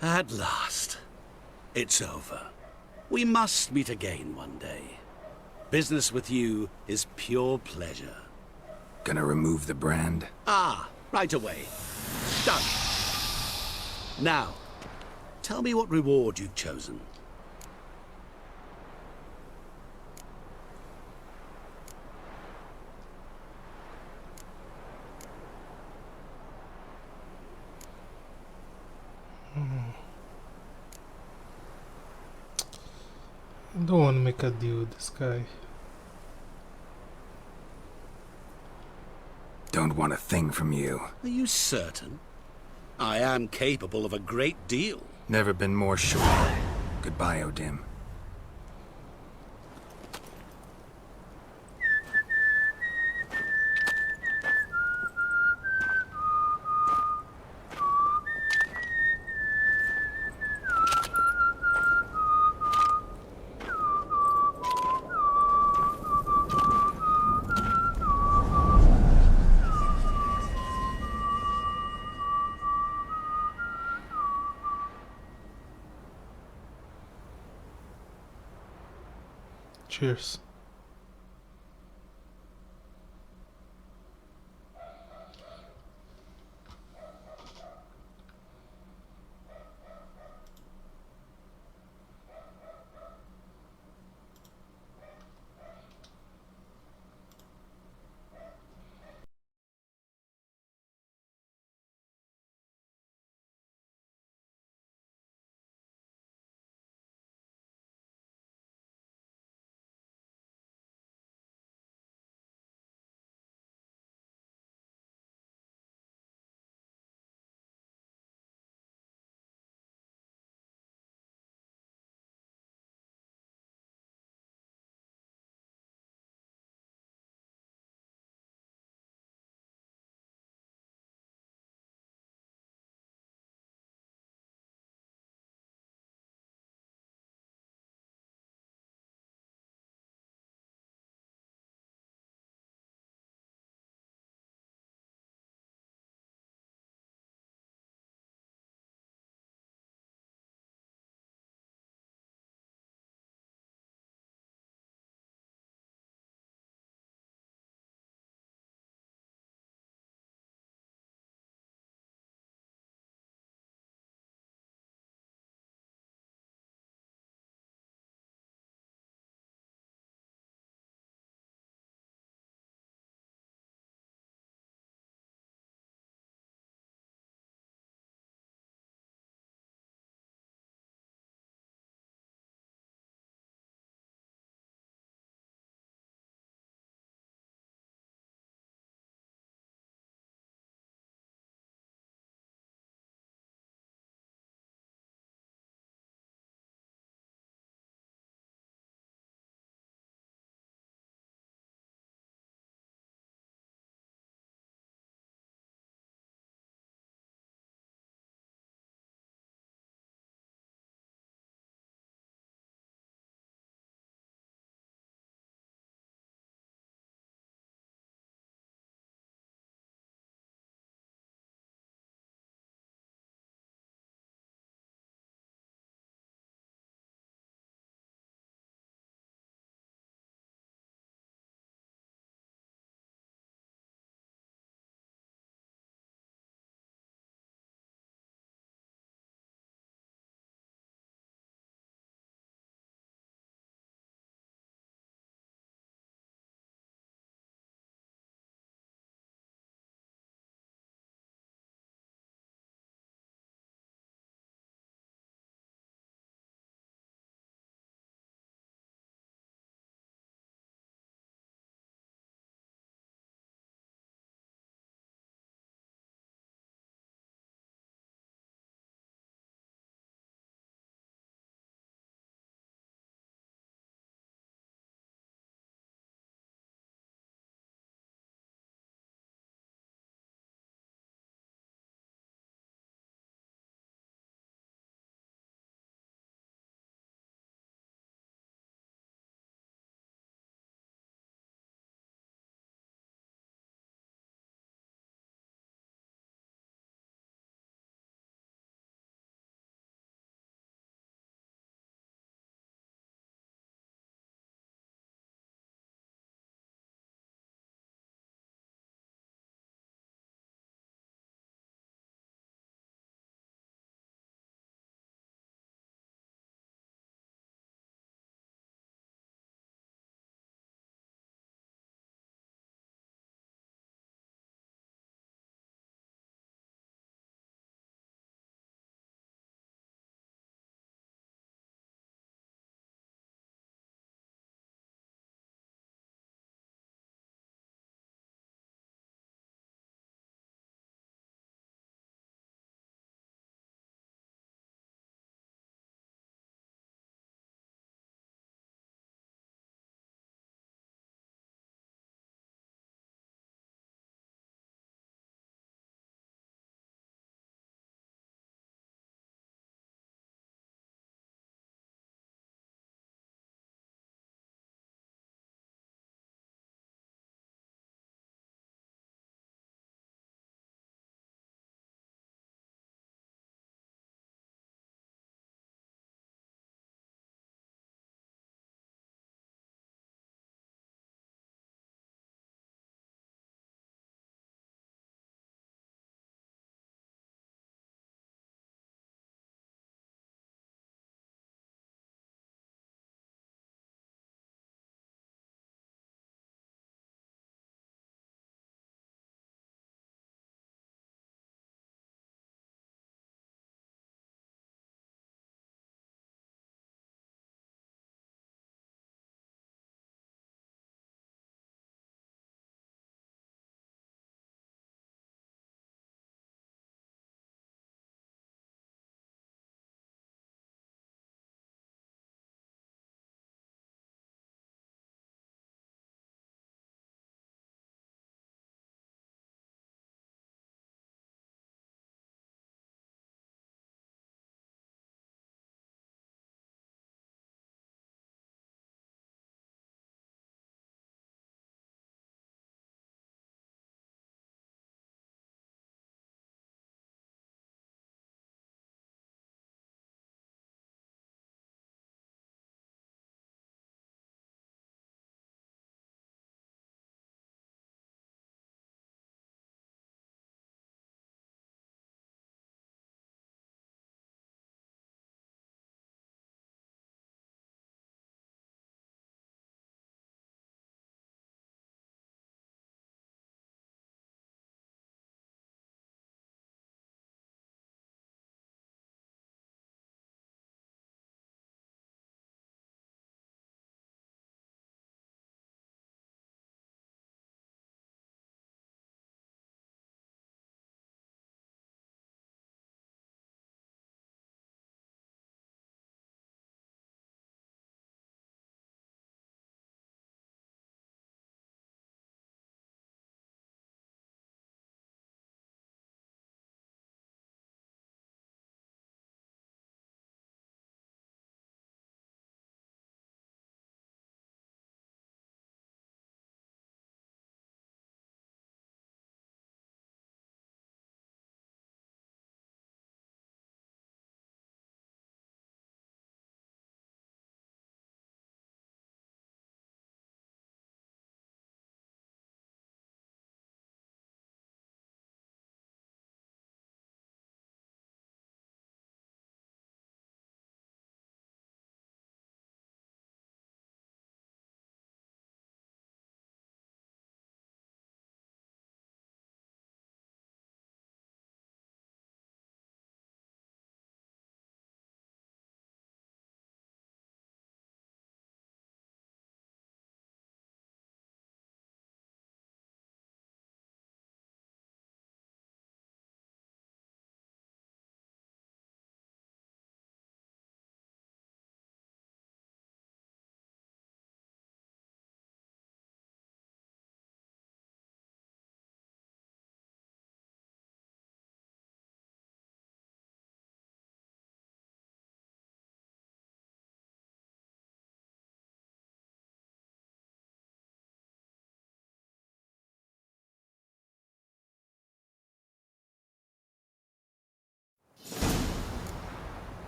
At last, it's over. We must meet again one day. Business with you is pure pleasure. Gonna remove the brand? Ah, right away. Done. Now, tell me what reward you've chosen. I don't want to make a deal with this guy. Don't want a thing from you. Are you certain? I am capable of a great deal. Never been more sure. Goodbye, Odim. Cheers.